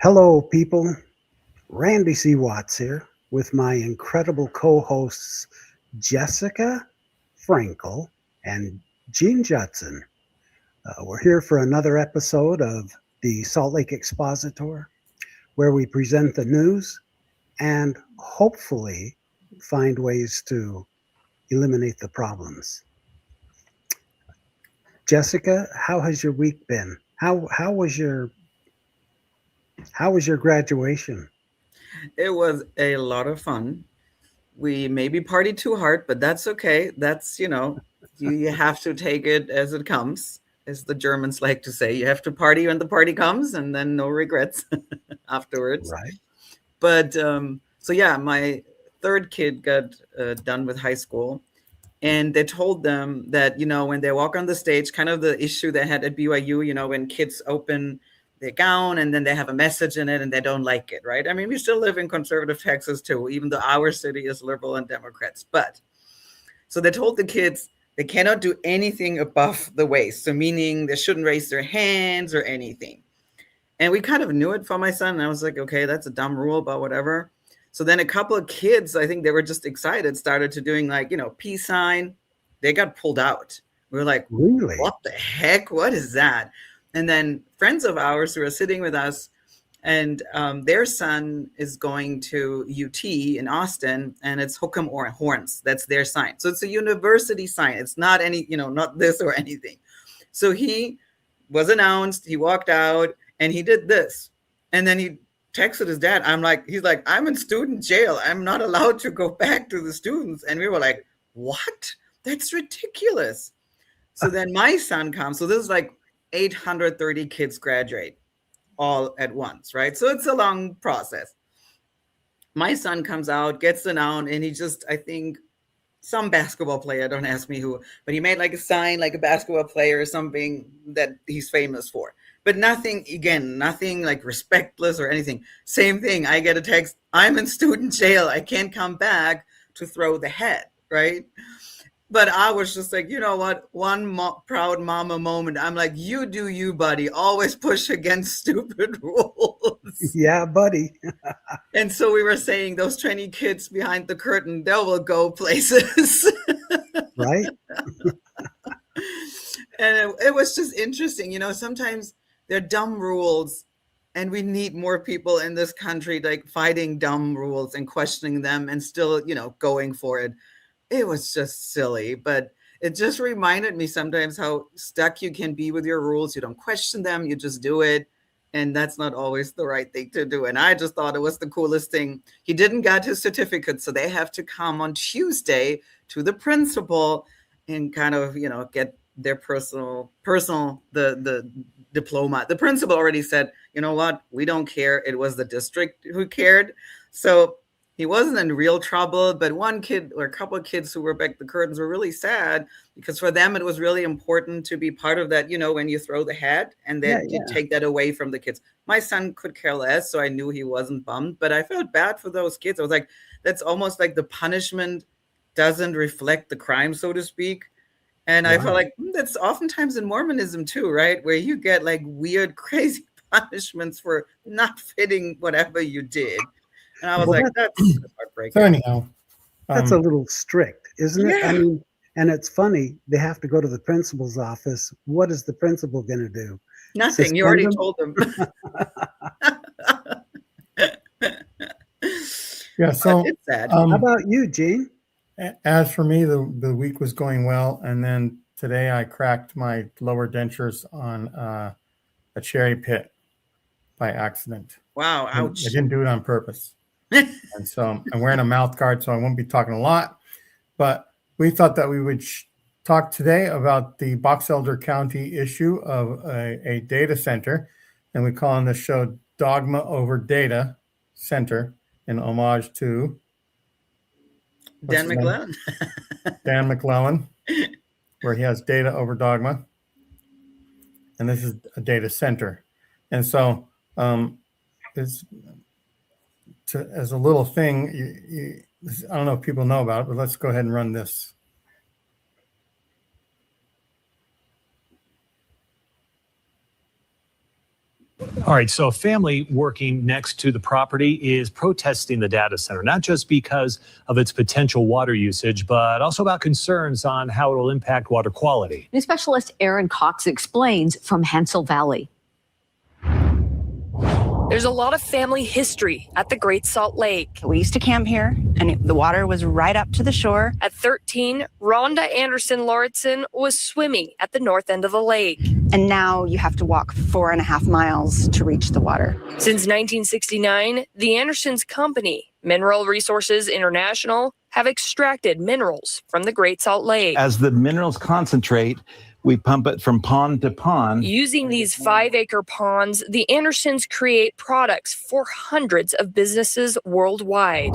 Hello, people. Randy C. Watts here with my incredible co hosts, Jessica Frankel and Gene Judson. We're here for another episode of the Salt Lake Expositor, where we present the news and hopefully find ways to eliminate the problems. Jessica, how has your week been? How was your graduation? It was a lot of fun. We maybe partied too hard, but that's okay. You have to take it as it comes, as the Germans like to say. You have to party when the party comes and then no regrets afterwards. Right? So yeah, my third kid got done with high school, and they told them that when they walk on the stage, kind of the issue they had at BYU, when kids open their gown and then they have a message in it and they don't like it, right? I mean, we still live in conservative Texas too, even though our city is liberal and Democrats. But so they told the kids they cannot do anything above the waist, so meaning they shouldn't raise their hands or anything. And we kind of knew it for my son. And I was like, okay, that's a dumb rule, but whatever. So then a couple of kids, I think they were just excited, started to doing like, peace sign. They got pulled out. We were like, Really? what the heck? What is that? And then friends of ours who are sitting with us, and their son is going to UT in Austin, and it's hook 'em or horns. That's their sign. So it's a university sign. It's not any, not this or anything. So he was announced. He walked out and he did this. And then he texted his dad. He's like, I'm in student jail. I'm not allowed to go back to the students. And we were like, what? That's ridiculous. So then my son comes. So this is like 830 kids graduate all at once, right? So it's a long process. My son comes out, gets the noun, and he just, I think, some basketball player, don't ask me who, but he made like a sign, like a basketball player or something that he's famous for. But nothing, again, nothing like respectless or anything. Same thing. I get a text, I'm in student jail. I can't come back to throw the head, right? But I was just like, you know what? Proud mama moment. I'm like, you do you, buddy. Always push against stupid rules. Yeah, buddy. And so we were saying those 20 kids behind the curtain, they will go places. Right? And it was just interesting. Sometimes they're dumb rules, and we need more people in this country like fighting dumb rules and questioning them and still, going for it. It was just silly, but it just reminded me sometimes how stuck you can be with your rules. You don't question them, you just do it. And that's not always the right thing to do. And I just thought it was the coolest thing. He didn't get his certificate, so they have to come on Tuesday to the principal and kind of, get their personal the diploma. The principal already said, you know what, we don't care. It was the district who cared. So he wasn't in real trouble, but one kid or a couple of kids who were back the curtains were really sad because for them it was really important to be part of that, when you throw the hat and Yeah, that you yeah. take that away from the kids. My son could care less, so I knew he wasn't bummed, but I felt bad for those kids. I was like, that's almost like the punishment doesn't reflect the crime, so to speak. And I felt Right. like that's oftentimes in Mormonism too, right? Where you get like weird, crazy punishments for not fitting whatever you did. And I was Well, like, that that's a So heartbreaker. anyhow, that's a um, little strict, isn't it? I Yeah, mean, and it's funny, they have to go to the principal's office. What is the principal going to do? nothing. You Suspend already them? told them. yeah. But So it's sad. How um, about you, Gene? as for me, the week was going well, and then today I cracked my lower dentures on a cherry pit by accident. Wow, I ouch. didn't do it on purpose, and so I'm wearing a mouth guard, so I won't be talking a lot. But we thought that we would talk today about the Box Elder County issue of a data center, and we call on the show "Dogma Over Data Center" in homage to what's Dan his name, McLean. Dan McClellan, where he has data over dogma, and this is a data center. And so, um, it's as a little thing. I don't know if people know about it, but let's go ahead and run this. All right, so a family working next to the property is protesting the data center, not just because of its potential water usage, but also about concerns on how it will impact water quality. News specialist Aaron Cox explains from Hansel Valley. There's a lot of family history at the Great Salt Lake. We used to camp here, and the water was right up to the shore. At 13, Rhonda Anderson Lauritsen was swimming at the north end of the lake. And now you have to walk 4.5 miles to reach the water. Since 1969, the Andersons Company, Mineral Resources International, have extracted minerals from the Great Salt Lake. As the minerals concentrate, we pump it from pond to pond. Using these 5-acre ponds, the Andersons create products for hundreds of businesses worldwide.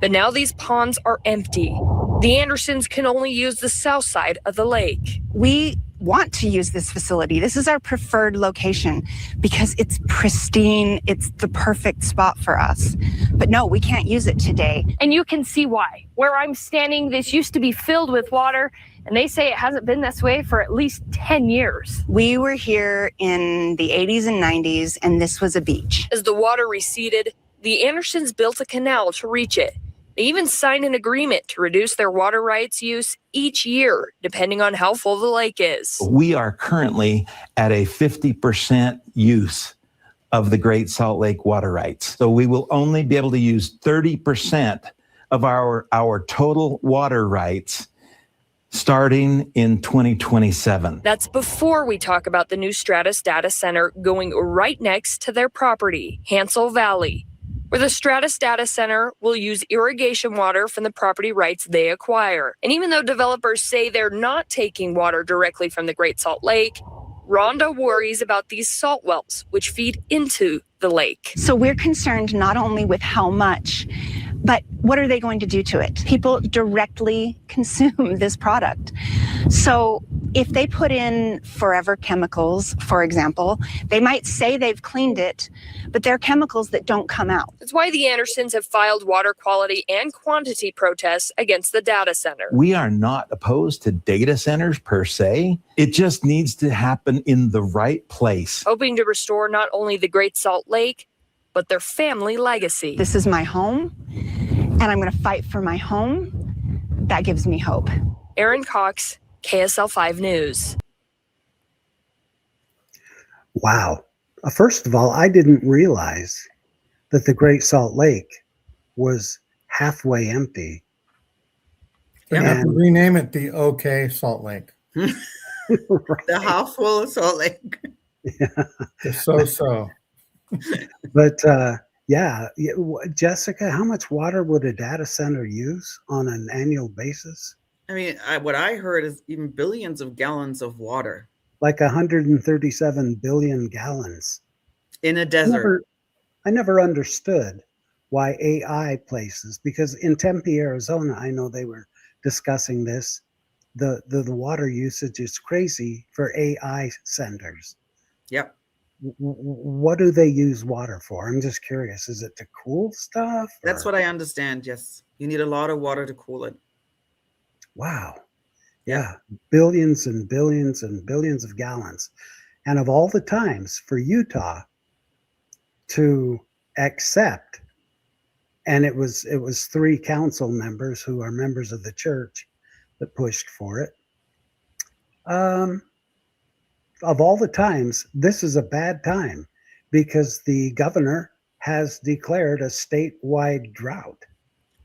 But now these ponds are empty. The Andersons can only use the south side of the lake. We want to use this facility. This is our preferred location because it's pristine. It's the perfect spot for us. But no, we can't use it today. And you can see why. Where I'm standing, this used to be filled with water, and they say it hasn't been this way for at least 10 years. We were here in the 80s and 90s, and this was a beach. As the water receded, the Andersons built a canal to reach it. They even signed an agreement to reduce their water rights use each year, depending on how full the lake is. We are currently at a 50% use of the Great Salt Lake water rights. So we will only be able to use 30% of our total water rights starting in 2027. That's before we talk about the new Stratus data center going right next to their property, Hansel Valley, where the Stratus data center will use irrigation water from the property rights they acquire. And even though developers say they're not taking water directly from the Great Salt Lake, Rhonda worries about these salt wells, which feed into the lake. So we're concerned not only with how much, but what are they going to do to it? People directly consume this product. So if they put in forever chemicals, for example, they might say they've cleaned it, but they're chemicals that don't come out. That's why the Andersons have filed water quality and quantity protests against the data center. We are not opposed to data centers per se. It just needs to happen in the right place. Hoping to restore not only the Great Salt Lake, but their family legacy. This is my home, and I'm going to fight for my home. That gives me hope. Aaron Cox, KSL 5 News. Wow. First of all, I didn't realize that the Great Salt Lake was halfway empty. They have to rename it the OK Salt Lake. Right. The half full Salt Lake. Yeah. The so-so. But Jessica, how much water would a data center use on an annual basis? I mean, what I heard is even billions of gallons of water. Like 137 billion gallons. In a desert. I never understood why AI places, because in Tempe, Arizona, I know they were discussing this. The water usage is crazy for AI centers. Yep. What do they use water for? I'm just curious. Is it to cool stuff? That's what I understand. Yes. You need a lot of water to cool it. Wow. Yeah. Billions and billions and billions of gallons. And of all the times for Utah to accept, and it was 3 council members who are members of the church that pushed for it. Of all the times, this is a bad time because the governor has declared a statewide drought.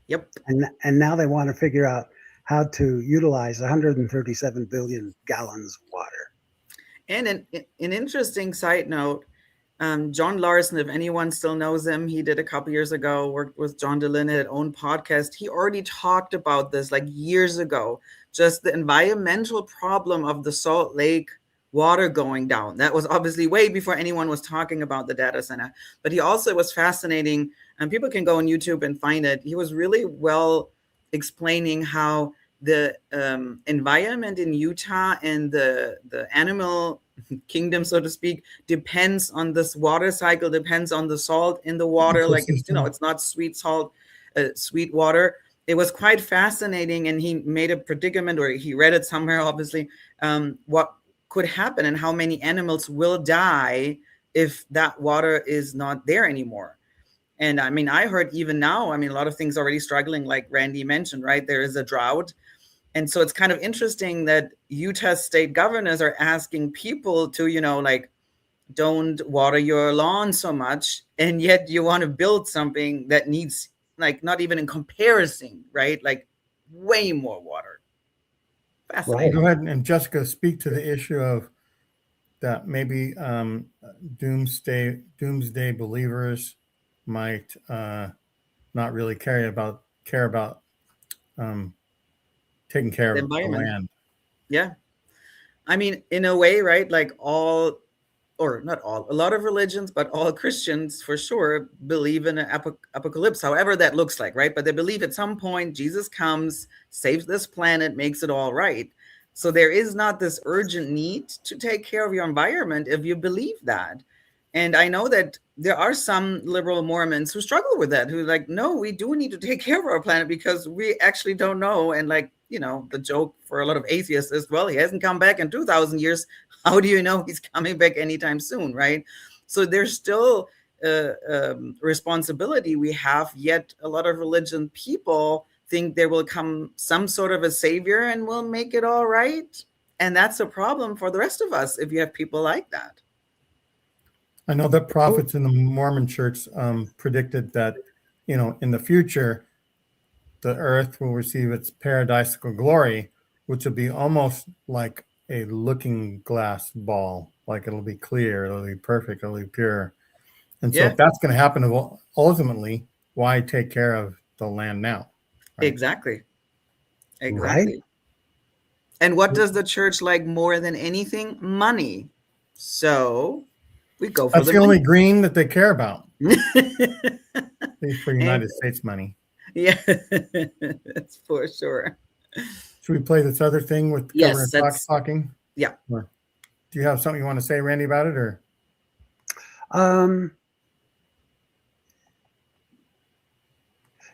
Yep. And now they want to figure out how to utilize 137 billion gallons of water. And an interesting side note, John Larson, if anyone still knows him, he did a couple years ago, worked with John DeLynn at own podcast. He already talked about this like years ago, just the environmental problem of the Salt Lake water going down. That was obviously way before anyone was talking about the data center. But he also was fascinating, and people can go on YouTube and find it. He was really well explaining how the environment in Utah and the animal kingdom, so to speak, depends on this water cycle, depends on the salt in the water. Like, it's not sweet salt, sweet water. It was quite fascinating. And he made a predicament, or he read it somewhere, obviously, what could happen and how many animals will die if that water is not there anymore. And I mean, I heard even now, I mean, a lot of things already struggling, like Randy mentioned, right? There is a drought. And so it's kind of interesting that Utah state governors are asking people to, like, don't water your lawn so much. And yet you want to build something that needs, like, not even in comparison, right? Like, way more water. Right. Go ahead and Jessica, speak to the issue of that maybe doomsday believers might not really care about taking care The of the environment. land. Yeah. I mean, in a way, right? Like all, or not all, a lot of religions, but all Christians for sure believe in an apocalypse, however that looks like, right? But they believe at some point Jesus comes, saves this planet, makes it all right. So there is not this urgent need to take care of your environment if you believe that. And I know that there are some liberal Mormons who struggle with that, who are like, no, we do need to take care of our planet because we actually don't know. And like, the joke for a lot of atheists is, well, he hasn't come back in 2,000 years. How do you know he's coming back anytime soon, right? So there's still responsibility we have, yet a lot of religion people think there will come some sort of a savior and will make it all right. And that's a problem for the rest of us if you have people like that. I know that prophets in the Mormon church predicted that, in the future, the earth will receive its paradisical glory, which will be almost like a looking glass ball. Like it'll be clear, it'll be perfect, it'll be pure. And so if that's going to happen, ultimately, why take care of the land now? Right? Exactly. Right. And what does the church like more than anything? Money. So we go for that's the only green that they care about. For United States money. Yeah, that's for sure. Should we play this other thing with talking? Yeah. Or do you have something you want to say, Randy, about it, or?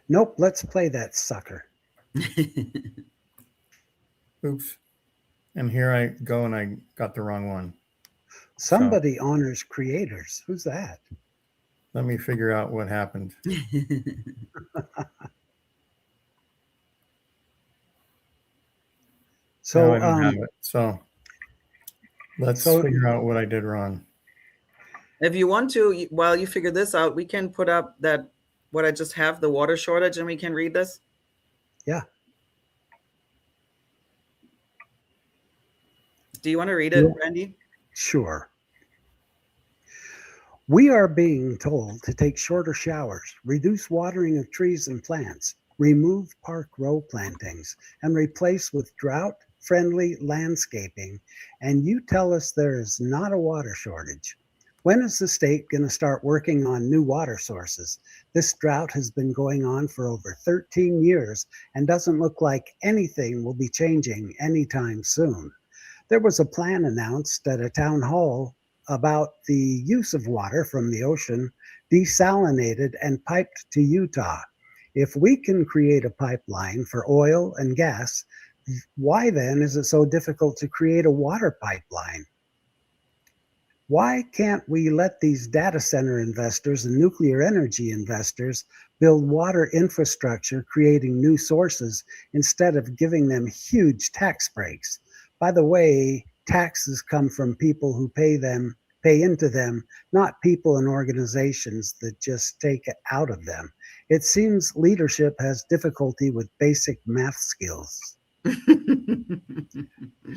Nope. Let's play that sucker. Oops. And here I go, and I got the wrong one. Somebody honors creators. Who's that? Let me figure out what happened. So I don't have it. So let's figure out what I did wrong. If you want to, while you figure this out, we can put up what I just have, the water shortage, and we can read this. Yeah. Do you want to read it, Randy? Sure. We are being told to take shorter showers, reduce watering of trees and plants, remove park row plantings, and replace with drought-friendly landscaping. And you tell us there is not a water shortage. When is the state going to start working on new water sources? This drought has been going on for over 13 years and doesn't look like anything will be changing anytime soon. There was a plan announced at a town hall about the use of water from the ocean, desalinated and piped to Utah. If we can create a pipeline for oil and gas, why then is it so difficult to create a water pipeline? Why can't we let these data center investors and nuclear energy investors build water infrastructure, creating new sources, instead of giving them huge tax breaks? By the way, taxes come from people who pay into them, not people and organizations that just take it out of them. It seems leadership has difficulty with basic math skills.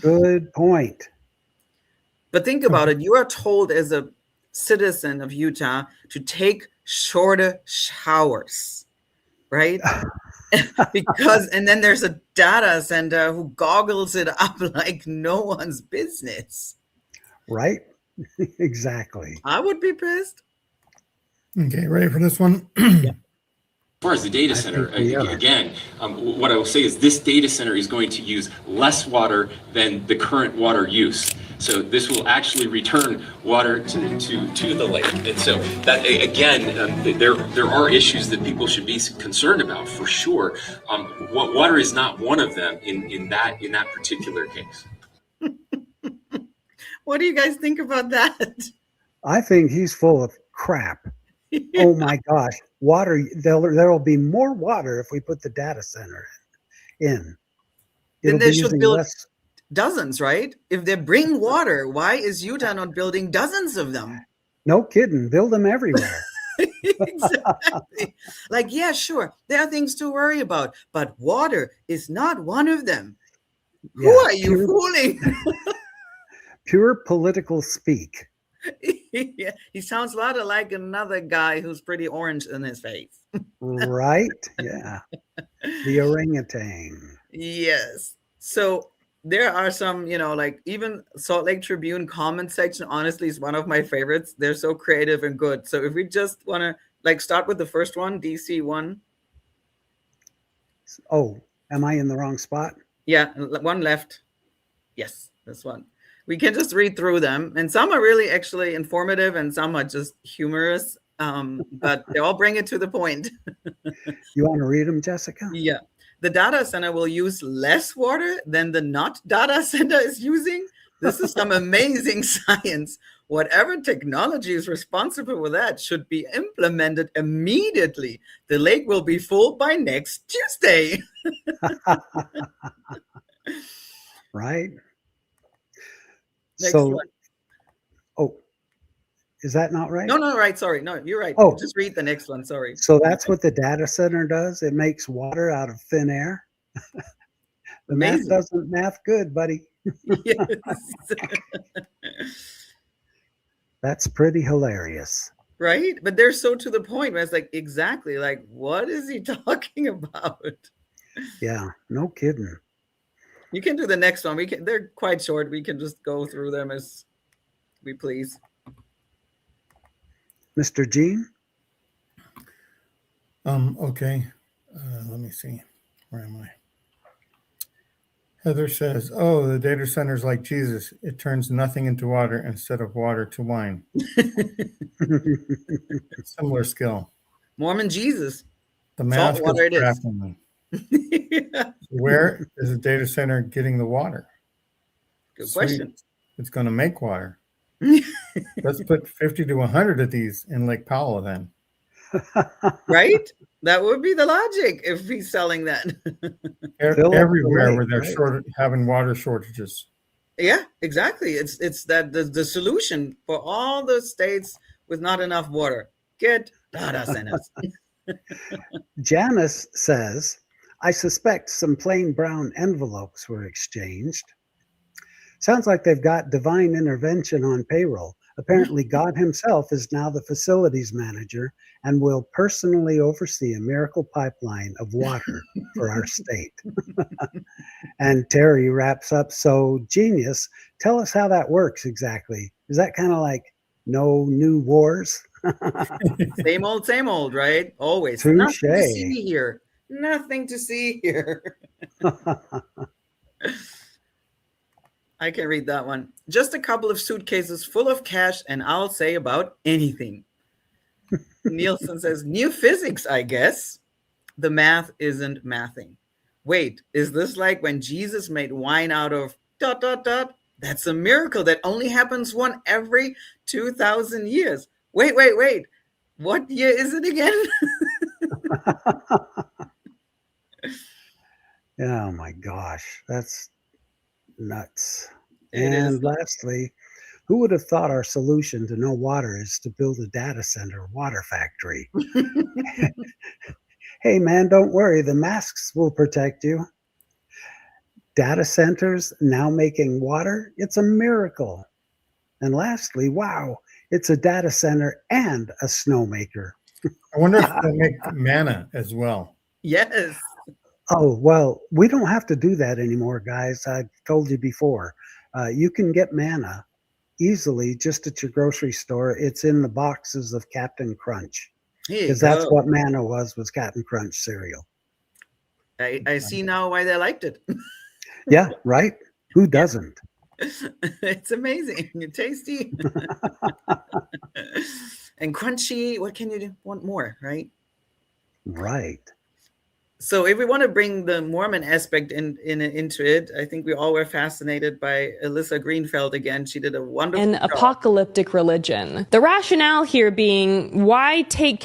Good point. But think about it. You are told as a citizen of Utah to take shorter showers, right? And then there's a data center who goggles it up like no one's business. Right? Exactly. I would be pissed. Okay, ready for this one? Yeah. As far as the data center, again, what I will say is this data center is going to use less water than the current water use. So this will actually return water to the lake. And so that, again, there are issues that people should be concerned about for sure. Water is not one of them in that particular case. What do you guys think about that? I think he's full of crap. Oh my gosh, water! There'll be more water if we put the data center in. Then It'll they be should using build less. dozens, right? If they bring water, why is Utah not building dozens of them? No kidding. Build them everywhere. Exactly. Like, yeah, sure, there are things to worry about, but water is not one of them. Who Yeah, are you fooling? pure political speak. Yeah, he sounds a lot like another guy who's pretty orange in his face. Right? Yeah. The orangutan. Yes. So there are some, like even Salt Lake Tribune comment section, honestly, is one of my favorites. They're so creative and good. So if we just want to start with the first one, DC one. Oh, am I in the wrong spot? Yeah, one left. Yes, this one. We can just read through them. And some are really actually informative and some are just humorous. But they all bring it to the point. You want to read them, Jessica? Yeah. The data center will use less water than the not data center is using. This is some amazing science. Whatever technology is responsible for that should be implemented immediately. The lake will be full by next Tuesday. Right? Next So, one. oh, is that not right? No, right. Sorry. No, you're right. Oh. Just read the next one. Sorry. So that's what the data center does? It makes water out of thin air? The math doesn't math good, buddy. Yes. That's pretty hilarious. Right? But they're so to the point where it's like, exactly, like, what is he talking about? Yeah, no kidding. You can do the next one. They're quite short. We can just go through them as we please. Mr. Gene? Okay. Let me see. Where am I? Heather says, oh, the data center's like Jesus. It turns nothing into water instead of water to wine. Similar skill. Mormon Jesus. The mask water is crafting them. Yeah. Where is the data center getting the water? Good question. It's going to make water. Let's put 50 to 100 of these in Lake Powell then. Right? That would be the logic if he's selling that. Everywhere where they're having water shortages. Yeah, exactly. It's that the solution for all the states with not enough water. Get data centers. Janice says, I suspect some plain brown envelopes were exchanged. Sounds like they've got divine intervention on payroll. Apparently, God himself is now the facilities manager and will personally oversee a miracle pipeline of water for our state. And Terry wraps up, so genius, tell us how that works exactly. Is that kind of like no new wars? Same old, right? Always. Touché. Nothing to see here. Nothing to see here. I can read that one. Just a couple of suitcases full of cash, and I'll say about anything. Nielsen says, new physics, I guess. The math isn't mathing. Wait, is this like when Jesus made wine out of ... That's a miracle that only happens one every 2,000 years. Wait. What year is it again? Oh my gosh, that's nuts. It is. And lastly, who would have thought our solution to no water is to build a data center water factory? Hey man, don't worry, the masks will protect you. Data centers now making water, it's a miracle. And lastly, wow, it's a data center and a snowmaker. I wonder if they'll make manna as well. Yes. Oh, well, we don't have to do that anymore, guys. I told you before. You can get manna easily just at your grocery store. It's in the boxes of Captain Crunch. Because that's what manna was Captain Crunch cereal. I see now why they liked it. Yeah, right? Who doesn't? It's amazing. Tasty. And crunchy. What can you do? Want more, right? Right. So if we want to bring the Mormon aspect into it, I think we all were fascinated by Alyssa Greenfeld again. She did a wonderful An job. apocalyptic religion. The rationale here being, why take...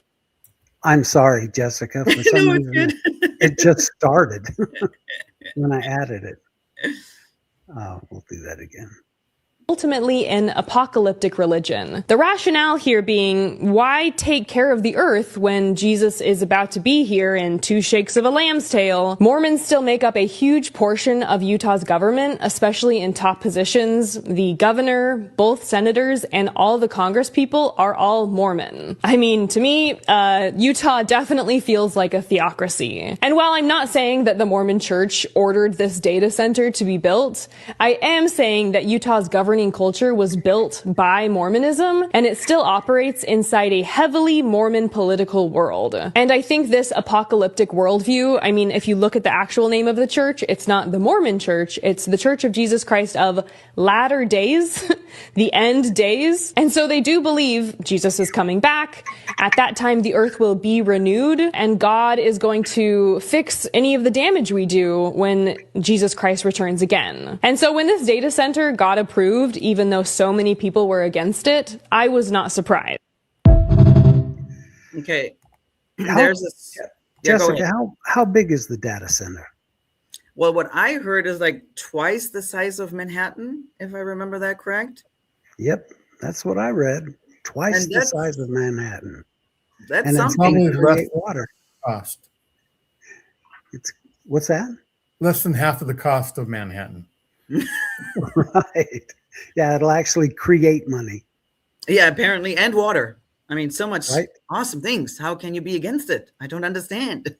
I'm sorry, Jessica. For some reason, it just started when I added it. We'll do that again. Ultimately an apocalyptic religion. The rationale here being, why take care of the earth when Jesus is about to be here in 2 shakes of a lamb's tail? Mormons still make up a huge portion of Utah's government, especially in top positions. The governor, both senators, and all the Congress people are all Mormon. I mean, to me, Utah definitely feels like a theocracy. And while I'm not saying that the Mormon Church ordered this data center to be built, I am saying that Utah's governing culture was built by Mormonism, and it still operates inside a heavily Mormon political world. And I think this apocalyptic worldview, I mean, if you look at the actual name of the church, it's not the Mormon Church, it's the Church of Jesus Christ of Latter Days, the end days. And so they do believe Jesus is coming back. At that time, the earth will be renewed, and God is going to fix any of the damage we do when Jesus Christ returns again. And so when this data center got approved, even though so many people were against it, I was not surprised. Okay. Jessica, how big is the data center? Well, what I heard is like twice the size of Manhattan, if I remember that correct. Yep, that's what I read. Twice the size of Manhattan. That's and something. It's create water. Cost. What's that? Less than half of the cost of Manhattan. Right. Yeah, it'll actually create money. Yeah, apparently, and water. I mean, so much awesome things. How can you be against it? I don't understand.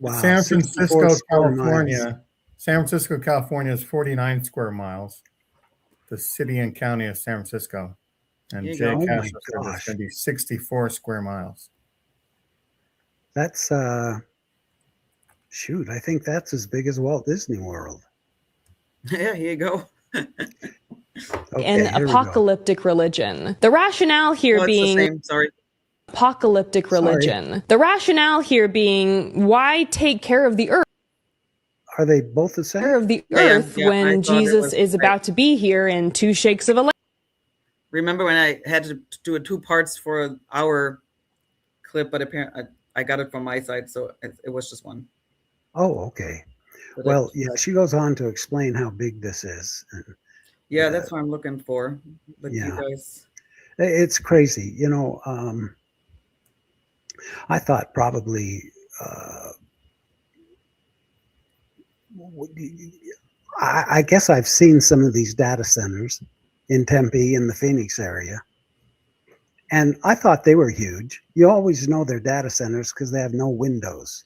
Wow. San Francisco, California. San Francisco, California is 49 square miles. The city and county of San Francisco. And Jay Castro said it's going to be 64 square miles. That's, shoot, I think that's as big as Walt Disney World. Yeah, here you go. An apocalyptic religion. The rationale here being apocalyptic religion. The rationale here being, why take care of the earth? Are they both the same? Of the earth when Jesus is about to be here in 2 shakes of a lamb. Remember when I had to do it 2 parts for our clip, but apparently I got it from my side, so it was just one. Oh, okay. But well, yeah, she goes on to explain how big this is. And, yeah, that's what I'm looking for. But you guys, it's crazy. You know, I thought probably I guess I've seen some of these data centers in Tempe in the Phoenix area. And I thought they were huge. You always know they're data centers because they have no windows.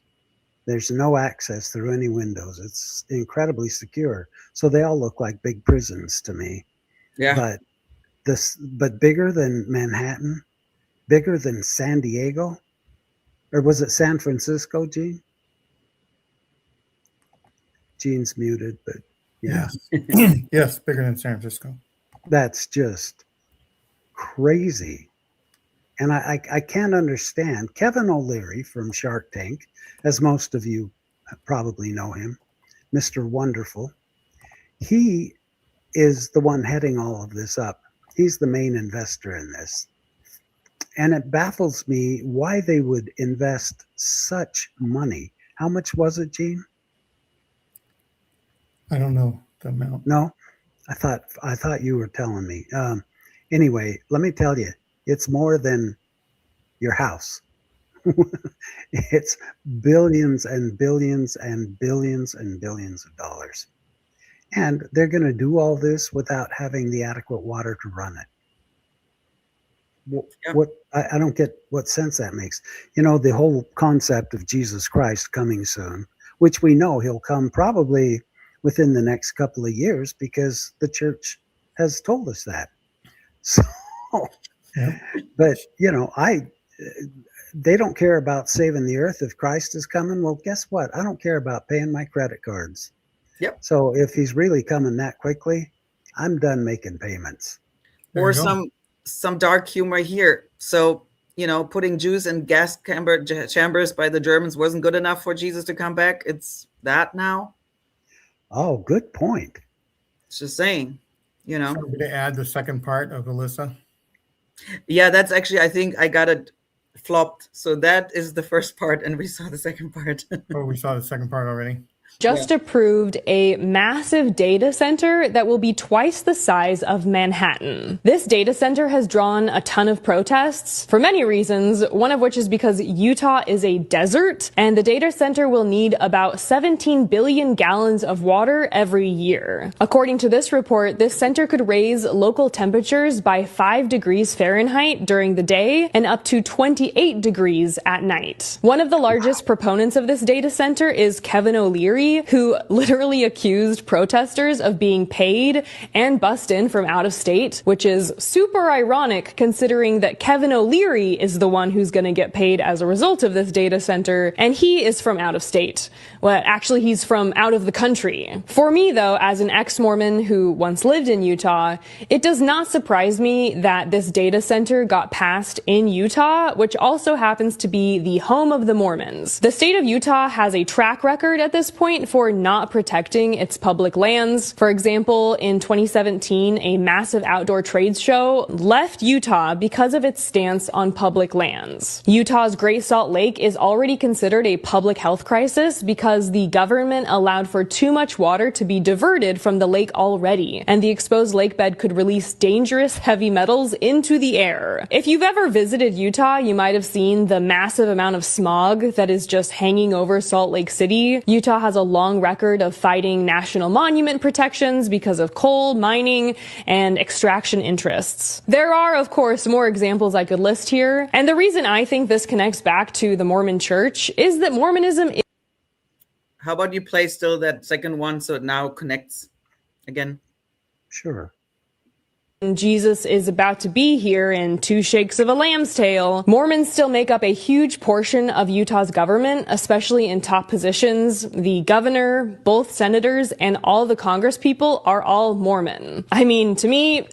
There's no access through any windows. It's incredibly secure. So they all look like big prisons to me. Yeah. But bigger than Manhattan, bigger than San Diego, or was it San Francisco, Gene? Gene's muted, but yeah. Yes, bigger than San Francisco. That's just crazy. And I can't understand. Kevin O'Leary from Shark Tank, as most of you probably know him, Mr. Wonderful, he is the one heading all of this up. He's the main investor in this. And it baffles me why they would invest such money. How much was it, Gene? I don't know the amount. No, I thought you were telling me. Anyway, let me tell you, it's more than your house. It's billions and billions and billions and billions of dollars. And they're going to do all this without having the adequate water to run it. I don't get what sense that makes. You know, the whole concept of Jesus Christ coming soon, which we know he'll come probably within the next couple of years because the church has told us that. So, but you know, they don't care about saving the earth if Christ is coming. Well, guess what? I don't care about paying my credit cards. Yep. So if he's really coming that quickly, I'm done making payments. Or some dark humor here. So putting Jews in gas chambers by the Germans wasn't good enough for Jesus to come back. It's that now. Oh, good point. It's just saying, Somebody to add the second part of Alyssa. Yeah, that's actually, I think I got it flopped. So that is the first part, and we saw the second part. Oh, we saw the second part already. Just approved a massive data center that will be twice the size of Manhattan. This data center has drawn a ton of protests for many reasons, one of which is because Utah is a desert, and the data center will need about 17 billion gallons of water every year. According to this report, this center could raise local temperatures by 5 degrees Fahrenheit during the day and up to 28 degrees at night. One of the largest proponents of this data center is Kevin O'Leary, who literally accused protesters of being paid and bussed in from out of state, which is super ironic considering that Kevin O'Leary is the one who's going to get paid as a result of this data center, and he is from out of state. Well, actually, he's from out of the country. For me, though, as an ex-Mormon who once lived in Utah, it does not surprise me that this data center got passed in Utah, which also happens to be the home of the Mormons. The state of Utah has a track record at this point for not protecting its public lands. For example, in 2017, a massive outdoor trade show left Utah because of its stance on public lands. Utah's Great Salt Lake is already considered a public health crisis because the government allowed for too much water to be diverted from the lake already, and the exposed lake bed could release dangerous heavy metals into the air. If you've ever visited Utah, you might have seen the massive amount of smog that is just hanging over Salt Lake City. Utah has a long record of fighting national monument protections because of coal, mining, and extraction interests. There are, of course, more examples I could list here, and the reason I think this connects back to the Mormon Church is that Mormonism is... How about you play still that second one so it now connects again? Sure. Jesus is about to be here in 2 shakes of a lamb's tail. Mormons still make up a huge portion of Utah's government, especially in top positions. The governor, both senators, and all the Congress people are all Mormon. I mean, to me,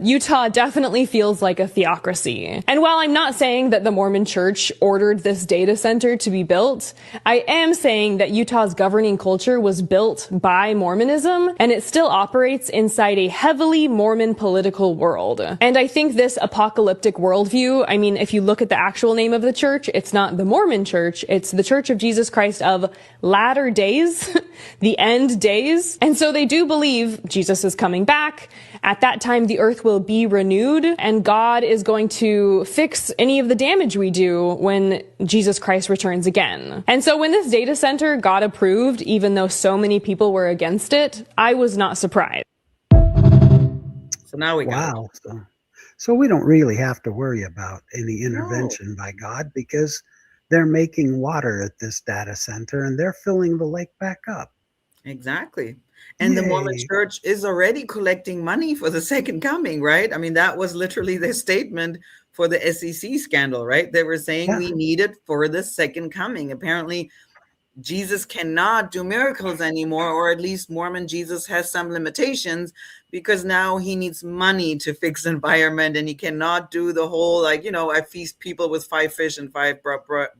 Utah definitely feels like a theocracy. And while I'm not saying that the Mormon Church ordered this data center to be built, I am saying that Utah's governing culture was built by Mormonism, and it still operates inside a heavily Mormon political world. And I think this apocalyptic worldview, I mean, if you look at the actual name of the church, it's not the Mormon Church, it's the Church of Jesus Christ of Latter Days, the end days. And so they do believe Jesus is coming back. At that time, the earth will be renewed, and God is going to fix any of the damage we do when Jesus Christ returns again. And so when this data center got approved, even though so many people were against it, I was not surprised. So now we got wow. So we don't really have to worry about any intervention by God because they're making water at this data center and they're filling the lake back up. Exactly. And the Mormon Church is already collecting money for the second coming, right? I mean, that was literally their statement for the SEC scandal, right? They were saying we need it for the second coming. Apparently, Jesus cannot do miracles anymore, or at least Mormon Jesus has some limitations because now he needs money to fix the environment, and he cannot do the whole, like, I feast people with 5 fish and 5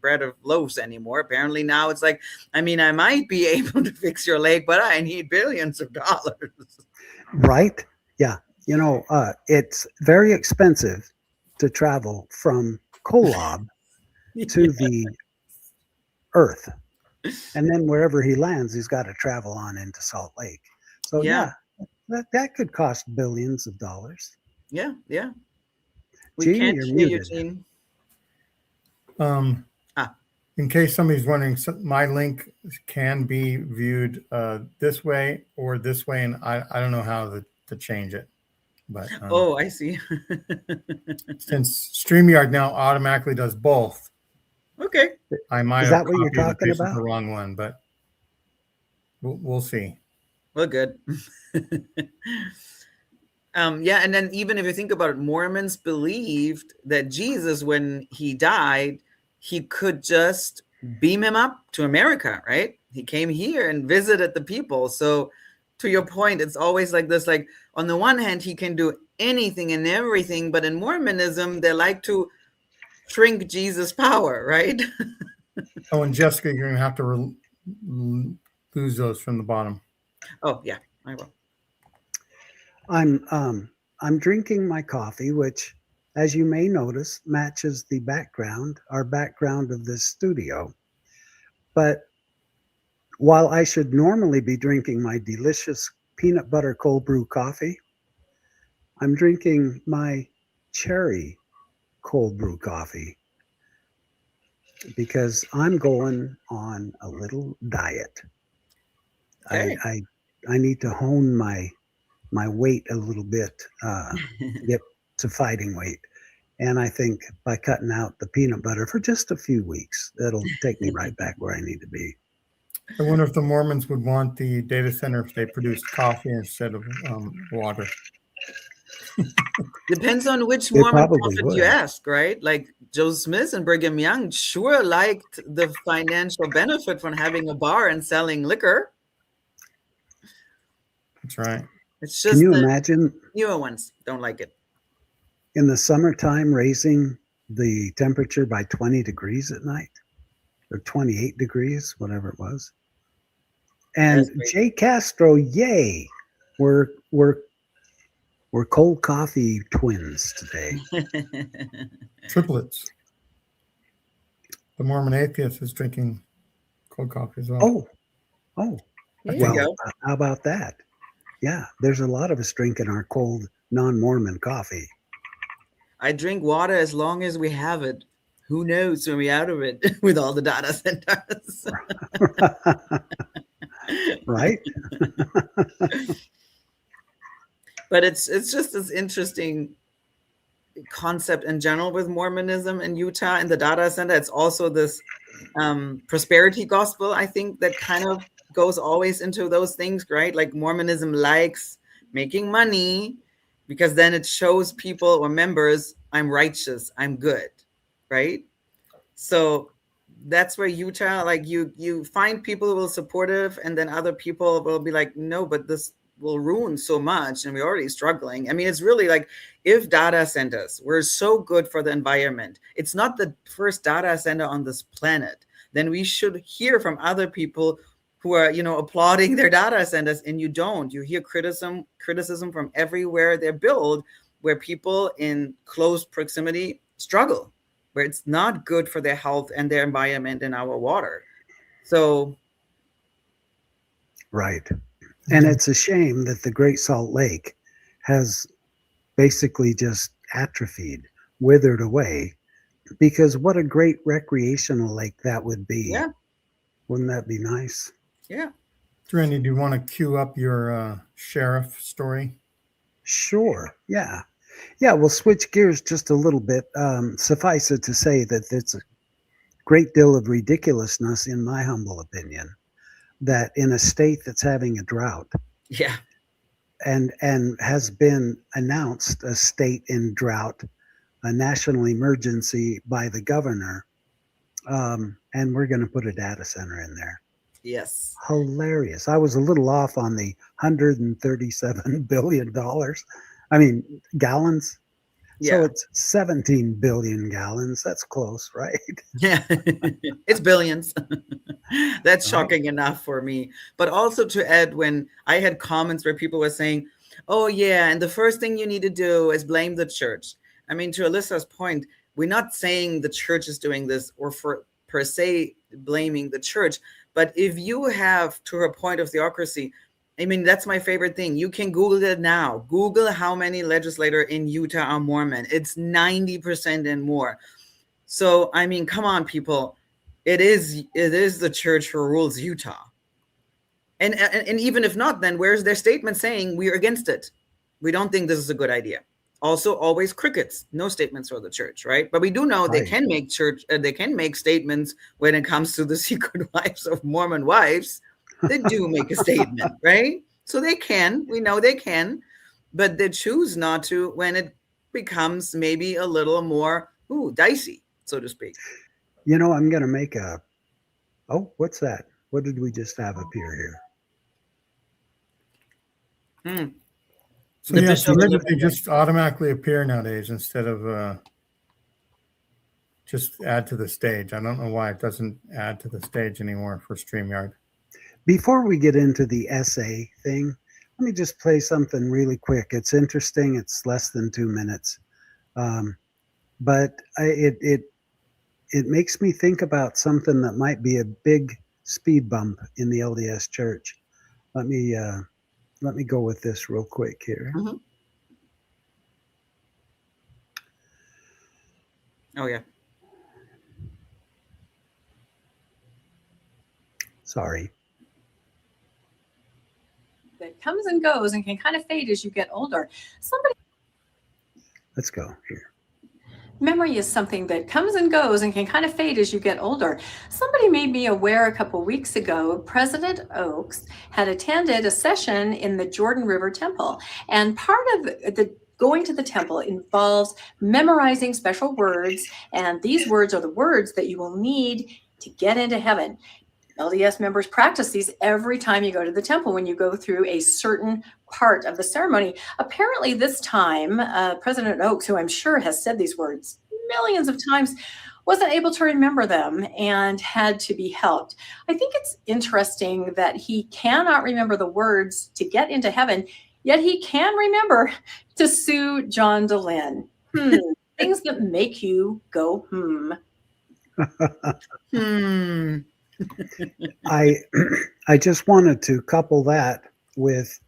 bread of loaves anymore. Apparently now it's like, I mean, I might be able to fix your lake, but I need billions of dollars. Right? Yeah. It's very expensive to travel from Kolob to the earth. And then wherever he lands, he's got to travel on into Salt Lake. So that could cost billions of dollars. Yeah. We Gene, can't you're hear muted. you, Gene. In case somebody's wondering, my link can be viewed this way or this way, and I don't know how to change it. But I see. Since StreamYard now automatically does both. Okay. I might Is have that what you're copied talking and pasted about? the wrong one, but we'll see. Well, good. And then even if you think about it, Mormons believed that Jesus, when he died, he could just beam him up to America, right? He came here and visited the people. So to your point, it's always like this, like on the one hand, he can do anything and everything, but in Mormonism, they like to shrink Jesus' power, right? Oh, and Jessica, you're going to have to lose those from the bottom. Oh, yeah, I will. I'm drinking my coffee, which, as you may notice, matches the background, our background of this studio. But while I should normally be drinking my delicious peanut butter cold brew coffee, I'm drinking my cherry cold brew coffee because I'm going on a little diet. Okay. I need to hone my weight a little bit to get to fighting weight. And I think by cutting out the peanut butter for just a few weeks, that'll take me right back where I need to be. I wonder if the Mormons would want the data center if they produced coffee instead of water. Depends on which They Mormon probably prophet would. you ask, right? Like Joseph Smith and Brigham Young sure liked the financial benefit from having a bar and selling liquor. That's right. It's Can just you the imagine newer ones don't like it. in the summertime raising the temperature by 20 degrees at night or 28 degrees, whatever it was? And That's great. Jay Castro, yay, we're cold coffee twins today. Triplets. The Mormon atheist is drinking cold coffee as well. Oh, There you well, go. how about that? Yeah, there's a lot of us drinking our cold non-Mormon coffee. I drink water as long as we have it. Who knows when we're out of it with all the data centers. Right? But it's just this interesting concept in general with Mormonism in Utah and the data center. It's also this prosperity gospel, I think, that kind of goes always into those things, right? Like Mormonism likes making money because then it shows people or members, I'm righteous, I'm good, right? So that's where Utah, like you find people who will supportive, and then other people will be like, no, but this will ruin so much, and we're already struggling. I mean, it's really like, if data centers were so good for the environment, it's not the first data center on this planet, then we should hear from other people who are, applauding their data centers, and you don't. You hear criticism from everywhere they're built, where people in close proximity struggle, where it's not good for their health and their environment and our water. So, Right. And it's a shame that the Great Salt Lake has basically just atrophied, withered away, because what a great recreational lake that would be. yeah, Wouldn't that be nice? yeah. Randy, do you want to cue up your sheriff story? Sure. Yeah. Yeah, we'll switch gears just a little bit. Suffice it to say that it's a great deal of ridiculousness, in my humble opinion, that in a state that's having a drought Yeah. and has been announced a state in drought, a national emergency by the governor, and we're going to put a data center in there. Yes. Hilarious. I was a little off on the $137 billion. I mean, gallons. Yeah. So it's 17 billion gallons. That's close, right? Yeah. It's billions. That's shocking enough for me. But also to add, when I had comments where people were saying, oh, yeah, and the first thing you need to do is blame the church. I mean, to Alyssa's point, we're not saying the church is doing this or for per se blaming the church. But if you have, to her point of theocracy, I mean, that's my favorite thing. You can Google it now. Google how many legislators in Utah are Mormon. It's 90% and more. So, I mean, come on, people. It is the church who rules Utah. And even if not, then where's their statement saying we're against it? We don't think this is a good idea. Also, always crickets. No statements for the church, right? But we do know they can make they can make statements when it comes to the secret wives of Mormon wives. They do make a statement, right? So they can. We know they can, but they choose not to when it becomes maybe a little more dicey, so to speak. I'm going to make what's that? What did we just have appear here? So they just automatically appear nowadays instead of just add to the stage. I don't know why it doesn't add to the stage anymore for StreamYard. Before we get into the essay thing, let me just play something really quick. It's interesting. It's less than 2 minutes, but it makes me think about something that might be a big speed bump in the LDS Church. Let me go with this real quick here. Mm-hmm. Oh yeah. Sorry. That comes and goes and can kind of fade as you get older. Let's go here. Memory is something that comes and goes and can kind of fade as you get older. Somebody made me aware a couple weeks ago, President Oaks had attended a session in the Jordan River Temple. And part of the going to the temple involves memorizing special words. And these words are the words that you will need to get into heaven. LDS members practice these every time you go to the temple when you go through a certain part of the ceremony. Apparently this time, President Oaks, who I'm sure has said these words millions of times, wasn't able to remember them and had to be helped. I think it's interesting that he cannot remember the words to get into heaven, yet he can remember to sue John DeLynn. Things that make you go, I just wanted to couple that with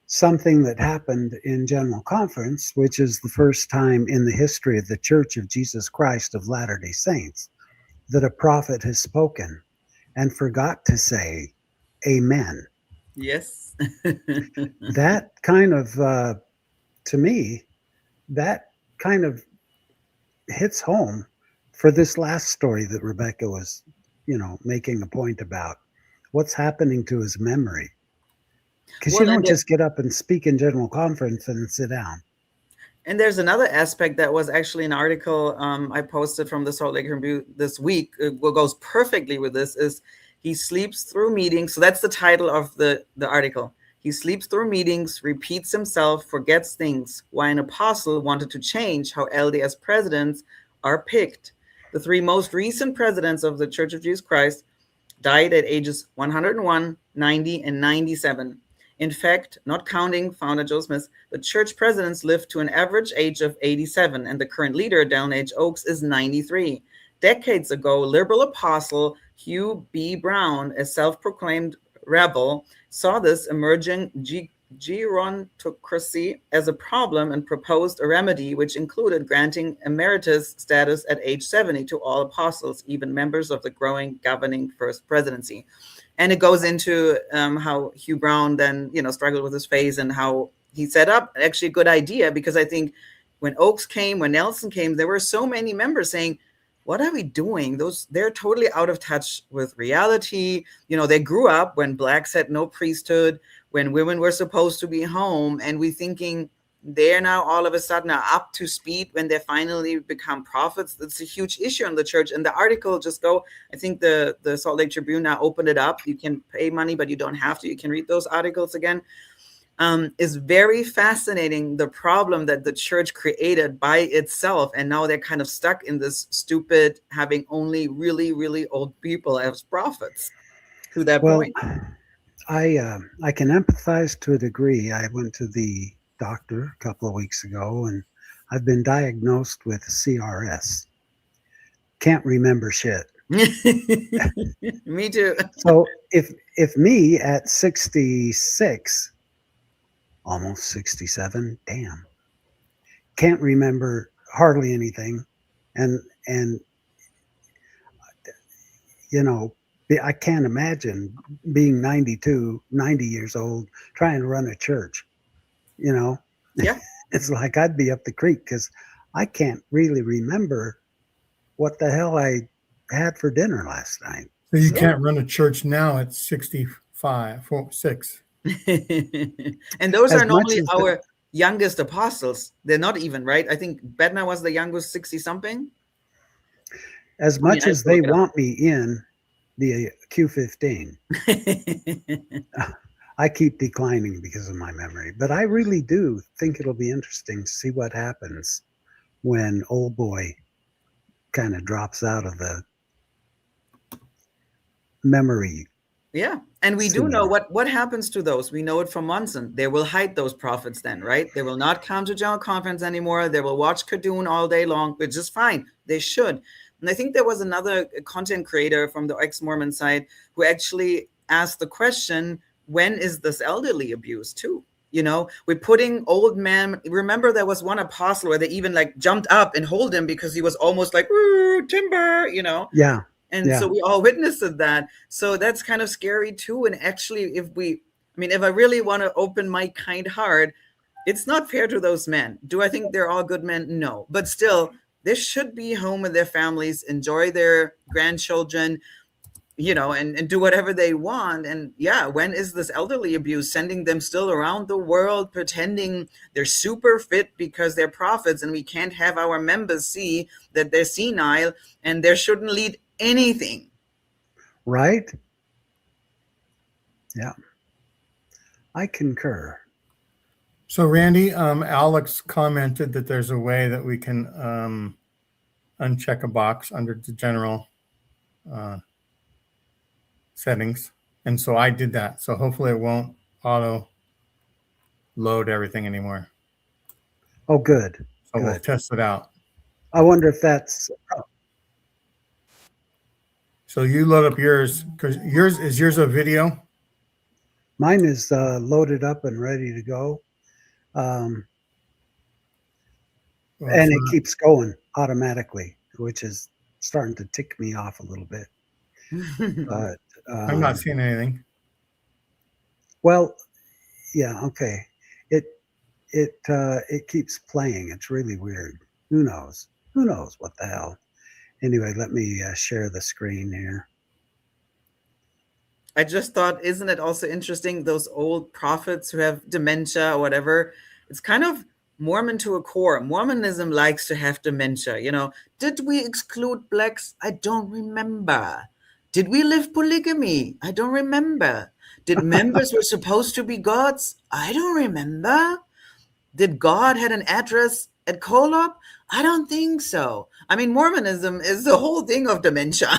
something that happened in General Conference, which is the first time in the history of the Church of Jesus Christ of Latter-day Saints that a prophet has spoken and forgot to say amen. Yes. That kind of, to me, that kind of hits home for this last story that Rebecca was, making a point about. What's happening to his memory? Because you don't just get up and speak in General Conference and sit down. And there's another aspect that was actually an article I posted from the Salt Lake Review this week. What goes perfectly with this is he sleeps through meetings. So that's the title of the article. He sleeps through meetings, repeats himself, forgets things. Why an apostle wanted to change how LDS presidents are picked. The three most recent presidents of the Church of Jesus Christ died at ages 101, 90, and 97. In fact, not counting founder Joe Smith, the church presidents lived to an average age of 87, and the current leader, Dallin H. Oaks, is 93. Decades ago, liberal apostle Hugh B. Brown, a self-proclaimed rebel, saw this emerging gerontocracy as a problem and proposed a remedy which included granting emeritus status at age 70 to all apostles, even members of the growing governing first presidency. And it goes into how Hugh Brown then, struggled with his faith and how he set up actually a good idea, because I think when Oaks came, when Nelson came, there were so many members saying, what are we doing? They're totally out of touch with reality. They grew up when blacks had no priesthood, when women were supposed to be home, and we thinking they're now all of a sudden are up to speed when they finally become prophets. That's a huge issue in the church. And the article I think the Salt Lake Tribune now opened it up. You can pay money, but you don't have to. You can read those articles again. Is very fascinating, the problem that the church created by itself. And now they're kind of stuck in this stupid, having only really, really old people as prophets to that point. I can empathize to a degree. I went to the doctor a couple of weeks ago, and I've been diagnosed with CRS. Can't remember shit. Me too. So if me at 66, almost 67, damn, can't remember hardly anything, and I can't imagine being 90 years old trying to run a church. Yeah. It's like I'd be up the creek because I can't really remember what the hell I had for dinner last night. So you can't run a church now at 65, 6. And those are normally our youngest apostles. They're not even, right? I think Bednar was the youngest, 60 something. As much as they want me in the Q15, I keep declining because of my memory. But I really do think it'll be interesting to see what happens when old boy kind of drops out of the memory. Yeah. And we do know what happens to those. We know it from Munson. They will hide those prophets then, right? They will not come to General Conference anymore. They will watch Kadun all day long, which is fine. They should. And I think there was another content creator from the ex-Mormon side who actually asked the question, when is this elderly abuse too? You know, we're putting old men. Remember, there was one apostle where they even like jumped up and hold him because he was almost like, timber, you know? Yeah. And so we all witnessed that. So that's kind of scary too. And actually, if I really want to open my kind heart, it's not fair to those men. Do I think they're all good men? No. But still, they should be home with their families, enjoy their grandchildren, you know, and do whatever they want. And yeah, when is this elderly abuse, sending them still around the world, pretending they're super fit because they're prophets, and we can't have our members see that they're senile and they shouldn't lead anything. Right? Yeah. I concur. So Randy, Alex commented that there's a way that we can uncheck a box under the general settings. And so I did that. So hopefully it won't auto load everything anymore. Oh, good. So we'll test it out. I wonder if that's... So you load up yours, because yours a video? Mine is loaded up and ready to go. And it keeps going automatically, which is starting to tick me off a little bit. But I'm not seeing anything. Well, yeah, okay. It keeps playing. It's really weird. Who knows? Who knows what the hell? Anyway, let me share the screen here. I just thought, isn't it also interesting, those old prophets who have dementia or whatever? It's kind of Mormon to a core. Mormonism likes to have dementia. You know, did we exclude blacks? I don't remember. Did we live polygamy? I don't remember. Did members were supposed to be gods? I don't remember. Did God had an address at Kolob? I don't think so. I mean, Mormonism is the whole thing of dementia.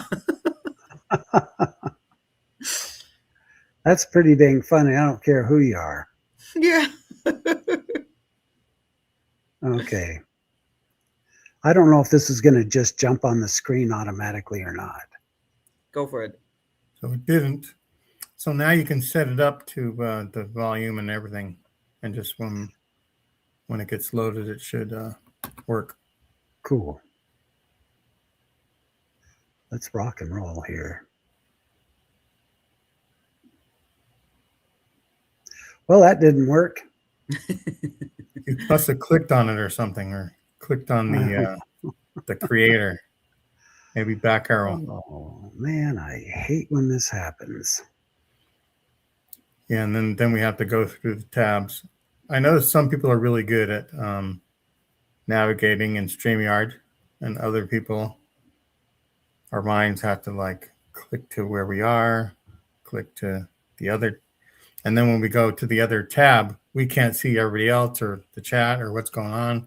That's pretty dang funny. I don't care who you are. Yeah. Okay. I don't know if this is going to just jump on the screen automatically or not. Go for it. So it didn't. So now you can set it up to the volume and everything. And just when it gets loaded, it should work. Cool. Let's rock and roll here. Well, that didn't work. You must have clicked on it or something, or clicked on the creator. Maybe back arrow. Oh man, I hate when this happens. Yeah, and then we have to go through the tabs. I know some people are really good at navigating in StreamYard, and other people, our minds have to like click to where we are, click to the other. And then when we go to the other tab, we can't see everybody else or the chat or what's going on.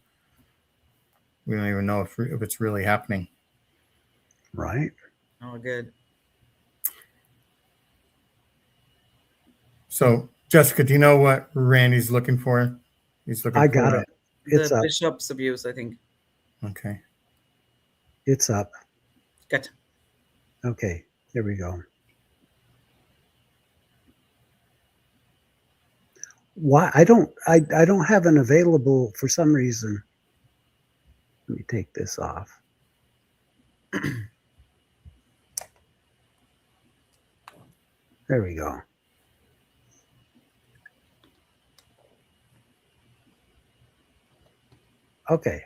We don't even know if it's really happening. Right. Oh, good. So, Jessica, do you know what Randy's looking for? He's looking. I got it. It's the up. bishop's abuse, I think. Okay. It's up. Good. Okay. There we go. Why I don't have an available for some reason. Let me take this off. There we go. Okay.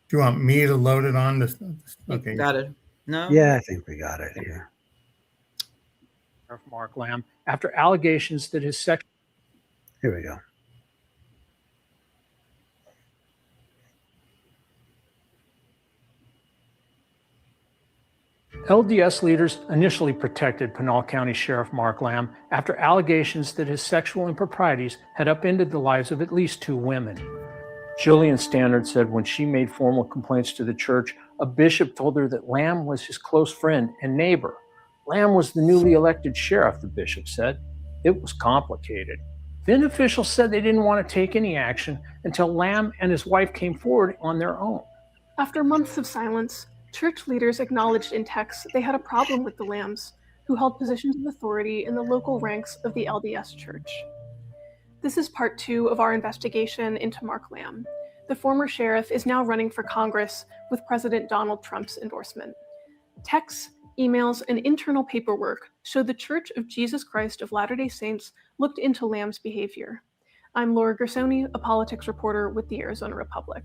Do you want me to load it on this? Okay. Got it. No? Yeah, I think we got it here. Mark Lamb, after allegations that his sex. Here we go. LDS leaders initially protected Pinal County Sheriff Mark Lamb after allegations that his sexual improprieties had upended the lives of at least 2 women. Jillian Stannard said when she made formal complaints to the church, a bishop told her that Lamb was his close friend and neighbor. Lamb was the newly elected sheriff, the bishop said. It was complicated. Then officials said they didn't want to take any action until Lamb and his wife came forward on their own. After months of silence, church leaders acknowledged in text they had a problem with the Lambs, who held positions of authority in the local ranks of the LDS Church. This is part 2 of our investigation into Mark Lamb. The former sheriff is now running for Congress with President Donald Trump's endorsement. Texts, emails, and internal paperwork show the Church of Jesus Christ of Latter-day Saints looked into Lamb's behavior. I'm Laura Gersoni, a politics reporter with the Arizona Republic.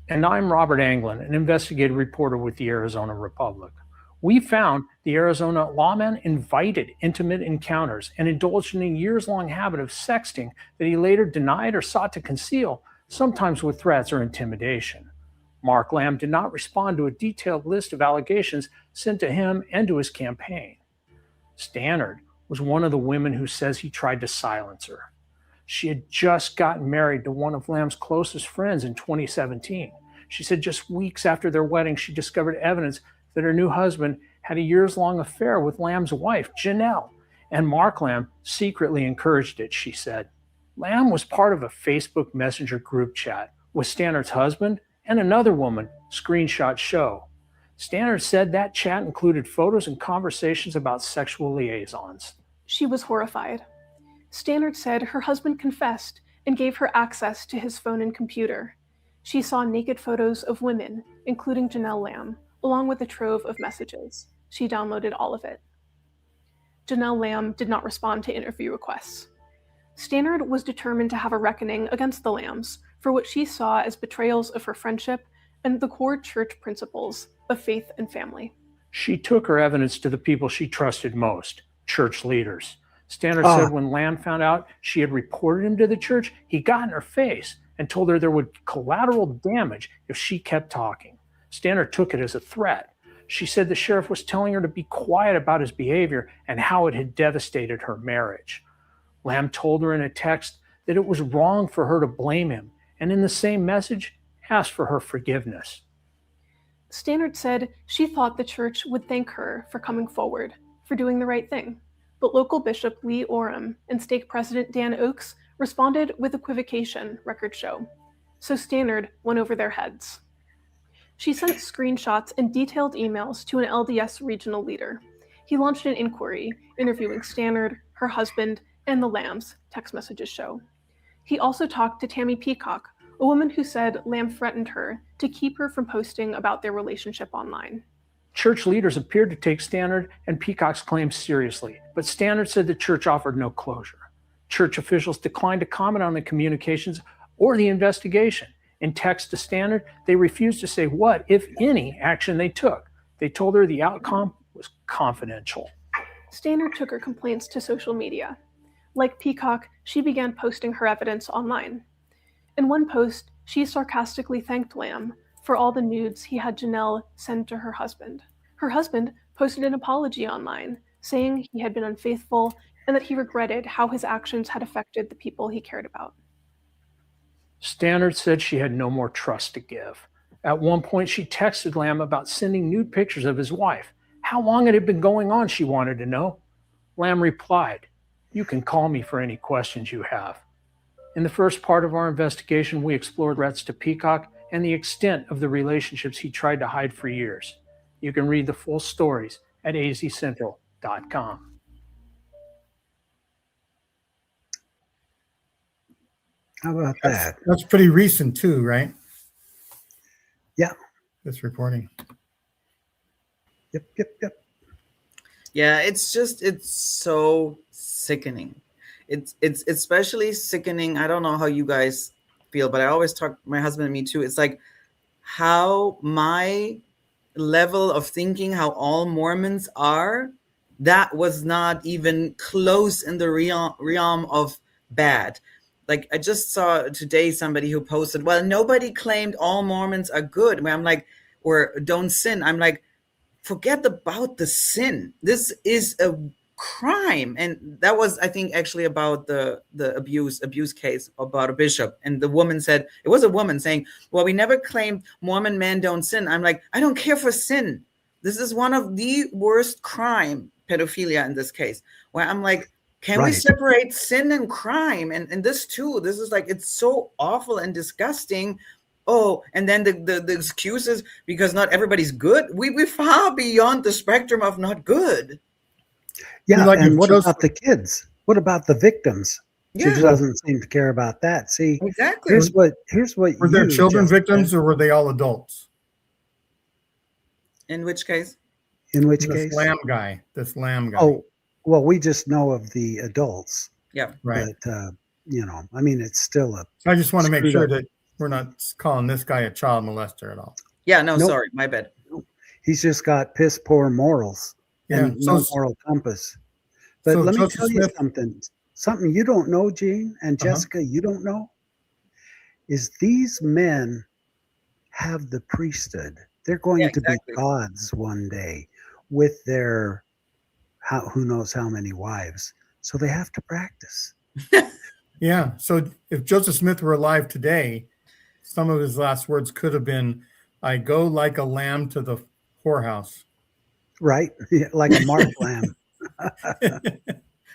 And I'm Robert Anglin, an investigative reporter with the Arizona Republic. We found the Arizona lawman invited intimate encounters and indulged in a years-long habit of sexting that he later denied or sought to conceal, sometimes with threats or intimidation. Mark Lamb did not respond to a detailed list of allegations sent to him and to his campaign. Stannard was one of the women who says he tried to silence her. She had just gotten married to one of Lamb's closest friends in 2017. She said just weeks after their wedding, she discovered evidence that her new husband had a years-long affair with Lamb's wife, Janelle, and Mark Lamb secretly encouraged it, she said. Lamb was part of a Facebook Messenger group chat with Stannard's husband and another woman, screenshots show. Stannard said that chat included photos and conversations about sexual liaisons. She was horrified. Stannard said her husband confessed and gave her access to his phone and computer. She saw naked photos of women, including Janelle Lamb, along with a trove of messages. She downloaded all of it. Janelle Lamb did not respond to interview requests. Stannard was determined to have a reckoning against the Lambs for what she saw as betrayals of her friendship and the core church principles of faith and family. She took her evidence to the people she trusted most, church leaders. Stannard said when Lamb found out she had reported him to the church, he got in her face and told her there would be collateral damage if she kept talking. Stannard took it as a threat. She said the sheriff was telling her to be quiet about his behavior and how it had devastated her marriage. Lamb told her in a text that it was wrong for her to blame him, and in the same message, asked for her forgiveness. Stannard said she thought the church would thank her for coming forward, for doing the right thing. But local Bishop Lee Oram and stake president Dan Oakes responded with equivocation, records show. So Stannard went over their heads. She sent screenshots and detailed emails to an LDS regional leader. He launched an inquiry, interviewing Stannard, her husband, and the Lambs, text messages show. He also talked to Tammy Peacock, a woman who said Lamb threatened her to keep her from posting about their relationship online. Church leaders appeared to take Stannard and Peacock's claims seriously, but Stannard said the church offered no closure. Church officials declined to comment on the communications or the investigation. In text to Stannard, they refused to say what, if any, action they took. They told her the outcome was confidential. Stannard took her complaints to social media. Like Peacock, she began posting her evidence online. In one post, she sarcastically thanked Lamb for all the nudes he had Janelle send to her husband. Her husband posted an apology online, saying he had been unfaithful and that he regretted how his actions had affected the people he cared about. Stannard said she had no more trust to give. At one point, she texted Lamb about sending nude pictures of his wife. How long it had been going on, she wanted to know. Lamb replied, "You can call me for any questions you have." In the first part of our investigation, we explored threats to Peacock and the extent of the relationships he tried to hide for years. You can read the full stories at azcentral.com. How about that? That's pretty recent too, right? Yeah. This reporting. Yep. Yeah, it's so sickening. It's especially sickening. I don't know how you guys feel, but I always talk, my husband and me too. It's like how my level of thinking, how all Mormons are, that was not even close in the realm of bad. Like I just saw today somebody who posted, well, nobody claimed all Mormons are good. Where I'm like, or don't sin. I'm like, forget about the sin. This is a crime. And that was, I think, actually about the abuse case about a bishop. And the woman said, it was a woman saying, well, we never claimed Mormon men don't sin. I'm like, I don't care for sin. This is one of the worst crime, pedophilia in this case, where I'm like, can we separate sin and crime? And this too, this is like, it's so awful and disgusting. Oh, and then the excuses because not everybody's good. We're far beyond the spectrum of not good. Yeah, and what about the kids? What about the victims? Yeah. She doesn't seem to care about that. See, exactly. Here's what were there children victims, or were they all adults? In which case? In which this case? This lamb guy. Oh, well, we just know of the adults. Yeah, right. But I mean, it's still a. I just want to make sure that we're not calling this guy a child molester at all. Yeah, no, sorry, my bad. He's just got piss poor morals and no moral compass. But let me tell you something you don't know, Gene and Jessica, you don't know, is these men have the priesthood. They're going to be gods one day with their who knows how many wives. So they have to practice. Yeah. So if Joseph Smith were alive today, some of his last words could have been, I go like a lamb to the whorehouse. Right. Yeah, like a marked lamb.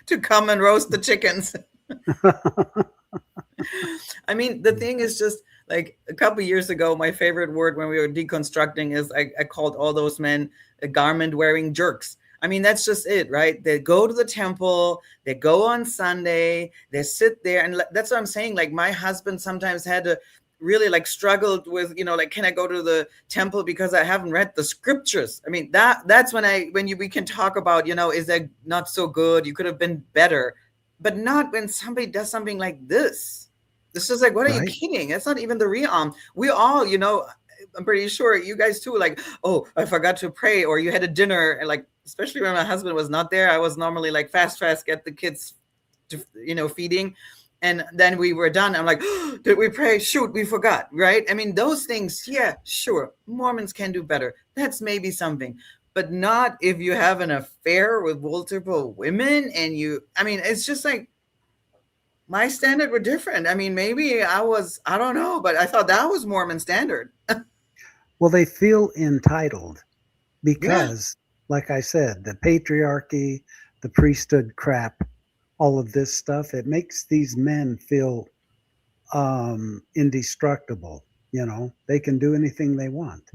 To come and roast the chickens. I mean, the thing is just like a couple of years ago, my favorite word when we were deconstructing is I called all those men garment wearing jerks. I mean, that's just it, right? They go to the temple, they go on Sunday, they sit there. And that's what I'm saying. Like my husband sometimes had to really like struggled with, like, can I go to the temple because I haven't read the scriptures? I mean, that's when we can talk about, is that not so good? You could have been better, but not when somebody does something like this. This is like, what are you kidding? That's not even the real. We all, I'm pretty sure you guys too, like, oh, I forgot to pray, or you had a dinner, and like, especially when my husband was not there, I was normally like fast, get the kids to, feeding. And then we were done. I'm like, oh, did we pray? Shoot, we forgot, right? I mean, those things, yeah, sure. Mormons can do better. That's maybe something, but not if you have an affair with multiple women and it's just like, my standard were different. I mean, maybe I don't know, but I thought that was Mormon standard. Well, they feel entitled because, like I said, the patriarchy, the priesthood crap, all of this stuff, it makes these men feel indestructible. They can do anything they want.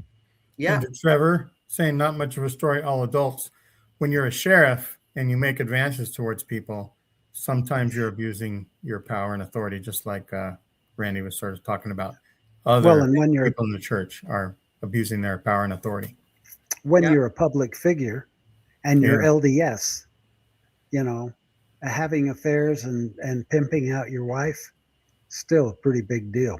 Yeah. And Trevor, saying not much of a story, all adults, when you're a sheriff and you make advances towards people, sometimes you're abusing your power and authority, just like Randy was sort of talking about. Other people in the church are abusing their power and authority. When you're a public figure and you're LDS, having affairs and pimping out your wife, still a pretty big deal.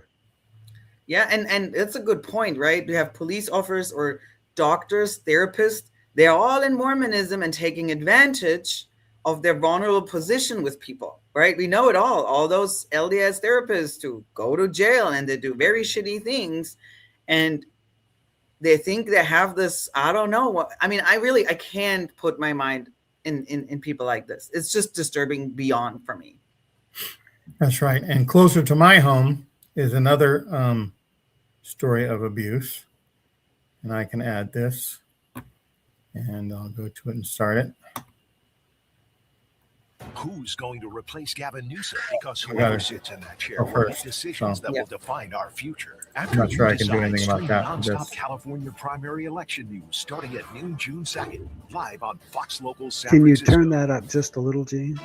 Yeah, and it's a good point, right? You have police officers or doctors, therapists, they're all in Mormonism and taking advantage of their vulnerable position with people, right? We know it all those LDS therapists who go to jail and they do very shitty things, and they think they have this, I don't know. I mean, I can't put my mind in people like this. It's just disturbing beyond for me. That's right. And closer to my home is another story of abuse. And I can add this, and I'll go to it and start it. Who's going to replace Gavin Newsom? Because whoever sits in that chair will make decisions that will define our future. I'm not sure I can do anything about that. Non-stop California primary election news starting at noon, June 2nd, live on Fox Local San Francisco. Can you turn that up just a little, Gene?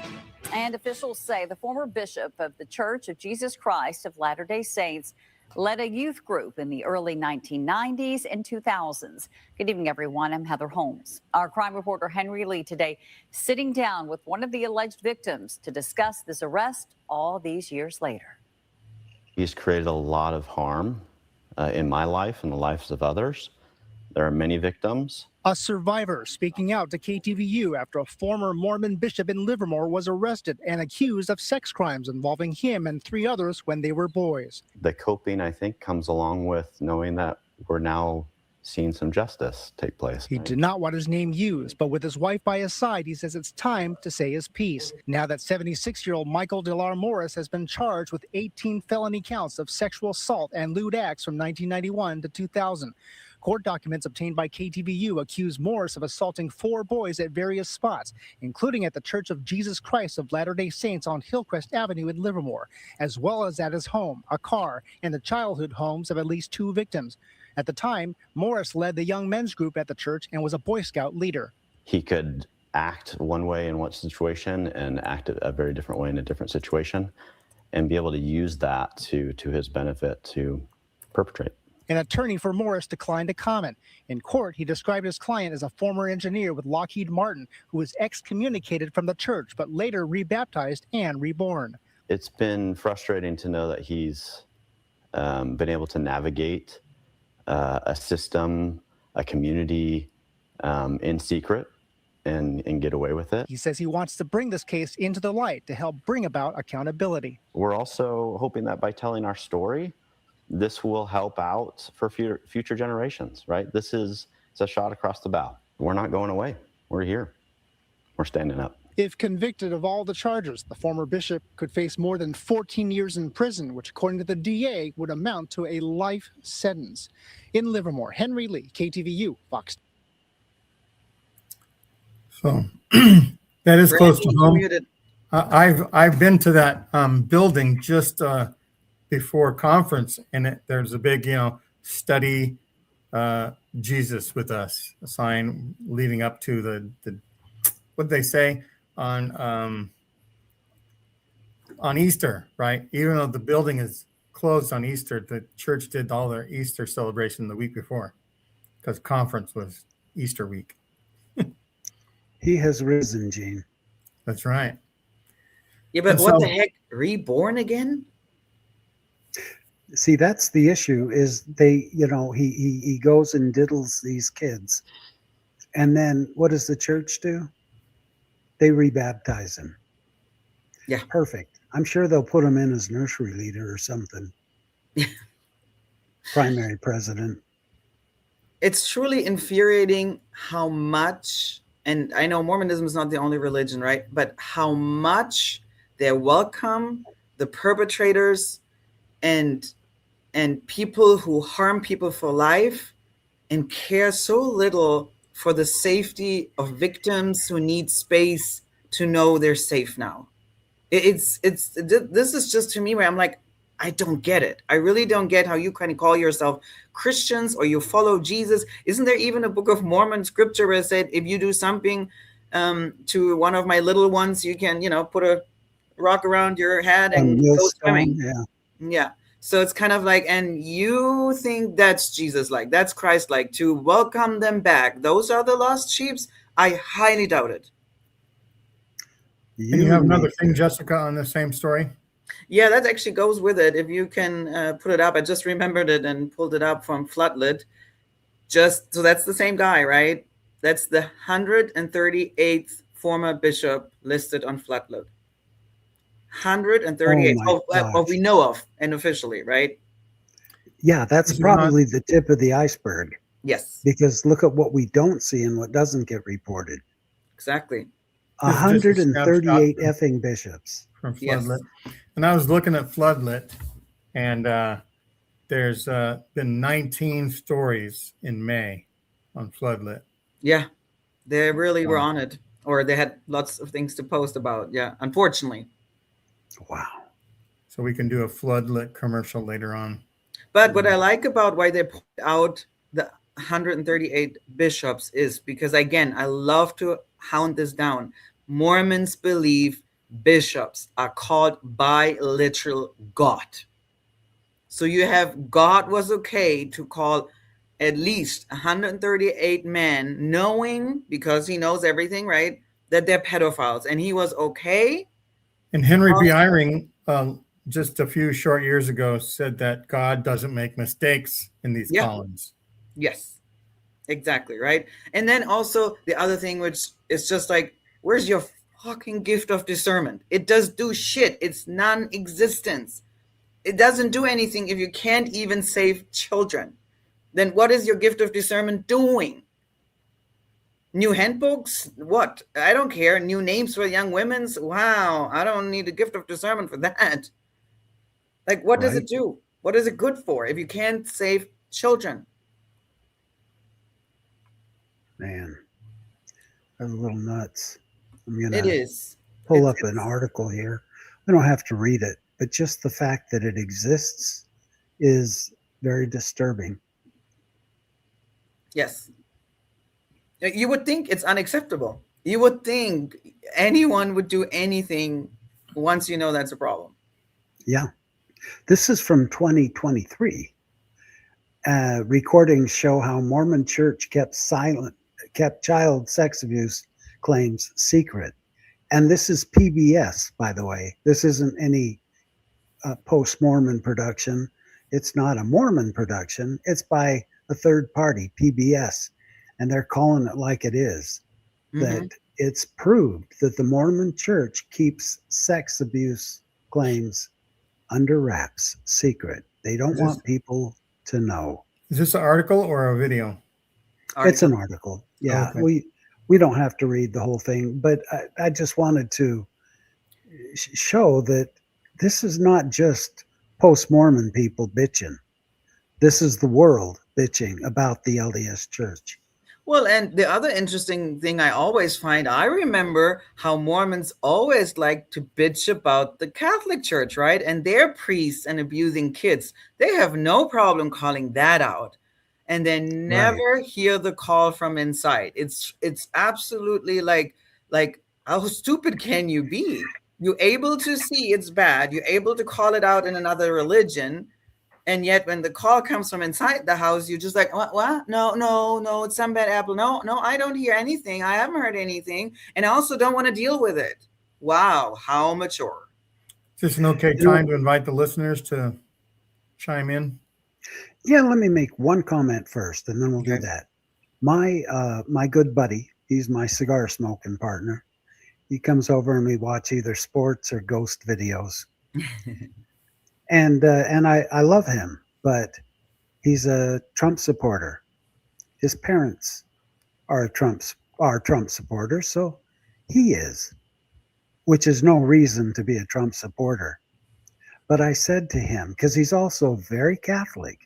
And officials say the former bishop of the Church of Jesus Christ of Latter-day Saints led a youth group in the early 1990s and 2000s. Good evening, everyone. I'm Heather Holmes. Our crime reporter Henry Lee today sitting down with one of the alleged victims to discuss this arrest all these years later. He's created a lot of harm in my life and the lives of others. There are many victims. A survivor speaking out to KTVU after a former Mormon bishop in Livermore was arrested and accused of sex crimes involving him and 3 others when they were boys. The coping, I think, comes along with knowing that we're now seen some justice take place. He did not want his name used, but with his wife by his side, he says it's time to say his piece. Now that 76-year-old Michael DeLar Morris has been charged with 18 felony counts of sexual assault and lewd acts from 1991 to 2000. Court documents obtained by KTVU accuse Morris of assaulting 4 boys at various spots, including at the Church of Jesus Christ of Latter-day Saints on Hillcrest Avenue in Livermore, as well as at his home, a car, and the childhood homes of at least 2 victims. At the time, Morris led the young men's group at the church and was a Boy Scout leader. He could act one way in one situation and act a very different way in a different situation, and be able to use that to his benefit to perpetrate. An attorney for Morris declined to comment. In court, he described his client as a former engineer with Lockheed Martin who was excommunicated from the church, but later rebaptized and reborn. It's been frustrating to know that he's been able to navigate a system, a community in secret and get away with it. He says he wants to bring this case into the light to help bring about accountability. We're also hoping that by telling our story, this will help out for future generations, right? It's a shot across the bow. We're not going away. We're here. We're standing up. If convicted of all the charges, the former bishop could face more than 14 years in prison, which according to the DA would amount to a life sentence. In Livermore, Henry Lee, KTVU, Fox. So that is close to home. I've been to that building just before conference, and there's a big, study Jesus with us, a sign leading up to the what they say on Easter, right? Even though the building is closed on Easter, the church did all their Easter celebration the week before because conference was Easter week. He has risen, Gene. That's right. Yeah, but what the heck? Reborn again? See, that's the issue is he goes and diddles these kids. And then what does the church do? They rebaptize him. Yeah. Perfect. I'm sure they'll put him in as nursery leader or something. Primary president. It's truly infuriating how much, and I know Mormonism is not the only religion, right? But how much they welcome the perpetrators and people who harm people for life and care so little for the safety of victims who need space to know they're safe now. This is just to me where I'm like, I don't get it. I really don't get how you can call yourself Christians or you follow Jesus. Isn't there even a Book of Mormon scripture where it said, if you do something to one of my little ones, you can, put a rock around your head and go swimming. Yeah. So it's kind of like, and you think that's Jesus-like, that's Christ-like, to welcome them back. Those are the lost sheep. I highly doubt it. And you have another thing, Jessica, on the same story? Yeah, that actually goes with it. If you can put it up, I just remembered it and pulled it up from Floodlit. So that's the same guy, right? That's the 138th former bishop listed on Floodlit. 138 what we know of and officially, right? Yeah, that's probably the tip of the iceberg. Yes. Because look at what we don't see and what doesn't get reported. Exactly. 138 effing bishops. From Floodlit. Yes. And I was looking at Floodlit, and there's been 19 stories in May on Floodlit. Yeah, they really were on it, or they had lots of things to post about. Yeah, unfortunately. Wow. So we can do a Floodlit commercial later on. But what I like about why they point out the 138 bishops is because, again, I love to hound this down. Mormons believe bishops are called by literal God. So you have God was okay to call at least 138 men, knowing, because he knows everything, right, that they're pedophiles. And he was okay. And Henry B. Eyring, just a few short years ago, said that God doesn't make mistakes in these columns. Yes, exactly, right? And then also the other thing, which is just like, where's your fucking gift of discernment? It does do shit. It's non-existence. It doesn't do anything if you can't even save children. then what is your gift of discernment doing? New handbooks? What? I don't care. New names for young women's? Wow, I don't need a gift of discernment for that. Like, what does it do? What is it good for if you can't save children? Man, that's a little nuts. I'm It gonna is. pull up an article here. We don't have to read it, but just the fact that it exists is very disturbing. Yes. You would think it's unacceptable. You would think anyone would do anything once you know that's a problem. Yeah. This is from 2023. Recordings show how Mormon Church kept child sex abuse claims secret. And this is PBS, by the way. This isn't any post-Mormon production. It's not a Mormon production. It's by a third party, PBS. And they're calling it like it is. That it's proved that the Mormon Church keeps sex abuse claims under wraps, secret. They don't want people to know. Is this an article or a video? It's an article. Yeah, Okay. we don't have to read the whole thing, but I just wanted to show that this is not just post-Mormon people bitching. This is the world bitching about the LDS Church. Well, and the other interesting thing I always find, I remember how Mormons always like to bitch about the Catholic Church, right? And their priests and abusing kids. They have no problem calling that out. And then never hear the call from inside. It's absolutely like how stupid can you be? You're able to see it's bad. You're able to call it out in another religion. And yet when the call comes from inside the house, you're just like, what? No, it's some bad apple. No, I don't hear anything. I haven't heard anything. And I also don't want to deal with it. Wow, how mature. Is this an okay time to invite the listeners to chime in? Yeah, let me make one comment first, and then we'll do that. My good buddy, he's my cigar smoking partner. He comes over and we watch either sports or ghost videos. And I love him, but he's a Trump supporter. His parents are Trump supporters, so he is, which is no reason to be a Trump supporter. But I said to him, because he's also very Catholic,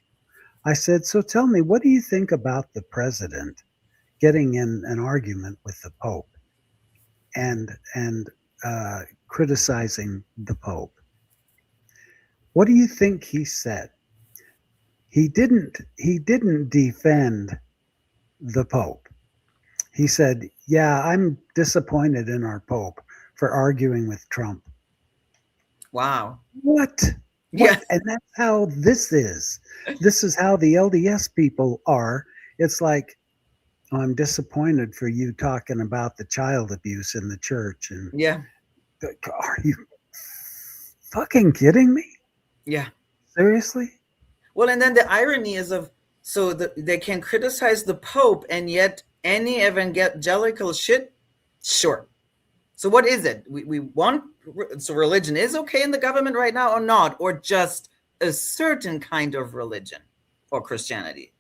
I said, so tell me, what do you think about the president getting in an argument with the Pope and criticizing the Pope? What do you think he said? He didn't defend the Pope. He said, yeah, I'm disappointed in our Pope for arguing with Trump. Wow. What? Yeah. And that's how this is. This is how the LDS people are. It's like, oh, I'm disappointed for you talking about the child abuse in the church. And yeah. Are you fucking kidding me? Yeah. Seriously? Well, and then the irony is they can criticize the Pope and yet any evangelical shit, sure. So what is it? We want, so religion is okay in the government right now or not? Or just a certain kind of religion or Christianity?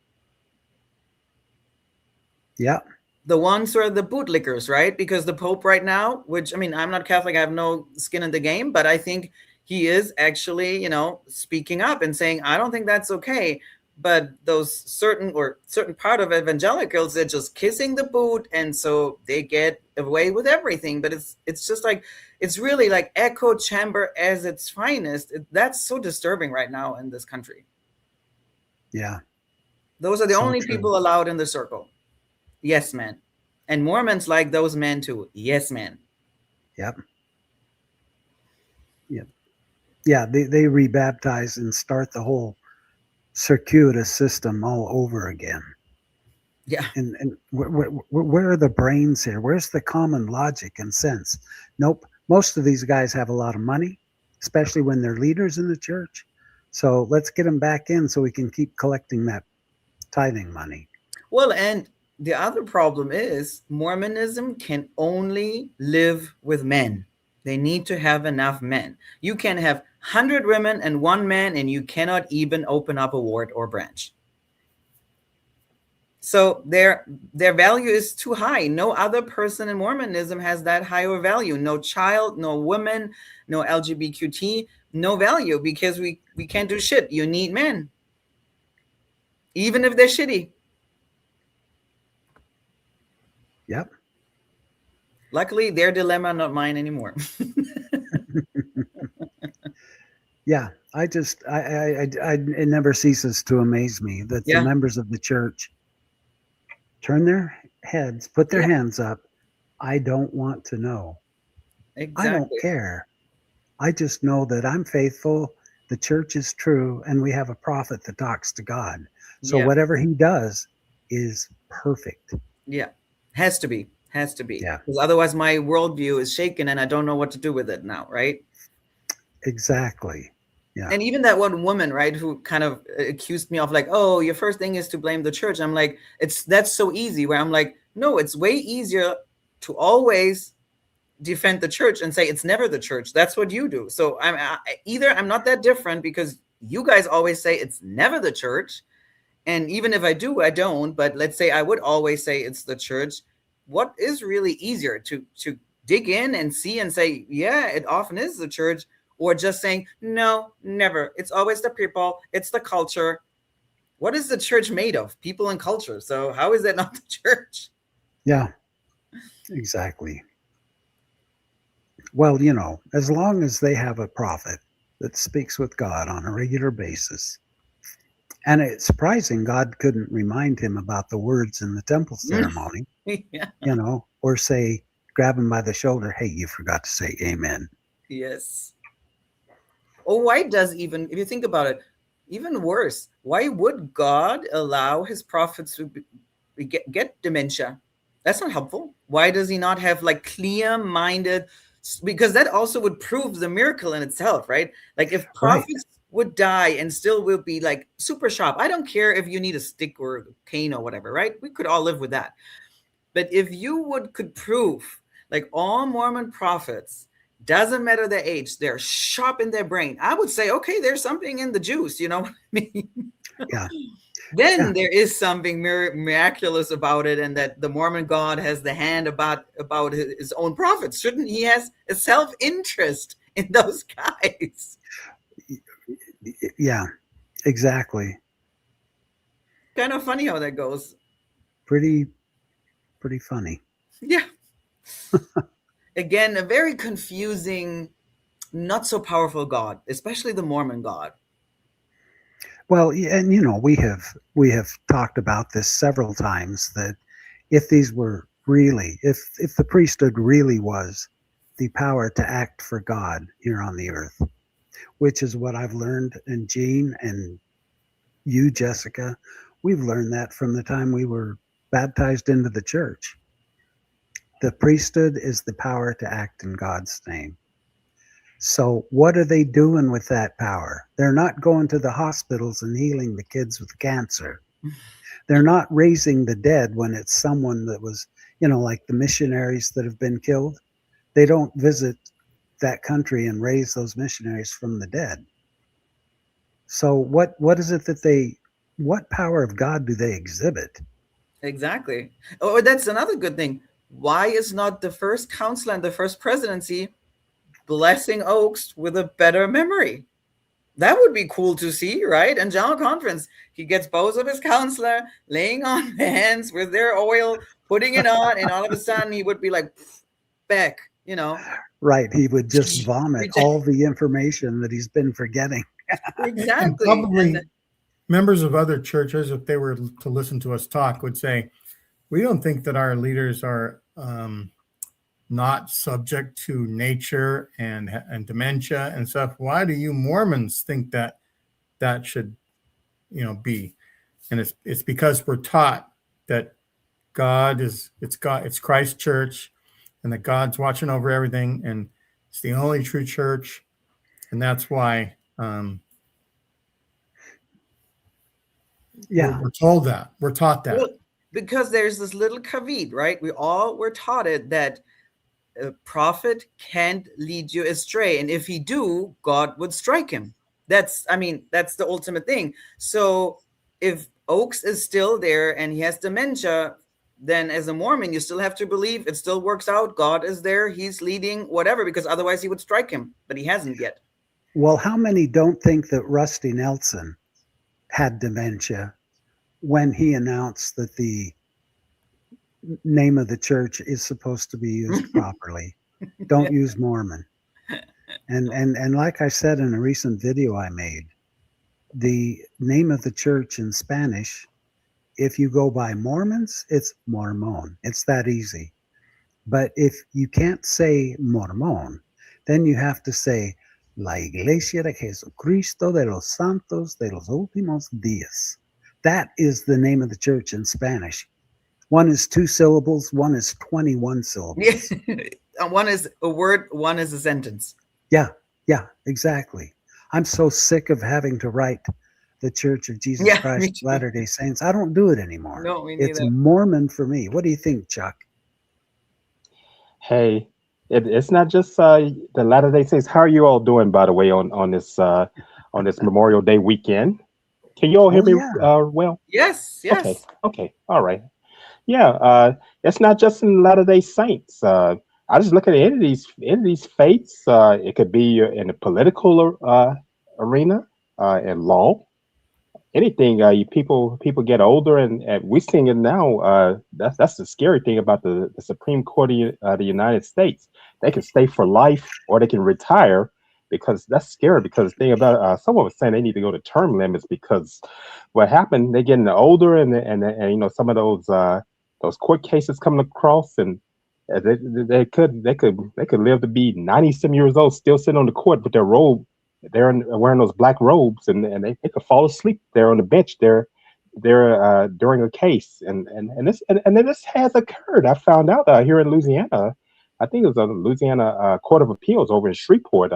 Yeah. The ones who are the bootlickers, right? Because the Pope right now, which, I mean, I'm not Catholic, I have no skin in the game, but I think he is actually, speaking up and saying, I don't think that's okay. But those certain part of evangelicals, they're just kissing the boot. And so they get away with everything. But it's just like, it's really like echo chamber as its finest. That's so disturbing right now in this country. Yeah. Those are the only people allowed in the circle. Yes, man. And Mormons like those men too. Yes, man. Yep. Yep. Yeah, they rebaptize and start the whole circuitous system all over again. Yeah. And where are the brains here? Where's the common logic and sense? Nope. Most of these guys have a lot of money, especially when they're leaders in the church. So let's get them back in so we can keep collecting that tithing money. Well, and the other problem is Mormonism can only live with men. They need to have enough men. You can have 100 women and one man, and you cannot even open up a ward or branch. So their value is too high. No other person in Mormonism has that higher value. No child, no woman, no LGBTQ, no value, because we can't do shit. You need men, even if they're shitty. Yep. Luckily, their dilemma, not mine anymore. Yeah, it never ceases to amaze me that the members of the church turn their heads, put their hands up. I don't want to know. Exactly. I don't care. I just know that I'm faithful, the church is true, and we have a prophet that talks to God. So whatever he does is perfect. Yeah, has to be. Yeah. Because otherwise my worldview is shaken and I don't know what to do with it now, right? Exactly. Yeah. And even that one woman, right, who kind of accused me of like, oh, your first thing is to blame the church. I'm like, that's so easy. Where I'm like, no, it's way easier to always defend the church and say it's never the church. That's what you do. So I'm not that different, because you guys always say it's never the church. And even if I do, I don't. But let's say I would always say it's the church. What is really easier, to dig in and see and say, yeah, it often is the church, or just saying, no, never. It's always the people. It's the culture. What is the church made of? People and culture. So how is that not the church? Yeah, exactly. Well, as long as they have a prophet that speaks with God on a regular basis, and it's surprising God couldn't remind him about the words in the temple ceremony, or say, grab him by the shoulder, hey, you forgot to say amen. Yes. Or why does, even if you think about it, even worse, why would God allow his prophets to get dementia? That's not helpful. Why does he not have like clear-minded? Because that also would prove the miracle in itself, right? Like if prophets would die and still will be like super sharp. I don't care if you need a stick or a cane or whatever, right? We could all live with that. But if you could prove like all Mormon prophets, doesn't matter their age, they're sharp in their brain, I would say, okay, there's something in the juice, you know what I mean? Yeah. Then there is something miraculous about it, and that the Mormon God has the hand about his own prophets. Shouldn't he has a self-interest in those guys? Yeah, exactly. Kind of funny how that goes. Pretty funny. Yeah. Again, a very confusing, not so powerful God, especially the Mormon God. Well, and we have talked about this several times, that if these were really, if the priesthood really was the power to act for God here on the earth, which is what I've learned, and Jean and you, Jessica, we've learned that from the time we were baptized into the church. The priesthood is the power to act in God's name. So what are they doing with that power? They're not going to the hospitals and healing the kids with cancer. They're not raising the dead when it's someone that was, like the missionaries that have been killed. They don't visit that country and raise those missionaries from the dead. So what is it that what power of God do they exhibit? Exactly. Oh, that's another good thing. Why is not the first counselor and the first presidency blessing Oaks with a better memory? That would be cool to see, right? And General Conference, he gets both of his counselor laying on hands with their oil, putting it on, and all of a sudden he would be like, back, Right. He would just vomit all the information that he's been forgetting. Exactly. And probably members of other churches, if they were to listen to us talk, would say, we don't think that our leaders are not subject to nature and dementia and stuff. Why do you Mormons think that should, be? And it's because we're taught that it's Christ's church, and that God's watching over everything, and it's the only true church, and that's why. We're told that. We're taught that. Well, because there's this little caveat, right? We all were taught it, that a prophet can't lead you astray, and if he do, God would strike him. That's the ultimate thing. So if Oaks is still there and he has dementia, then as a Mormon, you still have to believe it still works out. God is there. He's leading, whatever, because otherwise he would strike him, but he hasn't yet. Well, how many don't think that Rusty Nelson had dementia when he announced that the name of the church is supposed to be used properly? Don't use Mormon. And like I said in a recent video I made, the name of the church in Spanish, if you go by Mormons, it's Mormon. It's that easy. But if you can't say Mormon, then you have to say La Iglesia de Jesucristo de los Santos de los Últimos Días. That is the name of the church in Spanish. One is 2 syllables, one is 21 syllables. One is a word, one is a sentence. Yeah, exactly. I'm so sick of having to write the Church of Jesus Christ of Latter-day Saints. I don't do it anymore. No, me neither. It's Mormon for me. What do you think, Chuck? Hey, it's not just the Latter-day Saints. How are you all doing, by the way, on this Memorial Day weekend? Can you all hear me well? Yes. Okay. All right. Yeah, it's not just in Latter-day Saints. I just look at any of these faiths. It could be in the political arena, in law, anything. People get older, and we're seeing it now. That's the scary thing about the Supreme Court of the United States. They can stay for life, or they can retire, because that's scary. Because the thing about someone was saying they need to go to term limits, because what happened, they're getting older, and you know, some of those court cases coming across, and they could live to be 90-some years old, still sitting on the court with their robe. They're wearing those black robes, and they could fall asleep there on the bench there during a case, and then this has occurred. I found out here in Louisiana. I think it was a Louisiana Court of Appeals over in Shreveport.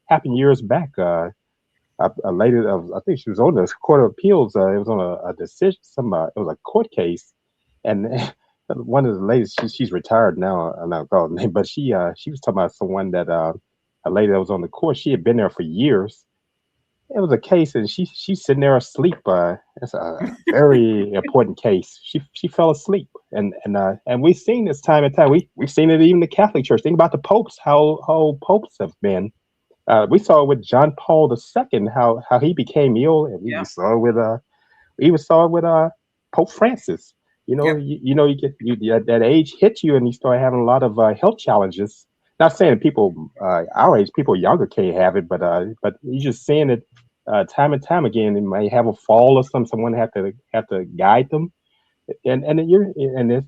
Happened years back. A lady, I think she was on the Court of Appeals. It was on a decision. It was a court case, and one of the ladies, she's retired now. I'm not calling her name, but she was talking about someone that a lady that was on the court. She had been there for years. It was a case, and she's sitting there asleep. It's a very important case. She fell asleep, and we've seen this time and time. We've seen it even in the Catholic Church. Think about the popes, how popes have been. We saw it with John Paul II, how he became ill, and we saw it with Pope Francis. You know, you get that age hits you, and you start having a lot of health challenges. Not saying people our age, people younger can't have it, but you're just seeing it time and time again. They might have a fall or something. Someone have to guide them, and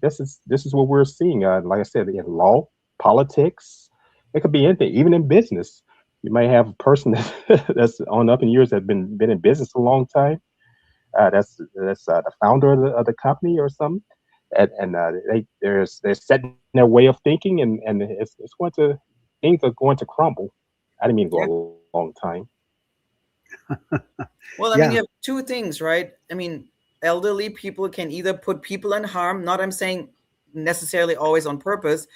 this is what we're seeing. Like I said, in law, politics, it could be anything, even in business. You might have a person that's on up in years that's been in business a long time. That's the founder of the company or something, and they're setting their way of thinking, and things are going to crumble. I didn't mean to go a long time. Well, I mean, you have two things, right? I mean, elderly people can either put people in harm. Not, I'm saying necessarily always on purpose,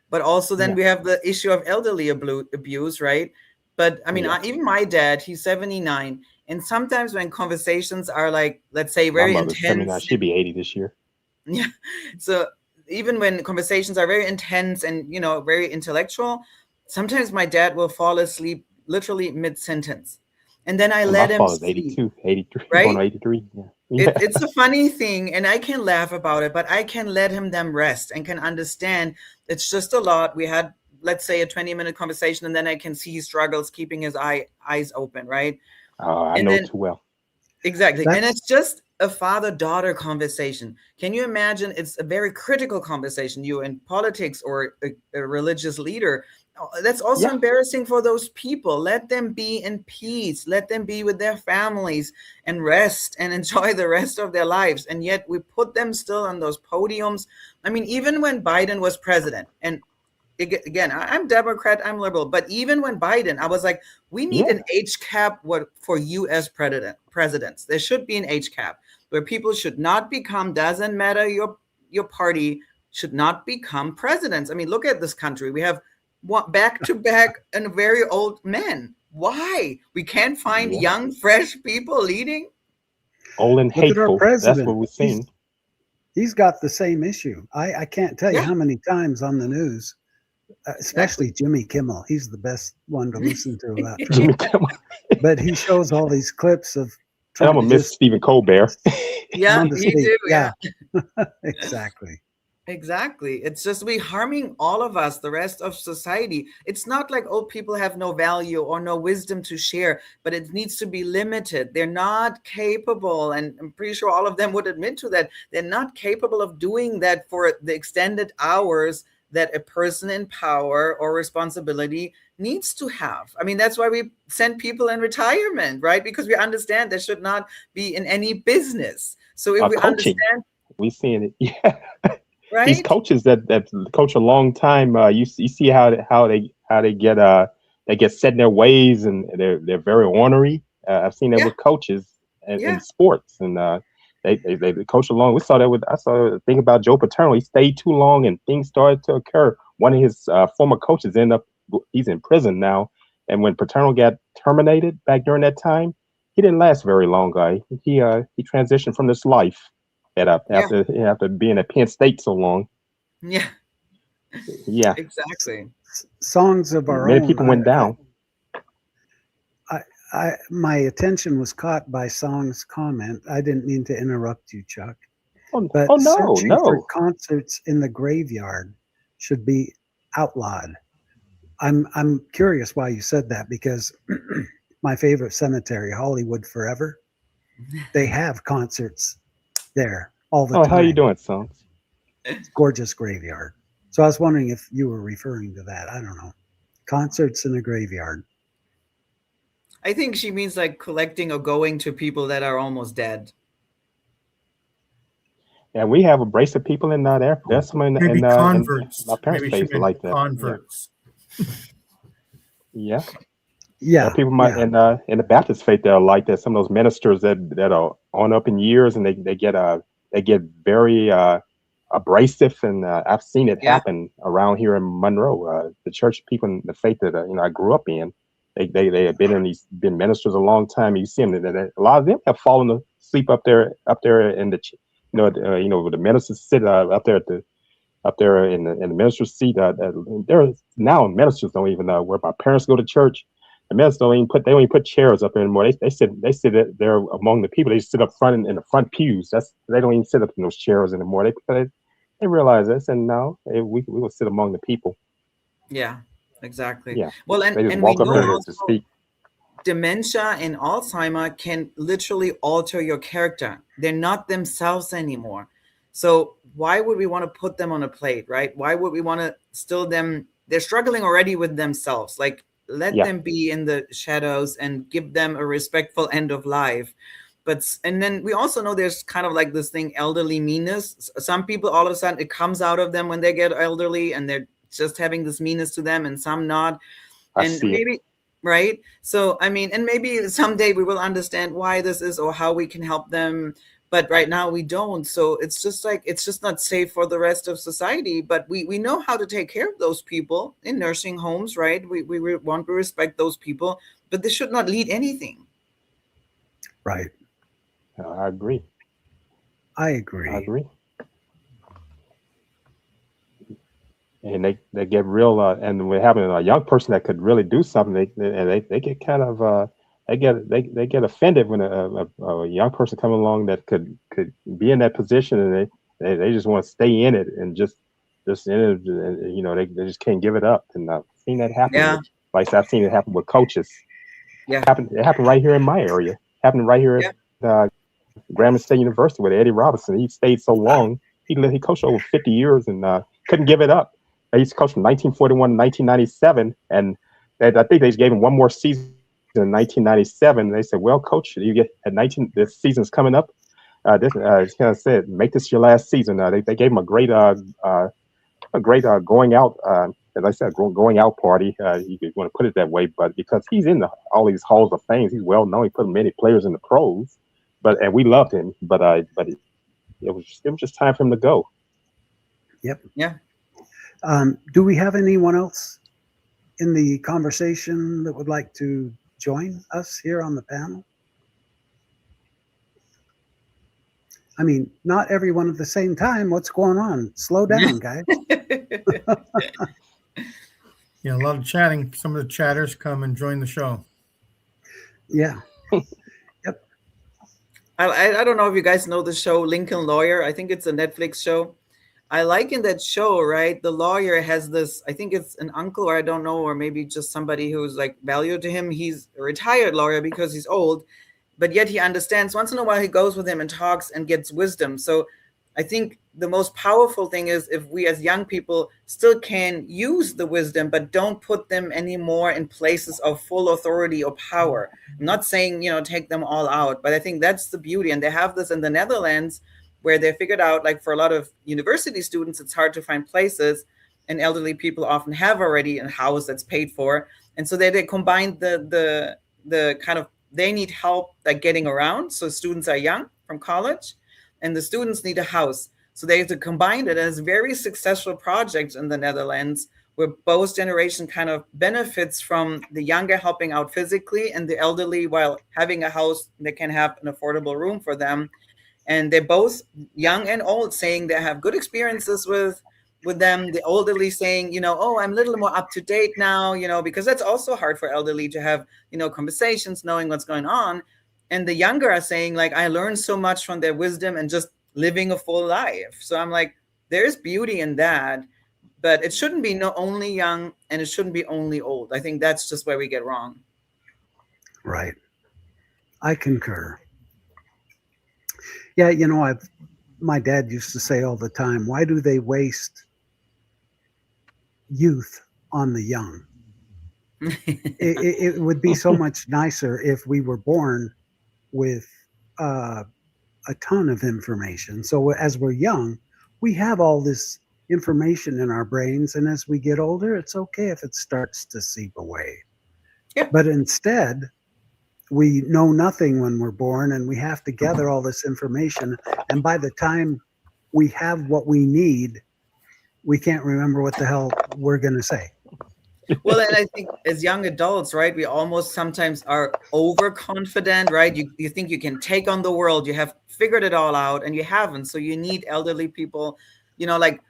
but also then we have the issue of elderly abuse, right? But I mean, even my dad, he's 79. And sometimes when conversations are like, let's say, very intense. She'll be 80 this year. Yeah. So even when conversations are very intense and, you know, very intellectual, sometimes my dad will fall asleep literally mid-sentence. And then I let him sleep. 82, 83, right? 83. Yeah. It's a funny thing, and I can laugh about it, but I can let them rest and can understand it's just a lot. We had, let's say, a 20-minute conversation, and then I can see he struggles keeping his eyes open, right? I know too well. Exactly. And it's just a father-daughter conversation. Can you imagine? It's a very critical conversation. You in politics or a religious leader. That's also embarrassing for those people. Let them be in peace. Let them be with their families and rest and enjoy the rest of their lives. And yet we put them still on those podiums. I mean, even when Biden was president, and again, I'm Democrat, I'm liberal, but even when Biden, I was like, we need an age cap for U.S. presidents. There should be an age cap where people should not become, doesn't matter your party, should not become presidents. I mean, look at this country. We have back-to-back and very old men. Why? We can't find young, fresh people leading? Old and Look at our hateful. That's president. what we're seeing. He's got the same issue. I can't tell you Yeah. how many times on the news, especially Jimmy Kimmel. He's the best one to listen to about Jimmy Trump. Kimmel. But he shows all these clips of And I'm Trump gonna miss just Stephen Colbert. Yeah, sound you asleep. do. Yeah, exactly. Exactly. It's just we harming all of us, the rest of society. It's not like old people have no value or no wisdom to share, but it needs to be limited. They're not capable, and I'm pretty sure all of them would admit to that. They're not capable of doing that for the extended hours that a person in power or responsibility needs to have. I mean, that's why we send people in retirement, right? Because we understand they should not be in any business. So if we Coaching. understand, We seeing it. Yeah. right? These coaches that coach a long time, you see how they get set in their ways, and they're very ornery. I've seen that with coaches in sports, and they coach along. I saw the thing about Joe Paterno. He stayed too long, and things started to occur. One of his former coaches he's in prison now, and when Paterno got terminated back during that time, he didn't last very long. He transitioned from this life. After being at Penn State so long. Yeah. Yeah. Exactly. Songs of our Many own. people went down. My attention was caught by Song's comment. I didn't mean to interrupt you, Chuck. But searching for concerts in the graveyard should be outlawed. I'm curious why you said that, because my favorite cemetery, Hollywood Forever, they have concerts there all the time. How you doing, Songs? Gorgeous graveyard. So I was wondering if you were referring to that. I don't know. Concerts in a graveyard. I think she means like collecting or going to people that are almost dead. Yeah, we have a brace of people in there. There's some in converts. My parents' Maybe place like that. Converts. Yeah. Yeah. People might in the Baptist faith they're like that. Some of those ministers that are on up in years, and they get very abrasive, and I've seen it happen around here in Monroe. The church people in the faith that I grew up in, they have been ministers a long time. You see them, a lot of them have fallen asleep up there in the where the ministers sit up there in the minister's seat. There now ministers don't even where my parents go to church. The ministers don't even put chairs up there anymore. They sit there among the people. They sit up front in the front pews. They don't even sit up in those chairs anymore. They realize this, and now we will sit among the people. Yeah, exactly. Yeah. Well, and they just we walk up know there also to speak. dementia and Alzheimer can literally alter your character. They're not themselves anymore. So why would we want to put them on a plate, right? Why would we want to still them? They're struggling already with themselves. Like, let them be in the shadows and give them a respectful end of life. And then we also know there's kind of like this thing, elderly meanness. Some people, all of a sudden, it comes out of them when they get elderly, and they're just having this meanness to them, and some not. And maybe, right? So, I mean, and maybe someday we will understand why this is or how we can help them. But right now we don't. So it's just like, it's just not safe for the rest of society. But we know how to take care of those people in nursing homes, right? We want to respect those people, but they should not lead anything. Right. I agree. I agree. And they get real, and we're having a young person that could really do something. They get kind of they get offended when a young person comes along that could be in that position, and they just want to stay in it and just in it, and, they just can't give it up. And I've seen that happen. Yeah. Like I've seen it happen with coaches. Yeah. It happened right here in my area. Happened right here at Grambling State University with Eddie Robinson. He stayed so long. He coached over 50 years and couldn't give it up. He used to coach from 1941 to 1997, and I think they just gave him one more season in 1997. They said, "Well, coach, you get at 19. This season's coming up. This kind of said, make this your last season." They gave him a great going out. As I said, going out party. You want to put it that way, but because he's in all these halls of fame, he's well known. He put many players in the pros, and we loved him. But it was just time for him to go. Yep. Yeah. Do we have anyone else in the conversation that would like to join us here on the panel? I mean, not everyone at the same time. What's going on? Slow down, guys. Yeah, a lot of chatting. Some of the chatters come and join the show. Yeah. Yep. I don't know if you guys know the show Lincoln Lawyer. I think it's a Netflix show. I like in that show, right? The lawyer has this, I think it's an uncle, or I don't know, or maybe just somebody who's like valued to him. He's a retired lawyer because he's old, but yet he understands. Once in a while, he goes with him and talks and gets wisdom. So I think the most powerful thing is if we as young people still can use the wisdom, but don't put them anymore in places of full authority or power. I'm not saying, take them all out, but I think that's the beauty. And they have this in the Netherlands where they figured out, like for a lot of university students, it's hard to find places, and elderly people often have already a house that's paid for. And so they combined the kind of, they need help like getting around. So students are young from college and the students need a house. So they have to combine it as very successful projects in the Netherlands where both generation kind of benefits from the younger helping out physically and the elderly while having a house that can have an affordable room for them. And they're both young and old saying they have good experiences with them. The elderly saying, oh, I'm a little more up to date now, because that's also hard for elderly to have, conversations, knowing what's going on. And the younger are saying, like, I learned so much from their wisdom and just living a full life. So I'm like, there's beauty in that, but it shouldn't be only young and it shouldn't be only old. I think that's just where we get wrong. Right. I concur. Yeah, my dad used to say all the time, why do they waste youth on the young? It would be so much nicer if we were born with a ton of information. So as we're young, we have all this information in our brains, and as we get older, it's okay if it starts to seep away. Yeah. But instead, we know nothing when we're born, and we have to gather all this information. And by the time we have what we need, we can't remember what the hell we're going to say. Well, and I think as young adults, right, we almost sometimes are overconfident, right? You think you can take on the world, you have figured it all out, and you haven't. So you need elderly people, like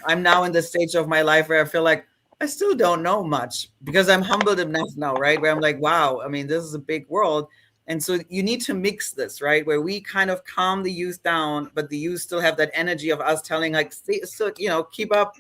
I'm now in the stage of my life where I feel like I still don't know much because I'm humbled enough now, right? Where I'm like, wow, I mean, this is a big world. And so you need to mix this, right? Where we kind of calm the youth down, but the youth still have that energy of us telling like, so, keep up,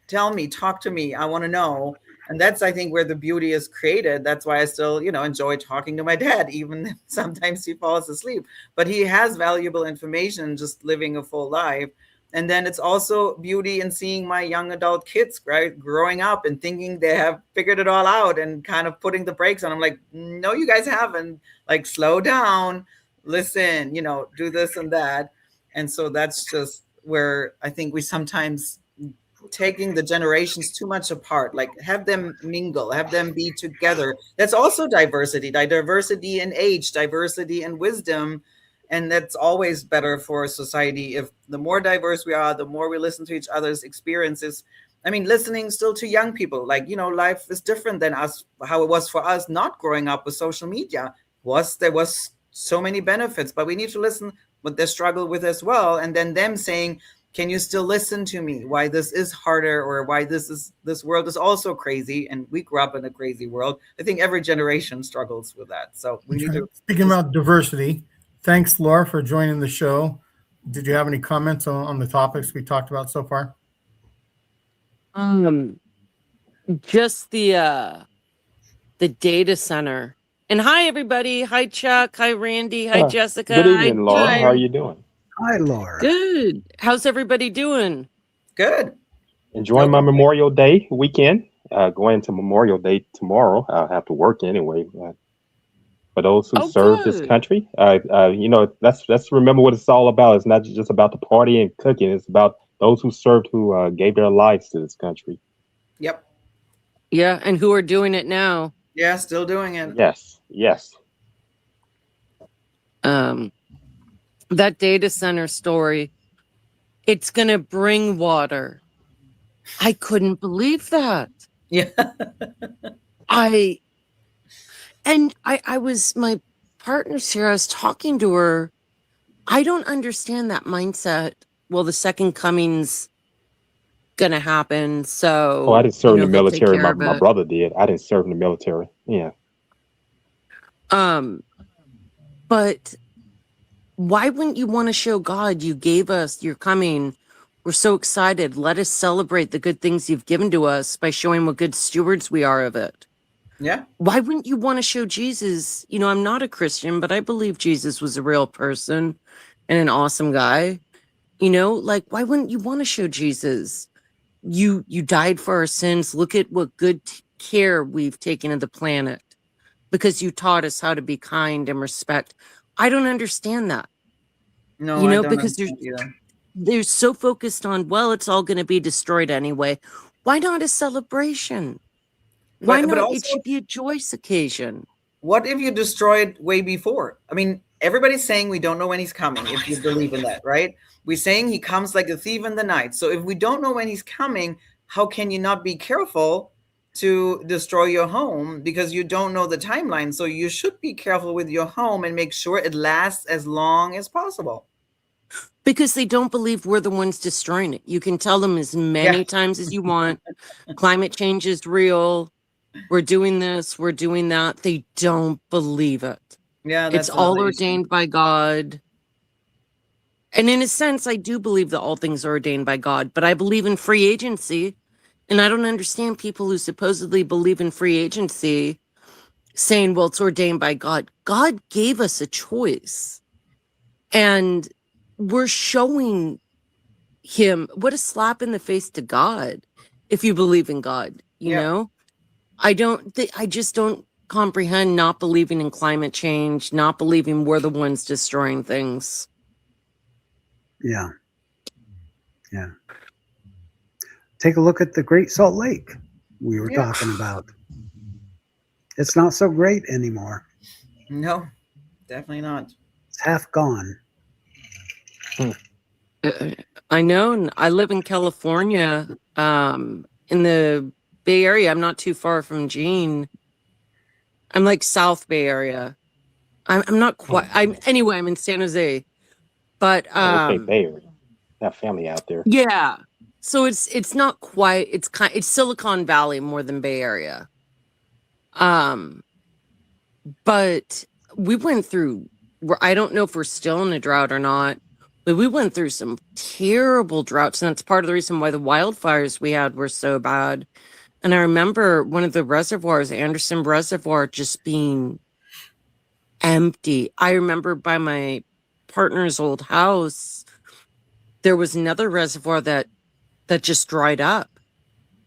tell me, talk to me. I want to know. And that's, I think, where the beauty is created. That's why I still, enjoy talking to my dad, even if sometimes he falls asleep, but he has valuable information, just living a full life. And then it's also beauty in seeing my young adult kids, right, growing up and thinking they have figured it all out and kind of putting the brakes on. I'm like, no, you guys haven't. Like, slow down, listen, do this and that. And so that's just where I think we sometimes taking the generations too much apart, like have them mingle, have them be together. That's also diversity in age, diversity in wisdom. And that's always better for society. If the more diverse we are, the more we listen to each other's experiences. I mean, listening still to young people, like, life is different than us, how it was for us not growing up with social media. There was so many benefits, but we need to listen what they struggle with as well. And then them saying, can you still listen to me? Why this is harder, or why this world is also crazy. And we grew up in a crazy world. I think every generation struggles with that. So we need to. Speaking about diversity, thanks, Laura, for joining the show. Did you have any comments on the topics we talked about so far? Just the data center. And hi, everybody. Hi, Chuck. Hi, Randy. Hi, Jessica. Good evening, Laura. Hi, how are you doing? Hi, Laura. Good. How's everybody doing? Good. Enjoying my Memorial Day weekend. Going into Memorial Day tomorrow. I'll have to work anyway. For those who serve this country, let's remember what it's all about. It's not just about the party and cooking. It's about those who served, who gave their lives to this country. Yep. Yeah, and who are doing it now? Yeah, still doing it. Yes. That data center story, it's going to bring water. I couldn't believe that. Yeah. I was, my partner's here, I was talking to her, I don't understand that mindset. Well, the second coming's gonna happen, Oh, I so didn't serve in the he'll take military. care My, of my it. brother did. I didn't serve in the military. Yeah. But why wouldn't you want to show God you gave us, you're coming, we're so excited, let us celebrate the good things you've given to us by showing what good stewards we are of it? Yeah. Why wouldn't you want to show Jesus? You know, I'm not a Christian, but I believe Jesus was a real person and an awesome guy. You know, like, why wouldn't you want to show Jesus? You died for our sins. Look at what good care we've taken of the planet because you taught us how to be kind and respect. I don't understand that. No, You I know, don't because understand either. they're so focused on, well, it's all going to be destroyed anyway. Why not a celebration? Why But not? also, It should be a joyous occasion. what if you destroyed way before? I mean, everybody's saying we don't know when he's coming, if you believe in that, right? We're saying he comes like a thief in the night. So if we don't know when he's coming, how can you not be careful to destroy your home because you don't know the timeline? So you should be careful with your home and make sure it lasts as long as possible. Because they don't believe we're the ones destroying it. You can tell them as many times as you want. Climate change is real. We're doing this, we're doing that. They don't believe it. Yeah, It's that's all another issue. ordained by God. And in a sense, I do believe that all things are ordained by God, but I believe in free agency. And I don't understand people who supposedly believe in free agency saying, well, it's ordained by God. God gave us a choice. And we're showing him what a slap in the face to God if you believe in God, you know? I just don't comprehend not believing in climate change, not believing we're the ones destroying things. Yeah. Yeah. Take a look at the Great Salt Lake we were talking about. It's not so great anymore. No, definitely not. It's half gone. I know. And I live in California, in the Bay Area. I'm not too far from Gene. I'm like South Bay Area. I'm not quite. I'm in San Jose, but Okay, Bay Area. Got family out there. yeah. So it's not quite. It's Silicon Valley more than Bay Area. But we went through. I don't know if we're still in a drought or not, but we went through some terrible droughts, and that's part of the reason why the wildfires we had were so bad. And I remember one of the reservoirs, Anderson Reservoir, just being empty. I remember by my partner's old house, there was another reservoir that just dried up.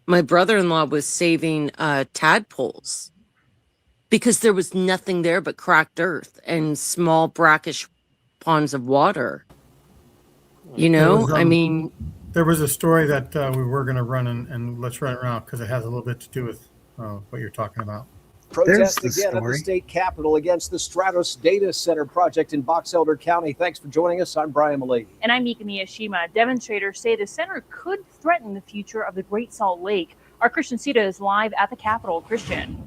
My brother-in-law was saving tadpoles because there was nothing there but cracked earth and small brackish ponds of water. You know, I mean, there was a story that we were going to run, and let's run it around because it has a little bit to do with what you're talking about. Protest again at the state capitol against the Stratos Data Center project in Box Elder County. Thanks for joining us. I'm Brian Malady. And I'm Mika Miyashima. Demonstrators say the center could threaten the future of the Great Salt Lake. Our Christian Sita is live at the Capitol. Christian.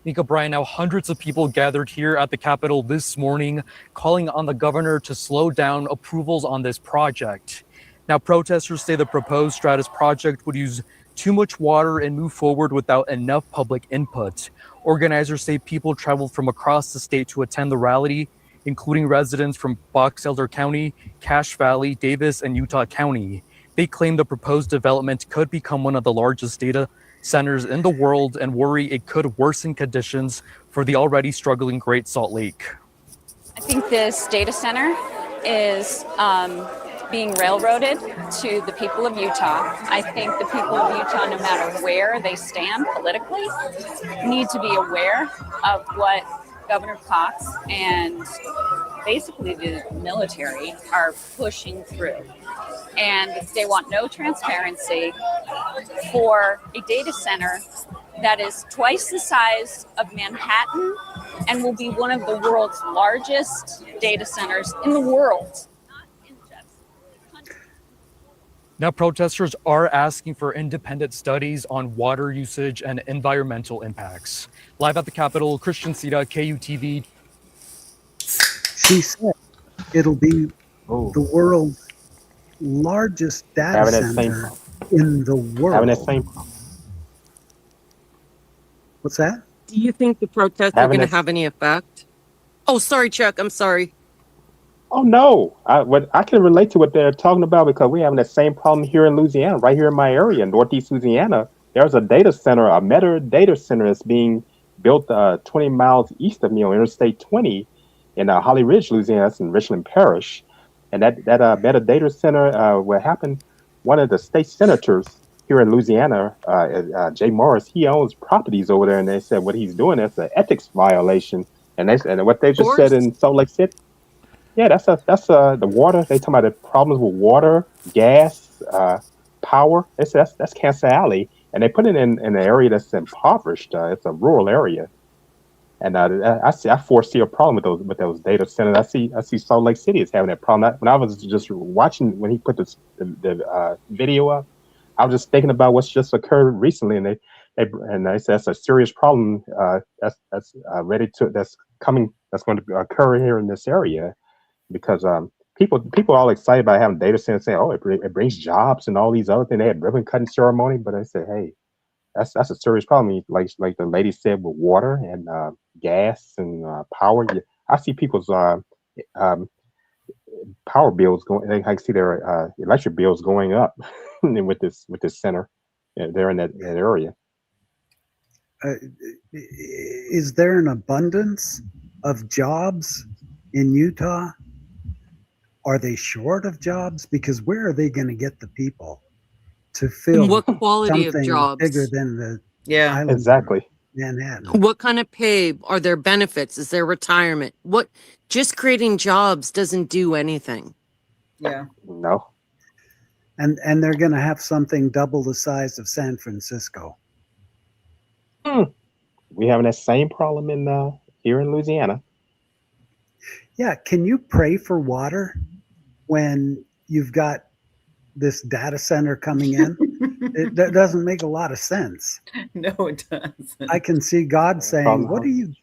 Mika, Brian, now hundreds of people gathered here at the Capitol this morning, calling on the governor to slow down approvals on this project. Now, protesters say the proposed Stratus project would use too much water and move forward without enough public input. Organizers say people traveled from across the state to attend the rally, including residents from Box Elder County, Cache Valley, Davis, and Utah County. They claim the proposed development could become one of the largest data centers in the world and worry it could worsen conditions for the already struggling Great Salt Lake. I think this data center is being railroaded to the people of Utah. I think the people of Utah, no matter where they stand politically, need to be aware of what Governor Cox and basically the military are pushing through. And they want no transparency for a data center that is twice the size of Manhattan and will be one of the world's largest data centers in the world. Now, protesters are asking for independent studies on water usage and environmental impacts. Live at the Capitol, Christian Sita, KUTV. She said it'll be the world's largest data Having that same center in the world. having that same problem. What's that? Do you think the protests are Having going to that. have any effect? Oh, sorry, Chuck. I'm sorry. Oh no! I can relate to what they're talking about because we're having that same problem here in Louisiana, right here in my area, Northeast Louisiana. There's a data center, a Meta data center that's being built 20 miles east of me on Interstate 20 in Holly Ridge, Louisiana. That's in Richland Parish, and that Meta data center, what happened? One of the state senators here in Louisiana, Jay Morris, he owns properties over there, and they said what he's doing is an ethics violation, and what they just said in Salt Lake City. Yeah, that's the water. They talking about the problems with water, gas, power. They say that's Cancer Alley, and they put it in an area that's impoverished. It's a rural area, and I foresee a problem with those data centers. I see Salt Lake City is having that problem. When I was just watching when he put the video up, I was just thinking about what's just occurred recently, and they say that's a serious problem. That's going to occur here in this area. Because people are all excited about having data centers, saying, "Oh, it brings jobs and all these other things." They had ribbon cutting ceremony, but I said, "Hey, that's a serious problem." Like the lady said, with water and gas and power. I see people's power bills going. I see their electric bills going up with this center there in that area. Is there an abundance of jobs in Utah? Are they short of jobs? Because where are they going to get the people to fill what quality of something jobs? bigger than the island exactly Manhattan? What kind of pay? Are there benefits? Is there retirement? What? Just creating jobs doesn't do anything. Yeah. No. And they're going to have something double the size of San Francisco. We having that same problem in here in Louisiana. Yeah, can you pray for water when you've got this data center coming in? That doesn't make a lot of sense. No, it doesn't. I can see God saying, "What do you?"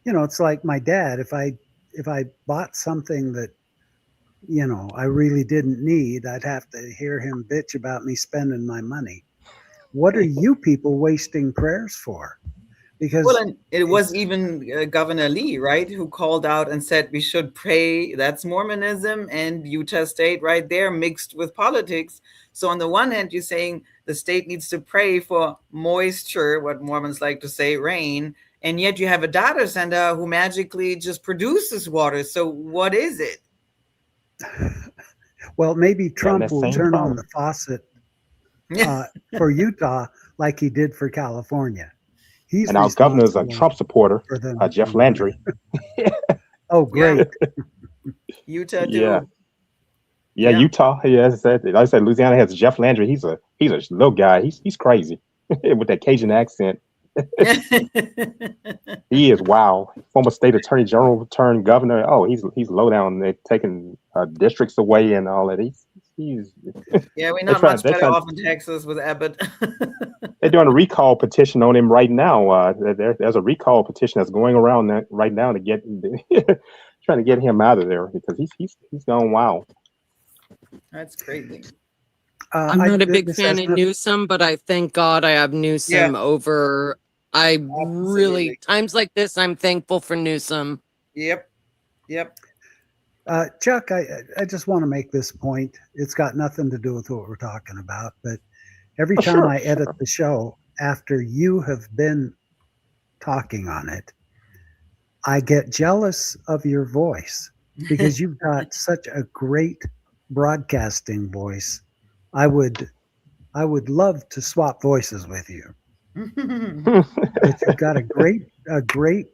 It's like my dad. If I bought something that I really didn't need, I'd have to hear him bitch about me spending my money. What are you people wasting prayers for? Because and it was even Governor Lee, right, who called out and said we should pray. That's Mormonism and Utah State right there mixed with politics. So on the one hand, you're saying the state needs to pray for moisture, what Mormons like to say, rain, and yet you have a data center who magically just produces water. So what is it? Well, maybe Trump will turn on the faucet for Utah like he did for California. And our governor is a Trump supporter, Jeff Landry. Oh, great. Utah too. Yeah, Utah. Yeah, like I said, Louisiana has Jeff Landry. He's a little guy. He's crazy with that Cajun accent. He is wild. Former state attorney general turned governor. Oh, he's low down. They're taking districts away and all that. He's we're not much better off in Texas with Abbott. They're doing a recall petition on him right now. There's a recall petition that's going around right now to get trying to get him out of there because he's gone wild. That's crazy. I'm not a big fan of Newsom, but I thank God I have Newsom over. Really, times like this, I'm thankful for Newsom. Yep. Chuck, I just want to make this point. It's got nothing to do with what we're talking about, but every time I edit the show after you have been talking on it, I get jealous of your voice because you've got such a great broadcasting voice. I would love to swap voices with you. But you've got a great,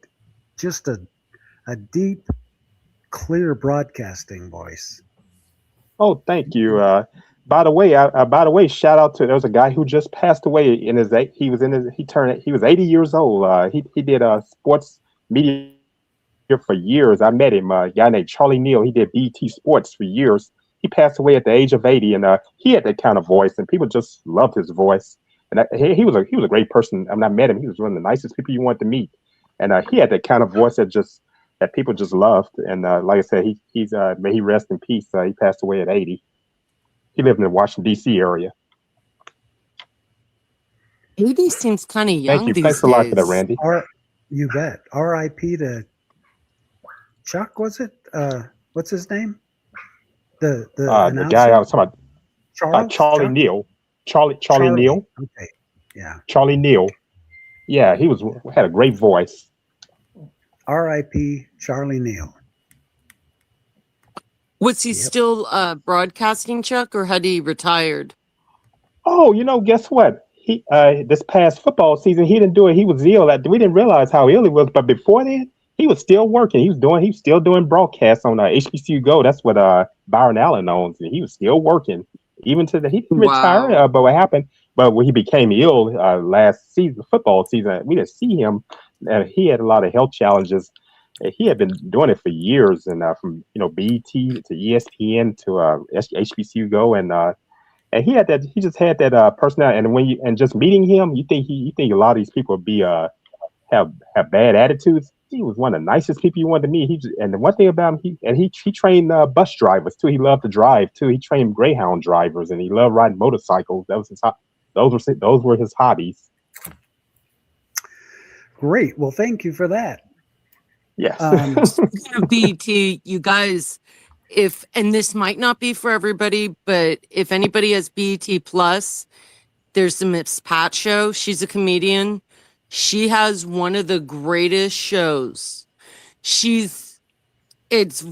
just a deep, clear broadcasting voice. Oh, thank you. By the way, shout out to there's a guy who just passed away he was 80 years old. He did sports media for years. I met him, a guy named Charlie Neal. He did BT Sports for years. He passed away at the age of 80, and he had that kind of voice, and people just loved his voice. And he was a great person. I mean, I met him. He was one of the nicest people you want to meet, and he had that kind of voice that just that people just loved. And like I said, he's may he rest in peace. He passed away at 80. He lived in the Washington D.C. area. 80 seems kind of Thank young you. these Thanks a lot for that, days. Randy. You bet. R.I.P. to Chuck, was it? What's his name? The The guy I was talking about, Charlie Chuck? Neal. Charlie Neal. Okay. Yeah. Charlie Neal. Yeah, he had a great voice. R.I.P. Charlie Neal. Was he still broadcasting, Chuck, or had he retired? Oh, guess what? He this past football season, he didn't do it. He was ill. We didn't realize how ill he was, but before then, he was still working. He was still doing broadcasts on HBCU Go. That's what Byron Allen owns, and he was still working even to he didn't retire. But what happened? But when he became ill last season, football season, we didn't see him. He had a lot of health challenges. He had been doing it for years, and from BET to ESPN to HBCU Go, and he had that. He just had that personality. And just meeting him, you think a lot of these people be have bad attitudes. He was one of the nicest people you wanted to meet. And the one thing about him, he trained bus drivers too. He loved to drive too. He trained Greyhound drivers, and he loved riding motorcycles. That was his those were his hobbies. Great. Well, thank you for that. Yes. Speaking of BET, you guys, and this might not be for everybody, but if anybody has BET Plus, there's the Miss Pat show. She's a comedian. She has one of the greatest shows. The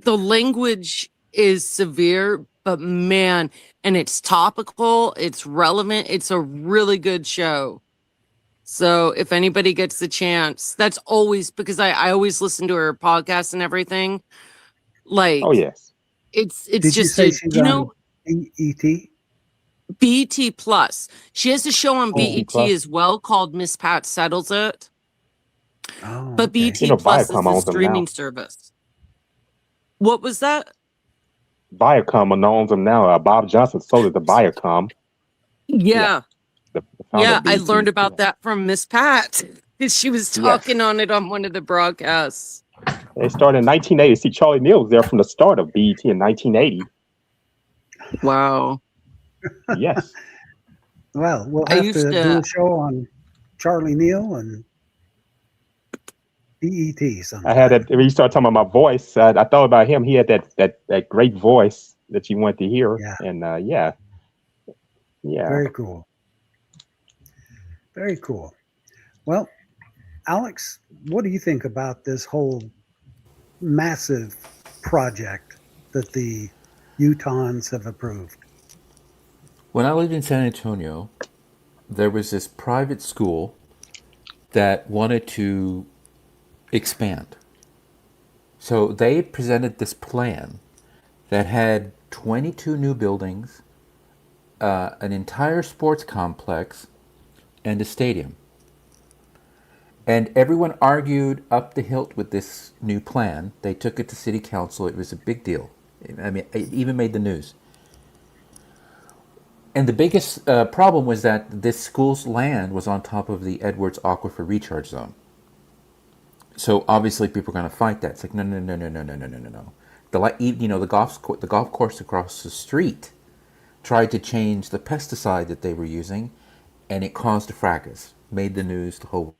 language is severe, but man, and it's topical, it's relevant, it's a really good show. So if anybody gets the chance, that's always because I always listen to her podcast and everything. Like, oh yes, it's Did just you say she's on BET? BET Plus. She has a show on BET Plus. as well called Miss Pat Settles It. Oh, But okay. BET Plus is Viacom the owns them streaming now. service. What was that? Viacom owns them now. Bob Johnson sold it to Viacom. Yeah. The founder Yeah, of I BET. learned about that from Miss Pat. She was talking on it on one of the broadcasts. They started in 1980. See, Charlie Neal was there from the start of BET in 1980. Wow. Yes. Well, we'll I have used to to- do a show on Charlie Neal and BET sometime. I had that when you started talking about my voice. I thought about him. He had that great voice that you want to hear. Yeah. And yeah. Very cool. Very cool. Well, Alex, what do you think about this whole massive project that the Utahns have approved? When I lived in San Antonio, there was this private school that wanted to expand. So they presented this plan that had 22 new buildings, an entire sports complex, and a stadium. And everyone argued up the hilt with this new plan. They took it to city council. It was a big deal. I mean, it even made the news. And the biggest problem was that this school's land was on top of the Edwards Aquifer Recharge Zone. So obviously people are going to fight that. It's like, no. The golf course across the street tried to change the pesticide that they were using, and it caused a fracas. Made the news, the whole.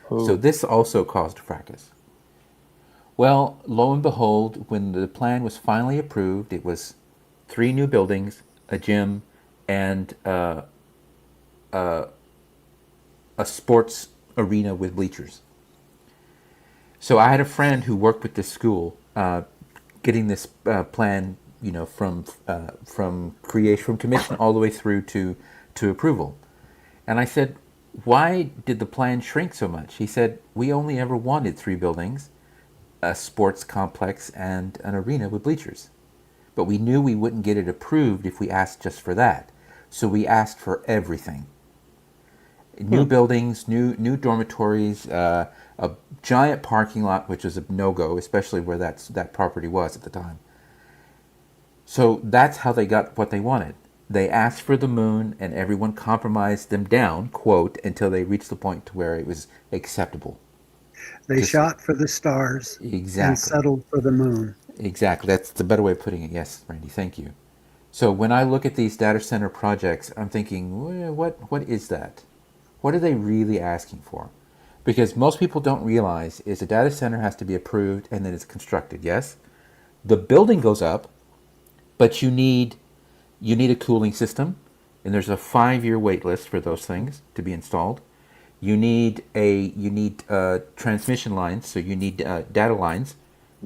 So this also caused a fracas. Well, lo and behold, when the plan was finally approved, it was 3 new buildings, a gym, and a sports arena with bleachers. So I had a friend who worked with this school, getting this plan, from commission all the way through to approval. And I said, why did the plan shrink so much? He said, we only ever wanted 3 buildings, a sports complex, and an arena with bleachers. But we knew we wouldn't get it approved if we asked just for that. So we asked for everything. New buildings, new dormitories, a giant parking lot, which was a no-go, especially where that property was at the time. So that's how they got what they wanted. They asked for the moon, and everyone compromised them down, quote, until they reached the point to where it was acceptable. They shot for the stars and settled for the moon. Exactly. That's the better way of putting it. Yes, Randy, thank you. So when I look at these data center projects, I'm thinking, what is that? What are they really asking for? Because most people don't realize is a data center has to be approved and then it's constructed. Yes, the building goes up, but you need a cooling system, and there's a 5-year wait list for those things to be installed. You need transmission lines, so you need data lines.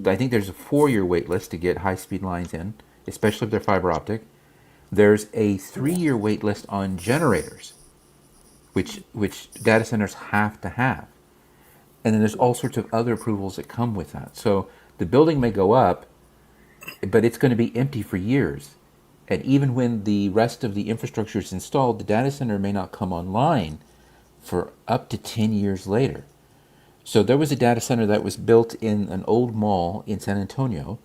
I think there's a 4-year wait list to get high-speed lines in, especially if they're fiber optic. There's a 3-year wait list on generators, which data centers have to have. And then there's all sorts of other approvals that come with that. So the building may go up, but it's going to be empty for years. And even when the rest of the infrastructure is installed, the data center may not come online for up to 10 years later. So there was a data center that was built in an old mall in San Antonio,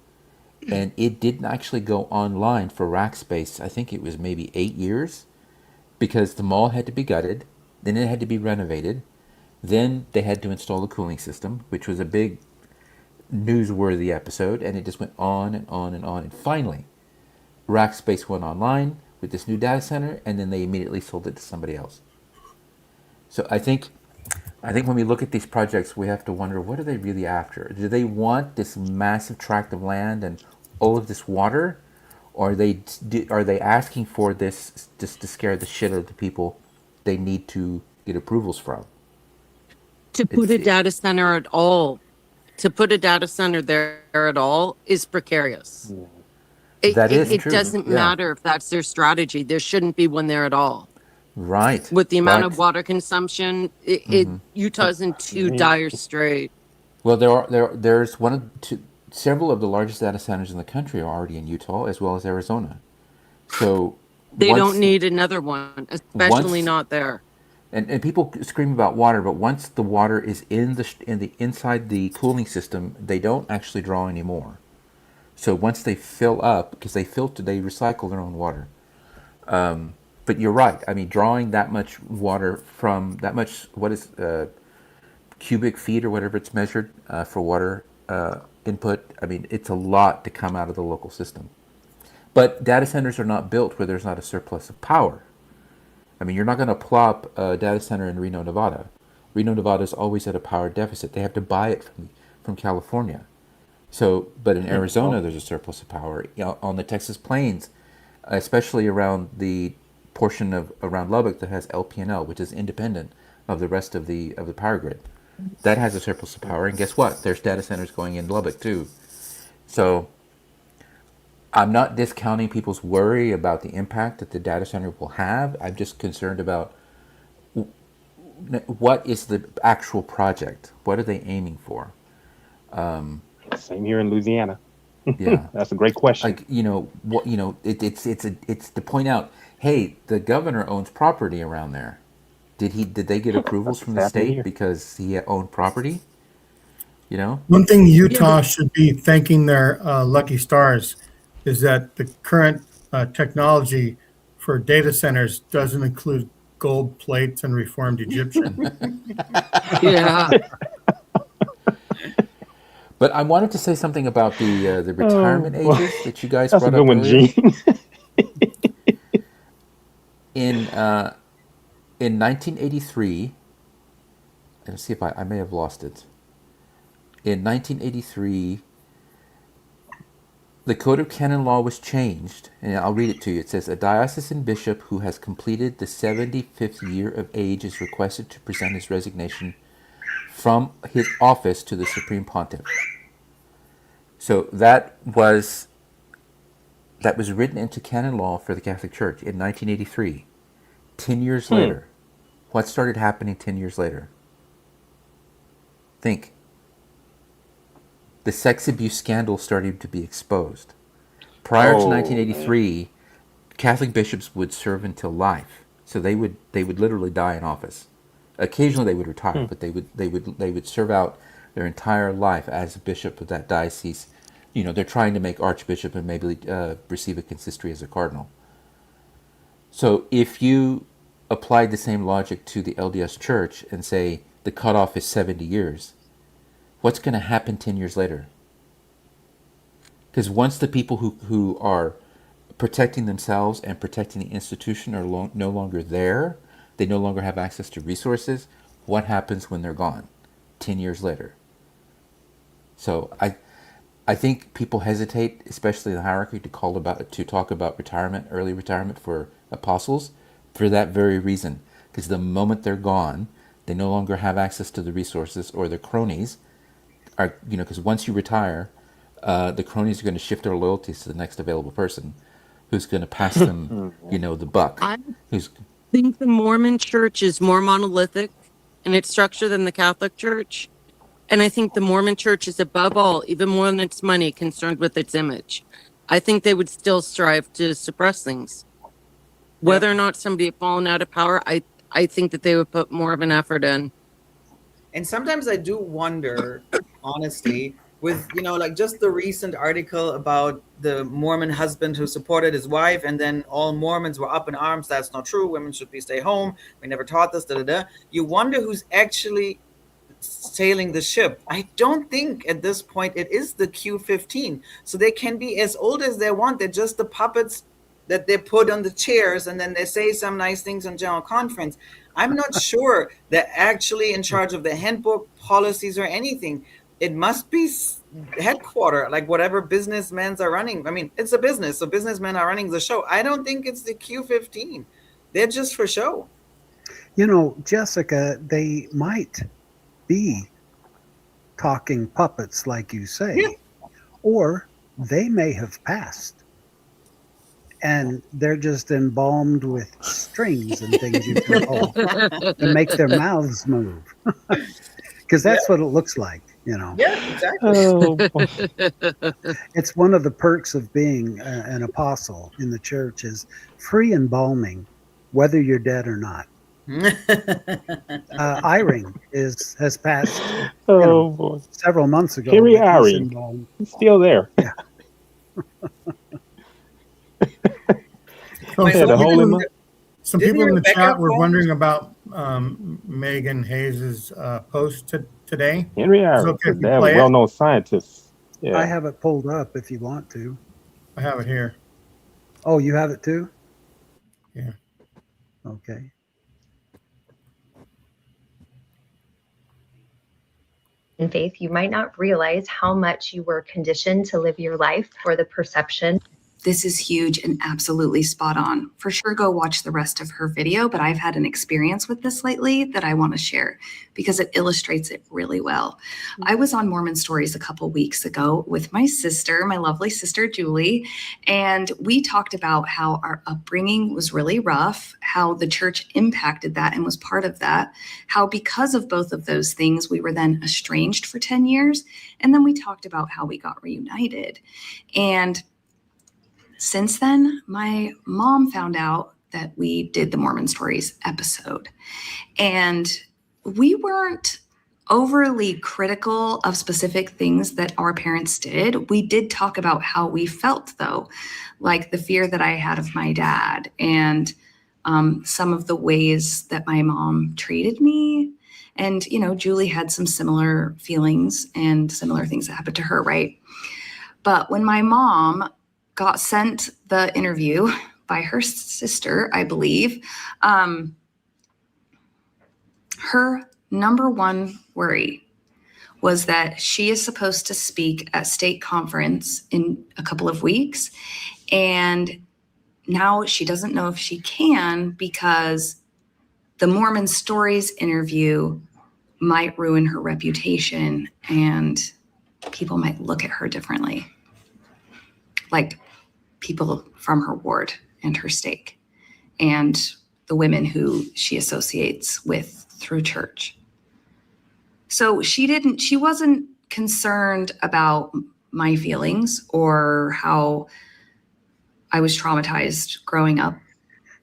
and it didn't actually go online for rack space. I think it was maybe 8 years, because the mall had to be gutted, then it had to be renovated, then they had to install the cooling system, which was a big newsworthy episode, and it just went on and on and on. And finally, Rackspace went online with this new data center, and then they immediately sold it to somebody else. So I think when we look at these projects, we have to wonder, what are they really after? Do they want this massive tract of land and all of this water, or are they asking for this just to scare the shit out of the people they need to get approvals from? To put a data center at all there at all is precarious. That is it true. doesn't matter if that's their strategy. There shouldn't be one there at all. Right. With the amount of water consumption, Utah's in too dire strait. Well, there's several of the largest data centers in the country are already in Utah as well as Arizona. So they don't need another one, especially not there. And people scream about water, but once the water is inside the cooling system, they don't actually draw anymore. So once they fill up, because they recycle their own water. But you're right. I mean, drawing that much water from that much, cubic feet or whatever it's measured for water input. I mean, it's a lot to come out of the local system. But data centers are not built where there's not a surplus of power. I mean, you're not going to plop a data center in Reno, Nevada. Reno, Nevada is always at a power deficit. They have to buy it from California. So, but in Arizona, there's a surplus of power. On the Texas plains, especially around the portion around Lubbock that has LPNL, which is independent of the rest of the power grid, that has a surplus of power. And guess what? There's data centers going in Lubbock too. So I'm not discounting people's worry about the impact that the data center will have. I'm just concerned about what is the actual project. What are they aiming for? Same here in Louisiana. Yeah, that's a great question. It's to point out, hey, the governor owns property around there. Did they get approvals from the state because he owned property? One thing Utah should be thanking their lucky stars is that the current technology for data centers doesn't include gold plates and reformed Egyptian. Yeah. But I wanted to say something about the retirement ages that you guys that's brought a good up one, earlier. Gene. In 1983, let's see if I may have lost it. In 1983, the Code of Canon Law was changed, and I'll read it to you. It says, a diocesan bishop who has completed the 75th year of age is requested to present his resignation from his office to the Supreme Pontiff. So that was written into canon law for the Catholic Church in 1983. 10 years later, what started happening 10 years later? Think. The sex abuse scandal started to be exposed. Prior to 1983, Catholic bishops would serve until life. So they would literally die in office. Occasionally they would retire, but they would serve out their entire life as a bishop of that diocese. They're trying to make archbishop and maybe receive a consistory as a cardinal. So if you applied the same logic to the LDS Church and say the cutoff is 70 years, what's going to happen 10 years later? Because once the people who are protecting themselves and protecting the institution are no longer there, they no longer have access to resources, what happens when they're gone 10 years later? So I think people hesitate, especially the hierarchy, to talk about retirement, early retirement for apostles, for that very reason. Because the moment they're gone, they no longer have access to the resources, or their cronies are, because once you retire, the cronies are going to shift their loyalties to the next available person, who's going to pass them, the buck. I think the Mormon Church is more monolithic in its structure than the Catholic Church. And I think the Mormon Church is above all, even more than its money, concerned with its image. I think they would still strive to suppress things. Whether or not somebody had fallen out of power, I think that they would put more of an effort in. And sometimes I do wonder, honestly, with, like just the recent article about the Mormon husband who supported his wife, and then all Mormons were up in arms. That's not true. Women should stay home. We never taught this. You wonder who's actually sailing the ship. I don't think at this point it is the Q15. So they can be as old as they want. They're just the puppets that they put on the chairs, and then they say some nice things on general conference. I'm not sure they're actually in charge of the handbook, policies, or anything. It must be headquarter, like whatever businessmen are running. I mean, it's a business, so businessmen are running the show. I don't think it's the Q15. They're just for show. Jessica, they might be talking puppets, like you say, or they may have passed and they're just embalmed with strings and things you can pull to make their mouths move, because that's what it looks like. Yeah, exactly. It's one of the perks of being an apostle in the church is free embalming, whether you're dead or not. Eyring has passed several months ago. Henry Eyring, he's still there. Yeah. Some people in the chat were wondering about Megan Hayes's post today. Henry Eyring, they have well-known scientists. Yeah. I have it pulled up if you want to. I have it here. Oh, you have it too? Yeah. Okay. In faith, you might not realize how much you were conditioned to live your life for the perception. This is huge and absolutely spot on. For sure, go watch the rest of her video, but I've had an experience with this lately that I want to share because it illustrates it really well. I was on Mormon Stories a couple weeks ago with my sister, my lovely sister, Julie, and we talked about how our upbringing was really rough, how the church impacted that and was part of that, how because of both of those things, we were then estranged for 10 years. And then we talked about how we got reunited. And since then, my mom found out that we did the Mormon Stories episode, and we weren't overly critical of specific things that our parents did. We did talk about how we felt, though, like the fear that I had of my dad and some of the ways that my mom treated me. And, Julie had some similar feelings and similar things that happened to her, right? But when my mom got sent the interview by her sister, I believe, her number one worry was that she is supposed to speak at state conference in a couple of weeks. And now she doesn't know if she can because the Mormon Stories interview might ruin her reputation and people might look at her differently. Like people from her ward and her stake and the women who she associates with through church. So she wasn't concerned about my feelings or how I was traumatized growing up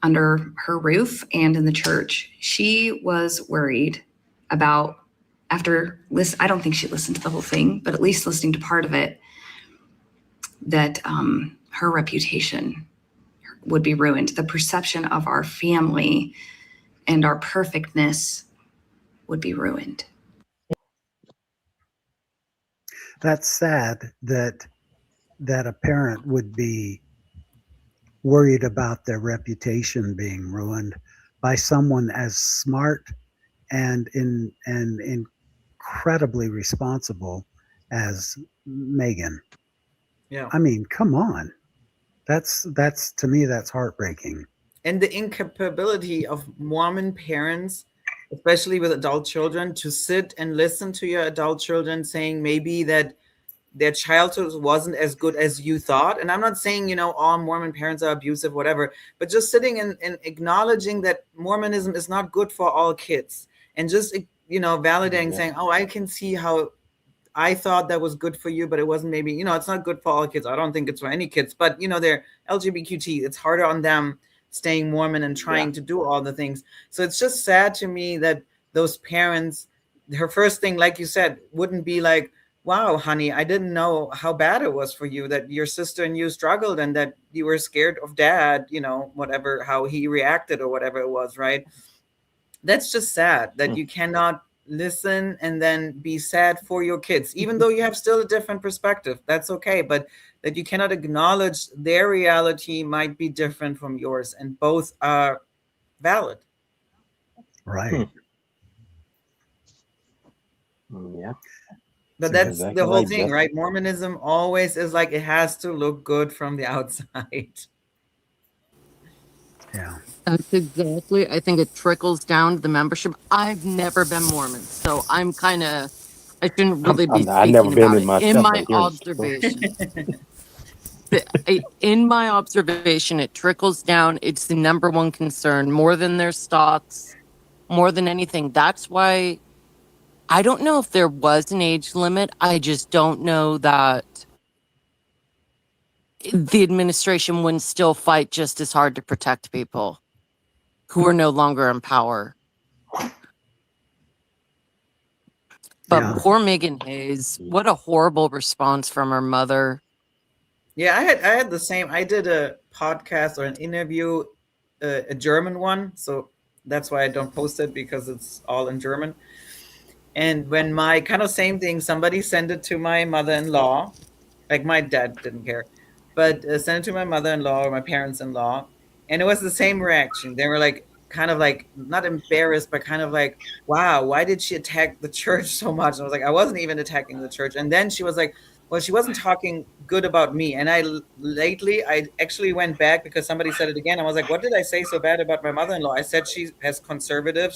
under her roof and in the church. She was worried about I don't think she listened to the whole thing, but at least listening to part of it, that her reputation would be ruined. The perception of our family and our perfectness would be ruined. That's sad that a parent would be worried about their reputation being ruined by someone as smart and incredibly responsible as Megan. Yeah. I mean, come on. That's to me, that's heartbreaking. And the incapability of Mormon parents, especially with adult children, to sit and listen to your adult children saying maybe that their childhood wasn't as good as you thought. And I'm not saying, you know, all Mormon parents are abusive, whatever, but just sitting and acknowledging that Mormonism is not good for all kids, and just, you know, validating, saying, oh, I can see how I thought that was good for you, but it wasn't. Maybe, you know, it's not good for all kids. I don't think it's for any kids, but, you know, they're LGBTQ. It's harder on them staying Mormon and trying to do all the things. So it's just sad to me that those parents, her first thing, like you said, wouldn't be like, wow, honey, I didn't know how bad it was for you, that your sister and you struggled and that you were scared of dad, you know, whatever, how he reacted or whatever it was, right? That's just sad that you cannot listen and then be sad for your kids, even though you have still a different perspective. That's okay. But that you cannot acknowledge their reality might be different from yours, and both are valid. Right. Yeah. But that's exactly the whole right, thing, Justin. right? Mormonism always is like, it has to look good from the outside. Yeah. That's exactly. I think it trickles down to the membership. I've never been Mormon, so I'm kind of, I shouldn't really be I've never speaking been about in it. In myself, my but hearing the story. observation, in my observation, it trickles down. It's the number one concern, more than their stocks, more than anything. That's why I don't know if there was an age limit. I just don't know that the administration wouldn't still fight just as hard to protect people who are no longer in power. But poor Megan Hayes, what a horrible response from her mother. Yeah, I had the same. I did a podcast or an interview, a German one, so that's why I don't post it, because it's all in German. And when my kind of same thing, somebody sent it to my mother-in-law, like my dad didn't care, but sent it to my mother-in-law or my parents-in-law, and it was the same reaction. They were like, kind of like, not embarrassed, but kind of like, wow, why did she attack the church so much? And I was like, I wasn't even attacking the church. And then she was like, well, she wasn't talking good about me. And I actually went back because somebody said it again. I was like, what did I say so bad about my mother-in-law? I said she has conservative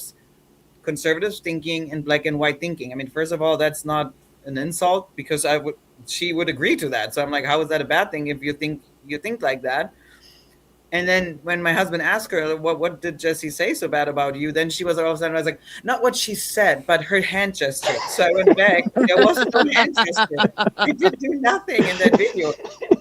thinking and black and white thinking. I mean, first of all, that's not an insult, because she would agree to that. So I'm like, how is that a bad thing if you think like that? And then when my husband asked her, what did Jesse say so bad about you? Then she was all of a sudden, I was like, not what she said, but her hand gesture. So I went back. There wasn't no hand gesture. I did do nothing in that video.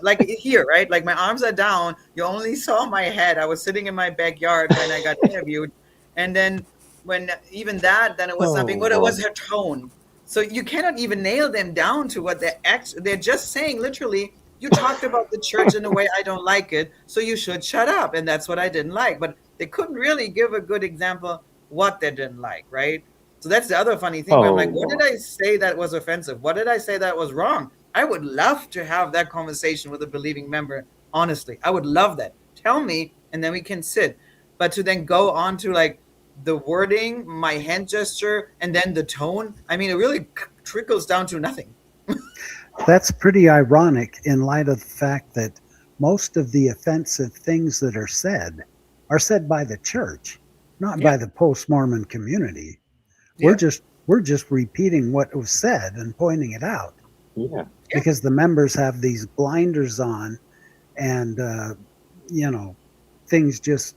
Like here, right? Like my arms are down. You only saw my head. I was sitting in my backyard when I got interviewed. And then when even that, then it was something, what it was her tone. So you cannot even nail them down to what they're just saying literally, you talked about the church in a way I don't like it, so you should shut up. And that's what I didn't like. But they couldn't really give a good example what they didn't like, right? So that's the other funny thing. I'm like, what did I say that was offensive? What did I say that was wrong? I would love to have that conversation with a believing member. Honestly, I would love that. Tell me, and then we can sit. But to then go on to like the wording, my hand gesture, and then the tone, I mean, it really trickles down to nothing. That's pretty ironic in light of the fact that most of the offensive things that are said by the church, not by the post-Mormon community. We're just repeating what was said and pointing it out. Yeah. Because the members have these blinders on, and things just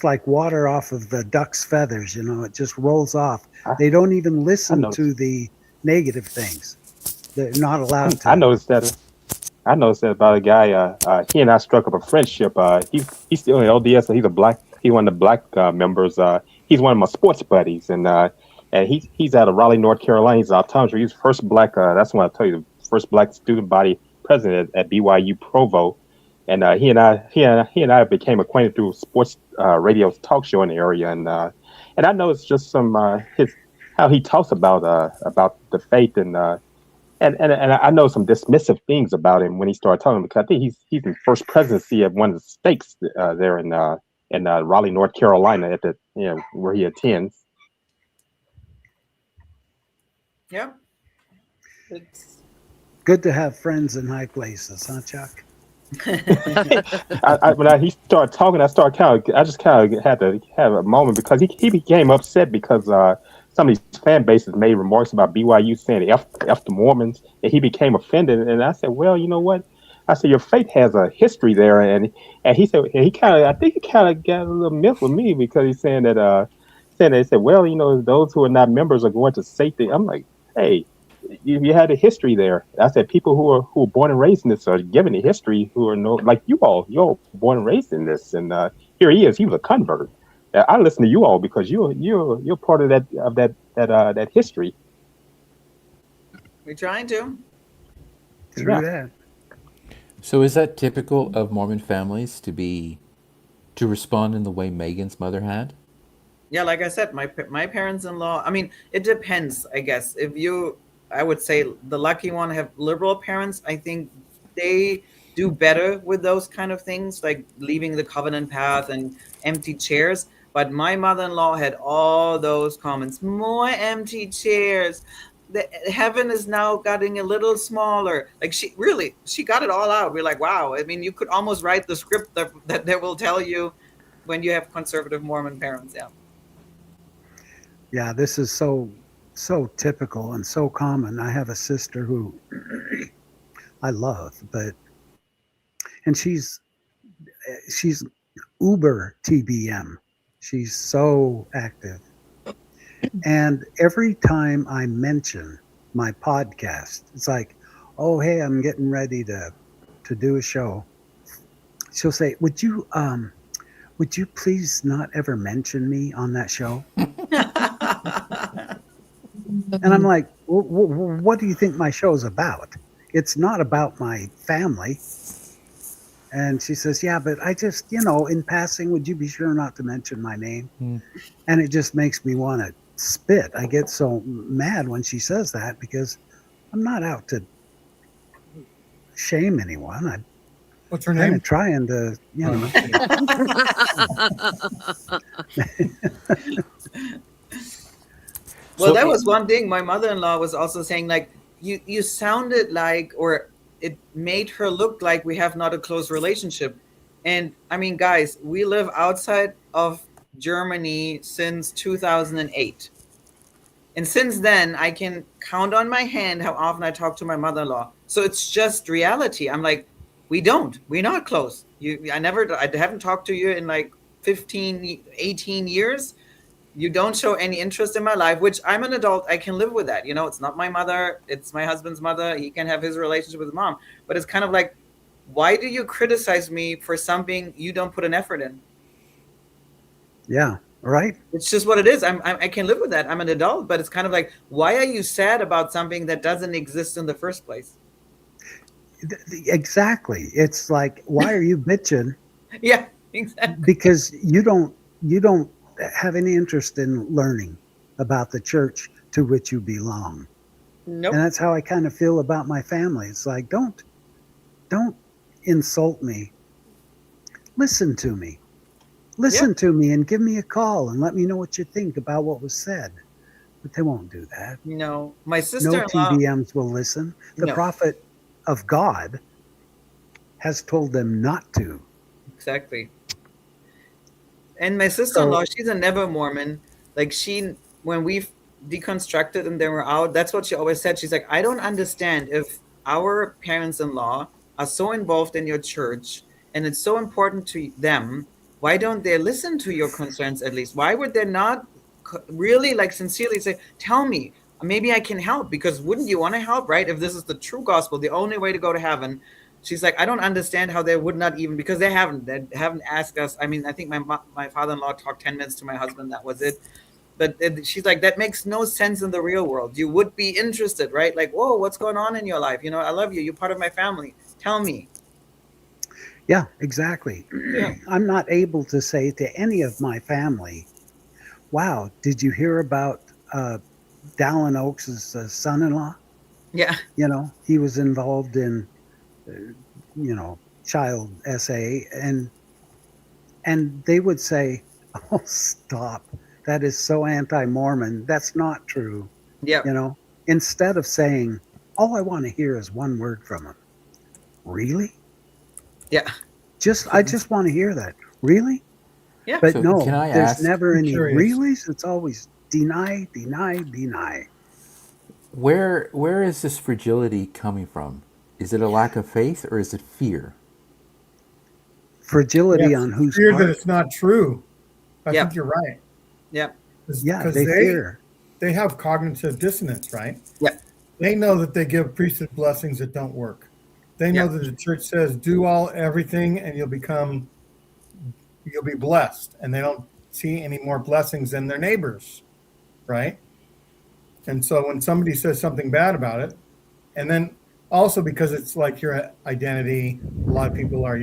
like water off of the duck's feathers, it just rolls off. They don't even listen to the negative things. They're not allowed to. I noticed that about a guy. He and I struck up a friendship. He's still in LDS, so he's one of the black members. He's one of my sports buddies, and he's out of Raleigh, North Carolina. He's optometrist. He's first black. That's what I tell you, the first black student body president at BYU Provo. And he and I became acquainted through sports radio talk show in the area, and I know it's just some how he talks about the faith, and and I know some dismissive things about him when he started talking, because I think he's in first presidency at one of the stakes there in Raleigh, North Carolina, at the where he attends. Yeah. It's good to have friends in high places, huh, Chuck? When he started talking, I just kind of had to have a moment, because he became upset because some of these fan bases made remarks about BYU saying F the Mormons, and he became offended. And I said, well, you know what? I said, your faith has a history there. And he said, I think he kind of got a little miffed with me, because he's saying that he said, well, those who are not members are going to Satan. I'm like, hey, you had a history there. I said, people who are born and raised in this are given a history, who are like you're all born and raised in this. And here he is. He was a convert. I listen to you all because you're part of that history. We're trying to. True that. So is that typical of Mormon families to respond in the way Megan's mother had? Yeah, like I said, my parents-in-law, I mean, it depends, I guess. I would say the lucky one have liberal parents. I think they do better with those kind of things, like leaving the covenant path and empty chairs. But my mother-in-law had all those comments, more empty chairs. The heaven is now getting a little smaller. Like she got it all out. We're like, wow. I mean, you could almost write the script that they will tell you when you have conservative Mormon parents. Yeah. Yeah, this is so typical and so common. I have a sister who I love, and she's uber TBM. She's so active. And every time I mention my podcast, it's like, oh, hey, I'm getting ready to do a show. She'll say, would you please not ever mention me on that show? And I'm like, what do you think my show's about? It's not about my family. And she says, yeah, but I just, in passing, would you be sure not to mention my name? And it just makes me want to spit. I get so mad when she says that, because I'm not out to shame anyone. What's her kind name? of trying to, Well, that was one thing. My mother-in-law was also saying, like, you sounded like, or it made her look like we have not a close relationship. And I mean, guys, we live outside of Germany since 2008. And since then, I can count on my hand how often I talk to my mother-in-law. So it's just reality. I'm like, we're not close. I haven't talked to you in like 15, 18 years. You don't show any interest in my life, which I'm an adult. I can live with that. It's not my mother. It's my husband's mother. He can have his relationship with his mom. But it's kind of like, why do you criticize me for something you don't put an effort in? Yeah, right. It's just what it is. I can live with that. I'm an adult, but it's kind of like, why are you sad about something that doesn't exist in the first place? Exactly. It's like, why are you bitching? Yeah, exactly. Because you don't have any interest in learning about the church to which you belong. Nope. And that's how I kind of feel about my family. It's like, don't insult me. Listen to me. Listen to me and give me a call and let me know what you think about what was said. But they won't do that. No, my No sister-in-law. TBMs will listen. The prophet of God has told them not to. Exactly. And my sister-in-law, she's a never Mormon. Like when we've deconstructed and they were out, that's what she always said. She's like, I don't understand if our parents-in-law are so involved in your church and it's so important to them. Why don't they listen to your concerns at least? Why would they not really like sincerely say, tell me, maybe I can help? Because wouldn't you want to help, right? If this is the true gospel, the only way to go to heaven. She's like, I don't understand how they would not even, because they haven't asked us. I mean, I think my father-in-law talked 10 minutes to my husband. That was it. But she's like, that makes no sense in the real world. You would be interested, right? Like, whoa, what's going on in your life? I love you. You're part of my family. Tell me. Yeah, exactly. Yeah. I'm not able to say to any of my family, wow, did you hear about Dallin Oaks' son-in-law? Yeah. You know, he was involved in, child SA, and they would say, "Oh, stop! That is so anti-Mormon. That's not true." Yeah. Instead of saying, "All I want to hear is one word from him." Really? Yeah. I just want to hear that. Really? Yeah. But So can no, I there's ask, never I'm any curious. reallys. It's always deny, deny, deny. where is this fragility coming from? Is it a lack of faith or is it fear? Fragility Yes, on it's whose fear that part? it's not true. I think Yep. you're right. Yep. Yeah, Because they fear. they have cognitive dissonance, right? Yep. They know that they give priesthood blessings that don't work. They know Yep. that the church says do everything and you'll be blessed, and they don't see any more blessings than their neighbors, right? And so when somebody says something bad about it, and then also because it's like your identity, a lot of people are,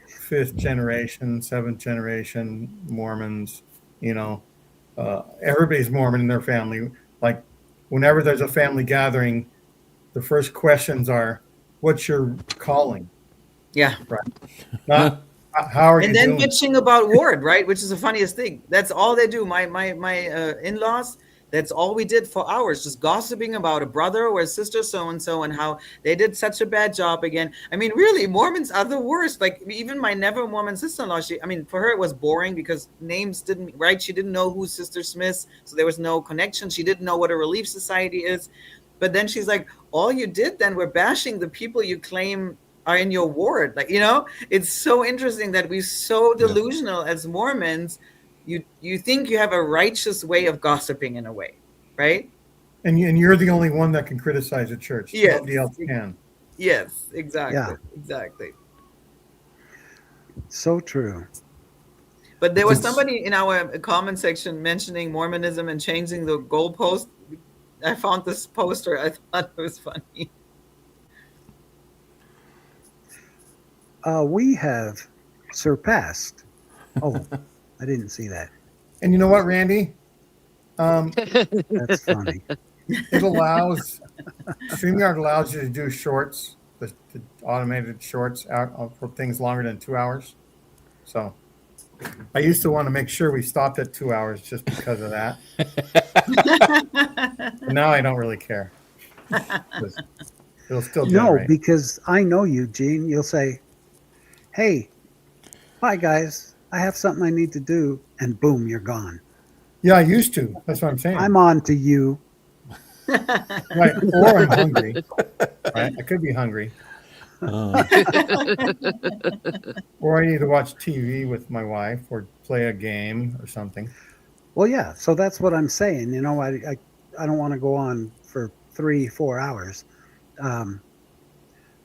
fifth generation, seventh generation Mormons, everybody's Mormon in their family. Like whenever there's a family gathering, the first questions are, what's your calling? Yeah. Right. Not how are And you then doing? bitching about Ward, right? Which is the funniest thing. That's all they do. My in-laws, that's all we did for hours, just gossiping about a brother or a sister so-and-so and how they did such a bad job again. I mean, really, Mormons are the worst. Like even my never Mormon sister-in-law, for her it was boring because names didn't, right? She didn't know who Sister Smith, so there was no connection. She didn't know what a Relief Society is. But then she's like, all you did then were bashing the people you claim are in your ward. Like, it's so interesting that we're so delusional as Mormons. You think you have a righteous way of gossiping in a way, right? And you're the only one that can criticize the church. Yes. Nobody else can. Yes, exactly. Yeah. Exactly. So true. But there was somebody in our comment section mentioning Mormonism and changing the goalpost. I found this poster. I thought it was funny. We have surpassed. Oh, I didn't see that. And you know what, Randy? That's funny. StreamYard allows you to do shorts, the automated shorts out for things longer than 2 hours. So I used to want to make sure we stopped at 2 hours just because of that. But now I don't really care. It'll still generate. No, because I know you, Gene. You'll say, "Hey, bye, guys. I have something I need to do," and boom, you're gone. Yeah, I used to. That's what I'm saying. I'm on to you. Right, or I'm hungry. Right, I could be hungry. Or I need to watch TV with my wife or play a game or something. Well, yeah. So that's what I'm saying. I don't want to go on for 3-4 hours.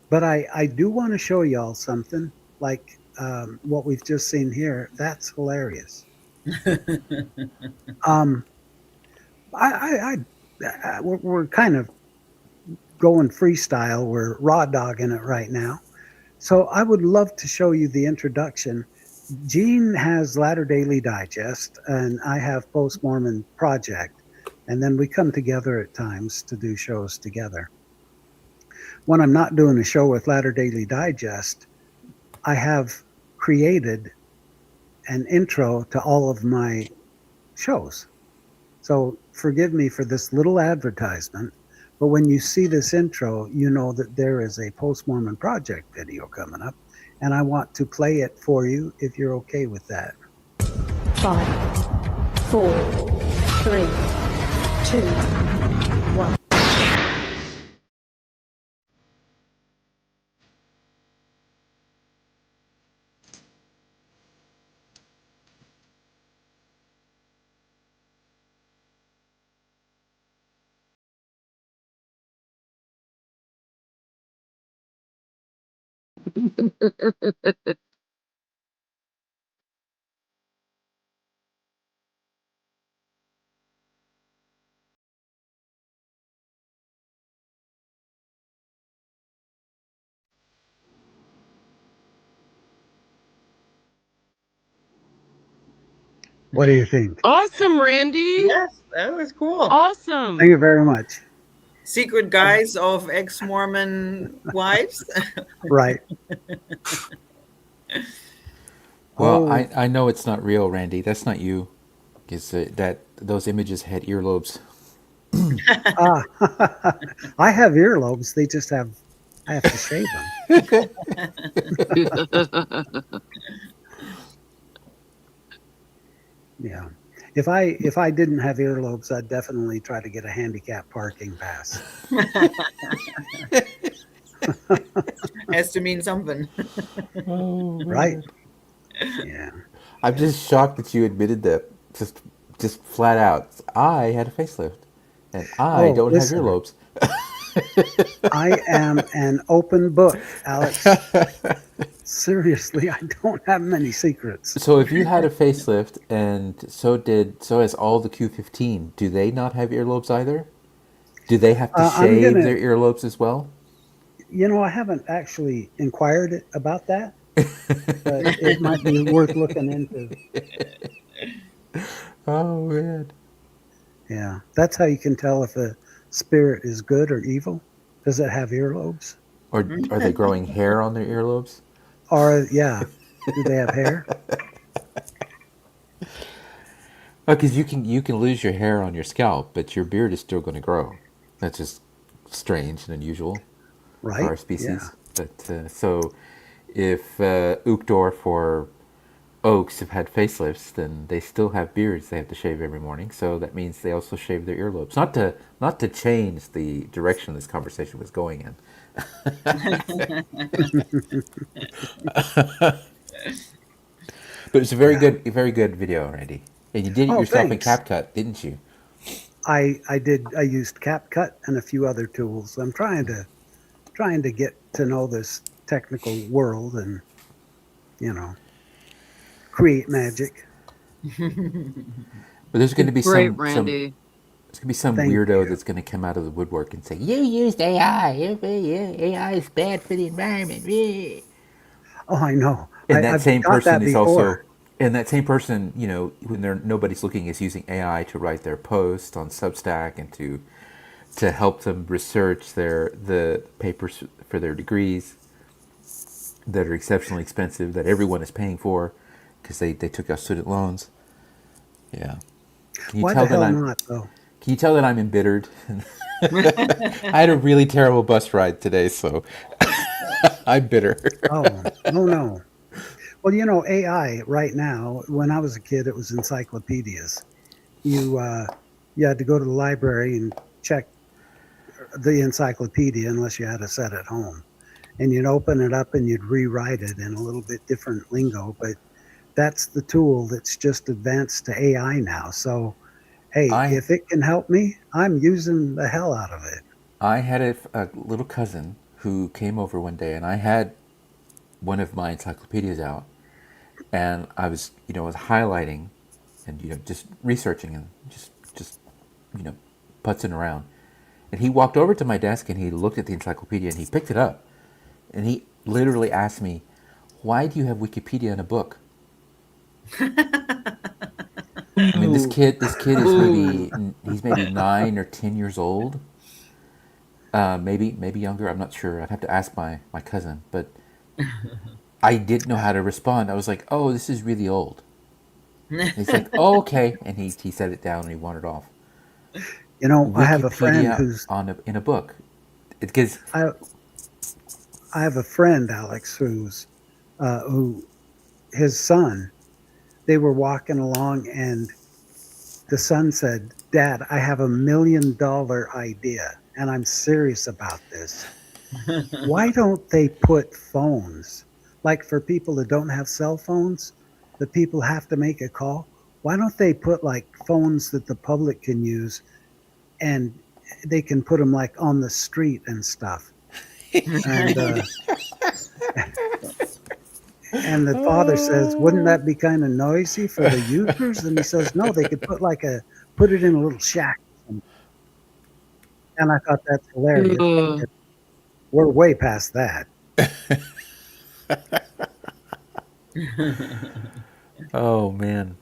But I do want to show y'all something like what we've just seen here. That's hilarious. We're kind of going freestyle. We're raw dogging it right now. So I would love to show you the introduction. Gene has Latter Daily Digest, and I have Post Mormon Project, and then we come together at times to do shows together. When I'm not doing a show with Latter Daily Digest, I have created an intro to all of my shows. So forgive me for this little advertisement, but when you see this intro, you know that there is a Post Mormon Project video coming up, and I want to play it for you if you're okay with that. 5, 4, 3, 2, 1. What do you think? Awesome, Randy. Yes, that was cool. Awesome. Thank you very much. secret guise of ex-Mormon wives. Right. Well, Oh. I know it's not real, Randy. That's not you. Because that those images had earlobes. Ah, I have earlobes. They just have, I have to shave them. Yeah. If I didn't have earlobes, I'd definitely try to get a handicap parking pass. Has to mean something. Oh, Right. man. Yeah. I'm just shocked that you admitted that. Just flat out. I had a facelift, and I Oh, don't have listen. earlobes. I am an open book, Alex. Seriously, I don't have many secrets. So if you had a facelift, and so has all the Q15, do they not have earlobes either? Do they have to I'm shave gonna, their earlobes as well? I haven't actually inquired about that, but it might be worth looking into. Oh man. Yeah, that's how you can tell if a spirit is good or evil. Does it have earlobes? Or are they growing hair on their earlobes? Or yeah, do they have hair? Because you can lose your hair on your scalp, but your beard is still going to grow. That's just strange and unusual for Right? our Yeah. species. But so if Uchtdorf or oaks have had facelifts, then they still have beards they have to shave every morning. So that means they also shave their earlobes. Not to change the direction this conversation was going in. But it's a very good video, Randy. And you did it Oh, yourself in thanks. CapCut, didn't you? I did. I used CapCut and a few other tools. I'm trying to get to know this technical world and create magic. But there's going to be Great, some Randy. there's going to be some Thank weirdo you. that's going to come out of the woodwork and say, "You used AI. AI is bad for the environment." Yeah. Oh, I know. And that I've same got person that is also, before. and that same person, when nobody's looking, is using AI to write their post on Substack and to help them research the papers for their degrees that are exceptionally expensive that everyone is paying for because they took out student loans. Yeah. Can you Why tell the that hell I'm not, though? Can you tell that I'm embittered? I had a really terrible bus ride today, so I'm bitter. Oh, no. Well, AI right now. When I was a kid, it was encyclopedias. You you had to go to the library and check the encyclopedia unless you had a set at home, and you'd open it up and you'd rewrite it in a little bit different lingo. But that's the tool that's just advanced to AI now. So hey, I if it can help me, I'm using the hell out of it. I had a little cousin who came over one day, and I had one of my encyclopedias out, and I was was highlighting and just researching and just you know putzing around, and he walked over to my desk and he looked at the encyclopedia and he picked it up, and he literally asked me, "Why do you have Wikipedia in a book?" I mean, this kid is maybe 9 or 10 years old, maybe younger. I'm not sure. I'd have to ask my cousin, but I didn't know how to respond. I was like, "Oh, this is really old." And he's like, "Oh, okay," and he set it down and he wandered off. I have a friend Wikipedia who's in a book. It gives. I have a friend, Alex, who his son. They were walking along, and the son said, "Dad, I have $1 million idea, and I'm serious about this. Why don't they put phones, like for people that don't have cell phones, the people have to make a call? Why don't they put like phones that the public can use, and they can put them like on the street and stuff?" And and the father says, "Wouldn't that be kind of noisy for the users?" And he says, "No, they could put it in a little shack." And I thought that's hilarious. We're way past that. Oh man.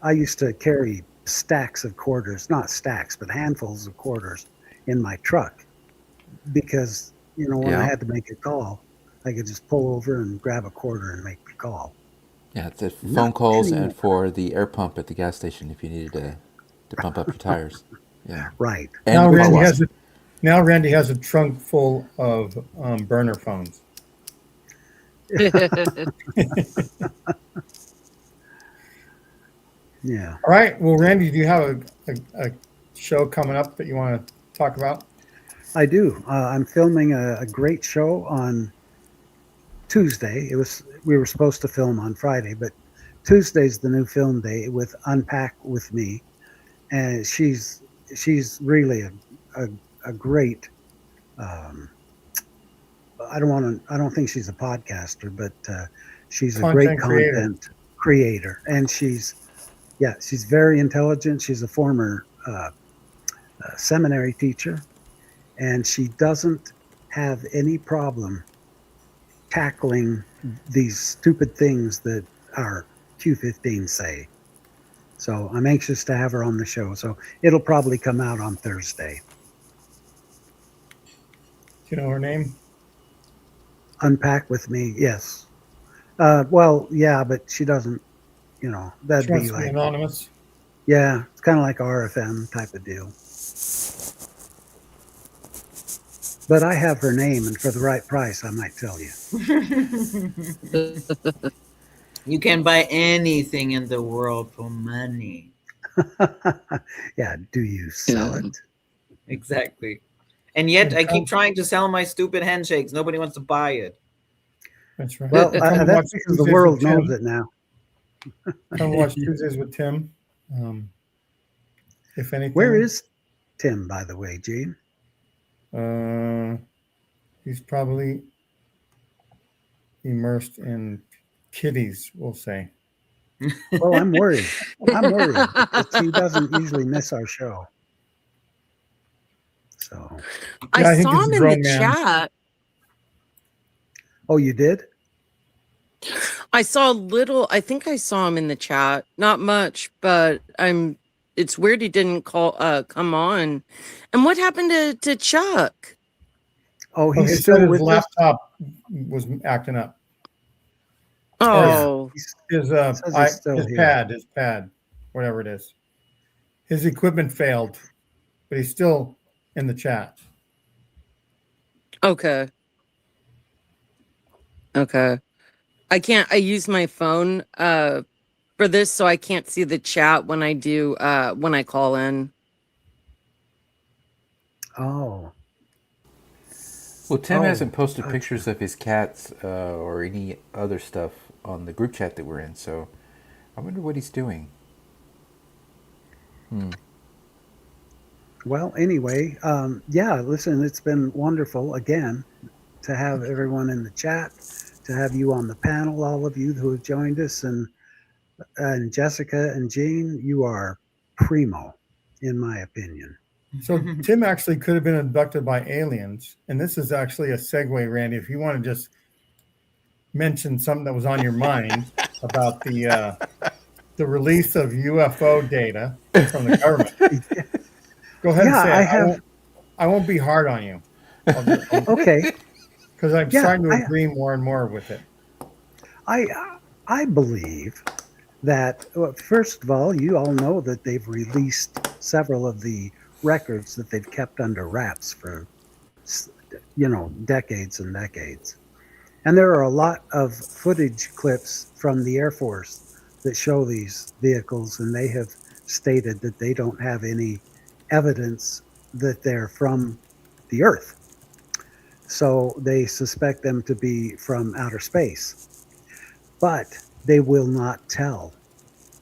I used to carry stacks of quarters, not stacks, but handfuls of quarters in my truck because, when I Yeah. had to make a call, I could just pull over and grab a quarter and make the call. Yeah, it's a Not phone calls and anymore. for the air pump at the gas station if you needed to pump up your tires. Yeah. Right. And Now with Randy lots- has Randy has a trunk full of burner phones. Yeah. All right. Well, Randy, do you have a show coming up that you want to talk about? I do. I'm filming a great show on Tuesday. We were supposed to film on Friday, but Tuesday's the new film day with Unpack with me, and she's really a great. Um, I don't think she's a podcaster, but she's a great Content creator. content creator, and she's very intelligent. She's a former seminary teacher, and she doesn't have any problem tackling these stupid things that our Q15 say. So I'm anxious to have her on the show. So it'll probably come out on Thursday. Do you know her name? Unpack with me, yes. Well, yeah, but she doesn't. That'd She wants be to be like, anonymous. yeah, it's kind of like RFM type of deal. But I have her name, and for the right price, I might tell you. You can buy anything in the world for money. Yeah, do you sell it? Exactly. And yet I keep trying to sell my stupid handshakes. Nobody wants to buy it. That's right. Well, Come that's watch because the Tuesdays world with Tim. knows it now. Come watch Tuesdays with Tim. If anything. Where is Tim, by the way, Gene? He's probably immersed in kitties, we'll say. Well, I'm worried. I'm worried because he doesn't usually miss our show. So I saw him in the chat. Oh, you did? I saw a little. I think I saw him in the chat. Not much, but it's weird he didn't come on. And what happened to Chuck? Oh, he said his laptop was acting up. Oh, his pad, whatever it is. His equipment failed, but he's still in the chat. Okay. I use my phone for this, so I can't see the chat when I do when I call in. Oh. Well, Tim hasn't posted pictures of his cats or any other stuff on the group chat that we're in, so I wonder what he's doing. Well, anyway, listen, it's been wonderful again to have everyone in the chat, to have you on the panel, all of you who have joined us, and Jessica and Jean, you are primo, in my opinion. So Tim actually could have been abducted by aliens, and this is actually a segue, Randy. If you want to just mention something that was on your mind about the release of UFO data from the government, go ahead and say it. I won't be hard on you. Okay. Because I'm starting to agree more and more with it. I believe that, first of all, you all know that they've released several of the records that they've kept under wraps for, decades and decades. And there are a lot of footage clips from the Air Force that show these vehicles, and they have stated that they don't have any evidence that they're from the Earth. So they suspect them to be from outer space, but they will not tell.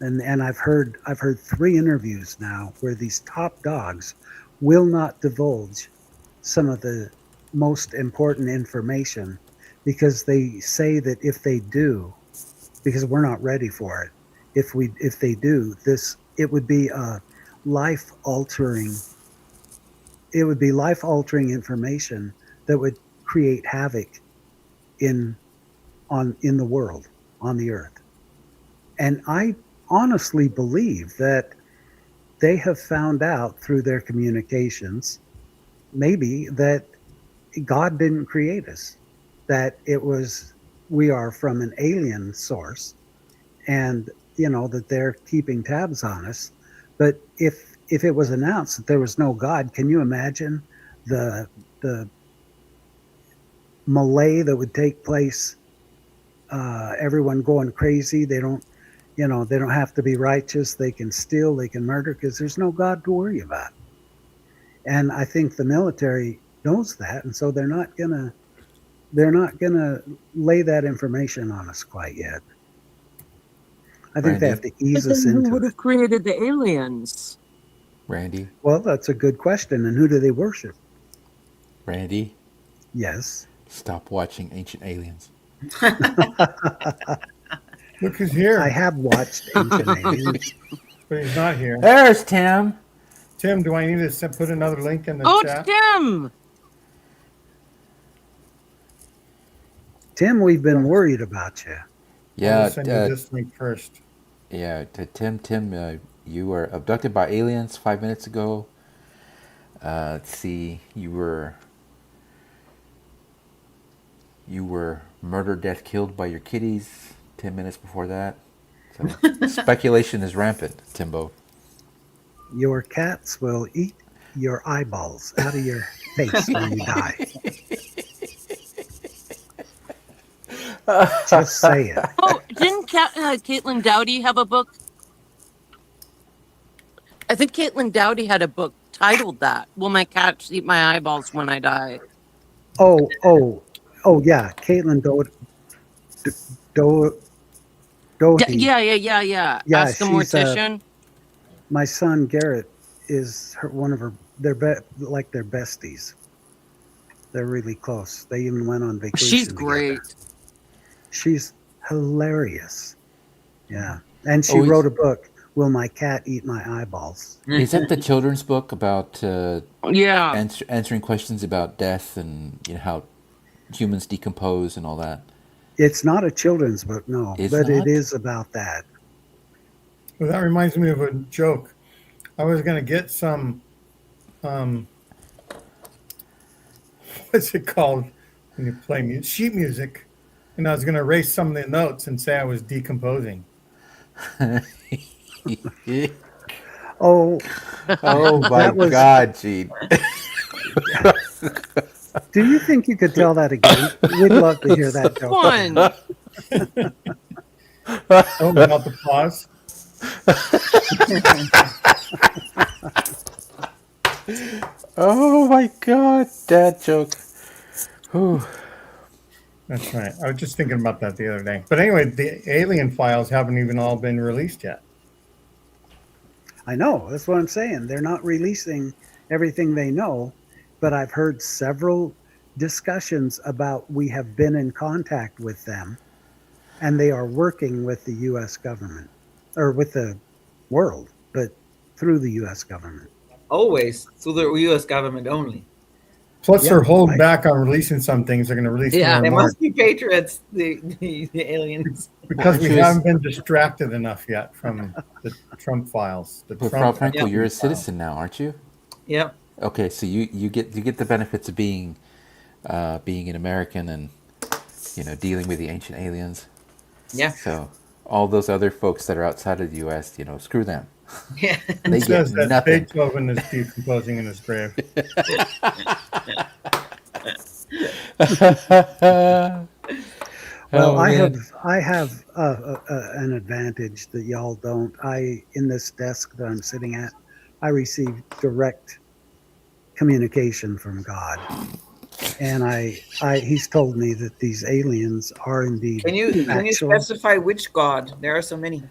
And I've heard 3 interviews now where these top dogs will not divulge some of the most important information because they say that if they do, because we're not ready for it, if they do this, it would be life-altering information that would create havoc in the world, on the earth. And I honestly believe that they have found out through their communications maybe that God didn't create us, that we are from an alien source, and that they're keeping tabs on us. But if it was announced that there was no God, can you imagine the melee that would take place? Everyone going crazy. They don't have to be righteous. They can steal, they can murder, because there's no God to worry about. And I think the military knows that, and so they're not gonna lay that information on us quite yet. I think they have to ease us Who into would have created the aliens? Randy? Well, that's a good question. And who do they worship? Randy? Yes. Stop watching Ancient Aliens. Look who's here. I have watched Ancient Aliens. But he's not here. There's Tim. Tim, do I need to put another link in the chat? Tim! Tim, we've been worried about you. Yeah. Send you this link first. Yeah, Tim, you were abducted by aliens 5 minutes ago. Let's see, you were murdered, death, killed by your kitties 10 minutes before that. So speculation is rampant, Timbo. Your cats will eat your eyeballs out of your face when you die. Just say it. Oh, didn't Caitlin Dowdy have a book? I think Caitlin Dowdy had a book titled that. Will my cats eat my eyeballs when I die? Oh, yeah. Caitlin Doty. Yeah. Ask a mortician. My son Garrett is one of her. They're like they're besties. They're really close. They even went on vacation. She's together. great. She's hilarious. Yeah, and she wrote a book. Will my cat eat my eyeballs? Is that the children's book about yeah answering questions about death and how humans decompose and all that? It's not a children's book, no, but it is about that. Well, that reminds me of a joke. I was going to get some, what's it called when you play sheet music, and I was going to erase some of the notes and say I was decomposing. Oh my God, Gene. Do you think you could tell that again? We'd love to hear that joke. Oh, about the pause. Oh my God, dad joke. Whew. That's right. I was just thinking about that the other day. But anyway, the alien files haven't even all been released yet. I know. That's what I'm saying. They're not releasing everything they know, but I've heard several discussions about we have been in contact with them, and they are working with the U.S. government, or with the world, but through the U.S. government. Always through the U.S. government only. Plus, they're holding back on releasing some things. They're going to release more they and more. must be patriots, the aliens. Because we haven't been distracted enough yet from the Trump files. But Frau Frankel, you're a citizen now, aren't you? Yeah. Okay, so you get the benefits of being an American and dealing with the ancient aliens. Yeah. So all those other folks that are outside of the U.S., screw them. Yeah. They says get that nothing. Beethoven is decomposing in his grave. Well, I have an advantage that y'all don't. In this desk that I'm sitting at, I receive direct communication from God, and he's told me that these aliens are indeed. Can you specify which God? There are so many.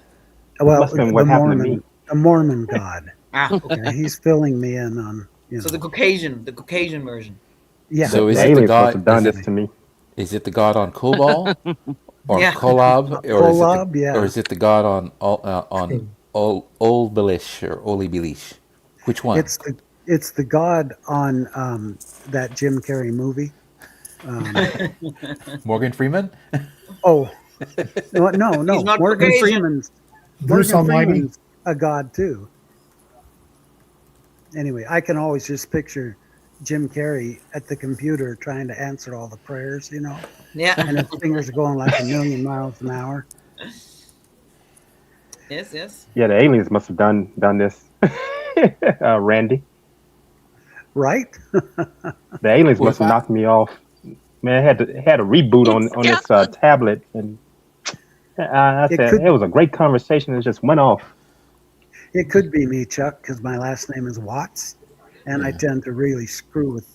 Well, the Mormon God. Okay. He's filling me in on. So the Caucasian version. Yeah. So is the it the aliens must God? have done this to me. Is it the God on Cobol or Yeah. Kolob, Kolob, or is it the God on Olbilish or Olibilish? Which one? It's the God on that Jim Carrey movie. Morgan Freeman? Oh, no! He's not Morgan Caucasian. Freeman's a God too. Anyway, I can always just picture Jim Carrey at the computer trying to answer all the prayers, you know? Yeah. And his fingers are going like a million miles an hour. Yes, yes. Yeah, the aliens must have done this, Randy. Right? The aliens must have knocked me off. Man, had a reboot on this tablet, and I said it was a great conversation. It just went off. It could be me, Chuck, because my last name is Watts, and I tend to really screw with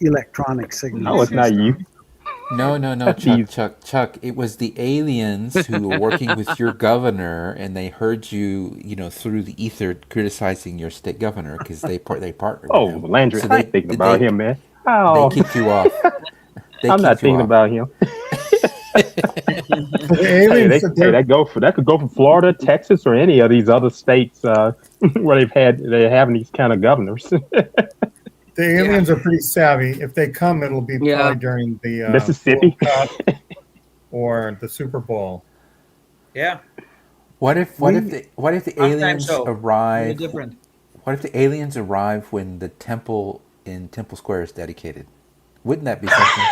electronic signals. No, it's not you. No, Chuck. It was the aliens who were working with your governor, and they heard you, through the ether criticizing your state governor because they partnered with him. Landry, So I ain't thinking about him, man. Oh. They kicked you off. I'm not thinking about him. That could go from Florida, Texas, or any of these other states where they're having these kind of governors. The aliens are pretty savvy. If they come, it'll be probably during the Mississippi World Cup or the Super Bowl. Yeah. What if the aliens arrive? Different. What if the aliens arrive when the temple in Temple Square is dedicated? Wouldn't that be something?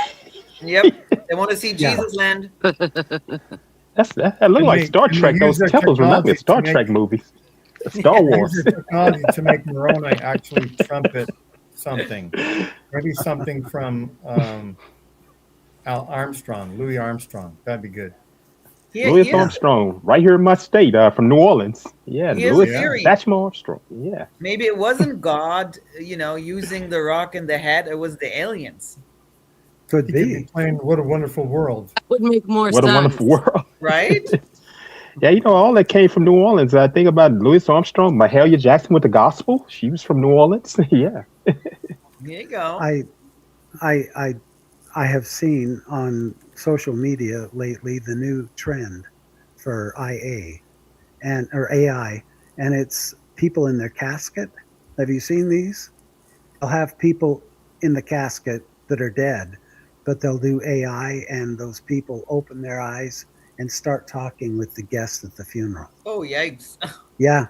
Yep. They want to see Jesus land. That look like Star Trek. Those temples remind me of Star Trek movies. Star Wars. Use their technology to make Moroni actually trumpet something. Maybe something from Louis Armstrong. That'd be good. Louis Armstrong, right here in my state, from New Orleans. Yeah, Louis Satchmo Armstrong. Yeah. Maybe it wasn't God, using the rock in the head. It was the aliens. Could be. Playing What a Wonderful World. That would make more sense. What a Wonderful World. Right? Yeah, all that came from New Orleans. I think about Louis Armstrong, Mahalia Jackson with the gospel. She was from New Orleans. Yeah. There you go. I have seen on social media lately the new trend for AI, and it's people in their casket. Have you seen these? They'll have people in the casket that are dead, but they'll do AI, and those people open their eyes and start talking with the guests at the funeral. Oh, yikes. Yeah.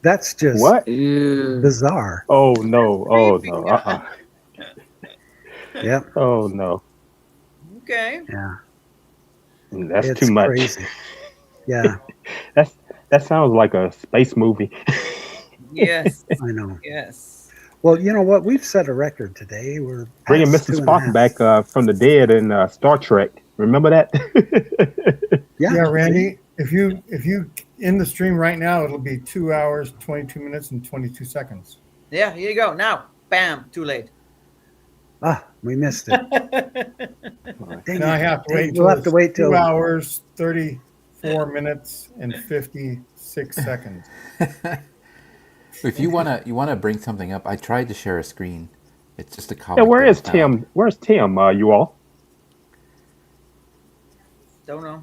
That's just what? Bizarre. Oh no. Oh no. Yep. Oh no. Okay. Yeah. That's too much. Crazy. Yeah. That sounds like a space movie. Yes. I know. Yes. Well, you know what? We've set a record today. We're bringing Mr. Spock back from the dead in Star Trek. Remember that? Yeah, Randy. If you in the stream right now, it'll be 2 hours, 22 minutes, and 22 seconds. Yeah, here you go. Now, bam, too late. We missed it. Now I have to wait. We'll have to wait till 2 hours, 34 minutes, and 56 seconds. If you wanna bring something up, I tried to share a screen. It's just a comic. Yeah, where is Tim? Where's Tim? You all? Don't know.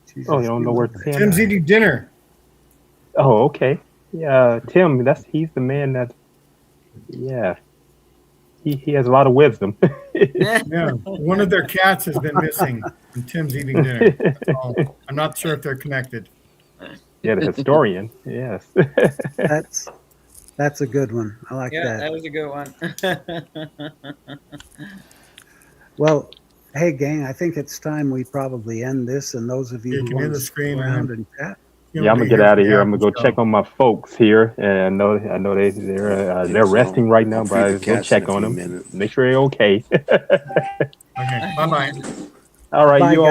Jesus, you don't know where Tim? Tim's eating dinner. Oh, okay. Yeah, Tim. He's the man that. Yeah. He has a lot of wisdom. Yeah, one of their cats has been missing, and Tim's eating dinner. I'm not sure if they're connected. Yeah, the historian. Yes. That's a good one. I like that. Yeah, that was a good one. Well, hey, gang, I think it's time we probably end this. And those of you who want to stick around and chat. Yeah, I'm gonna get out of here. I'm gonna go check on my folks here, and I know they're resting right now, but I'll go check on them, make sure they're okay. Okay, bye-bye. All right, Bye, you all.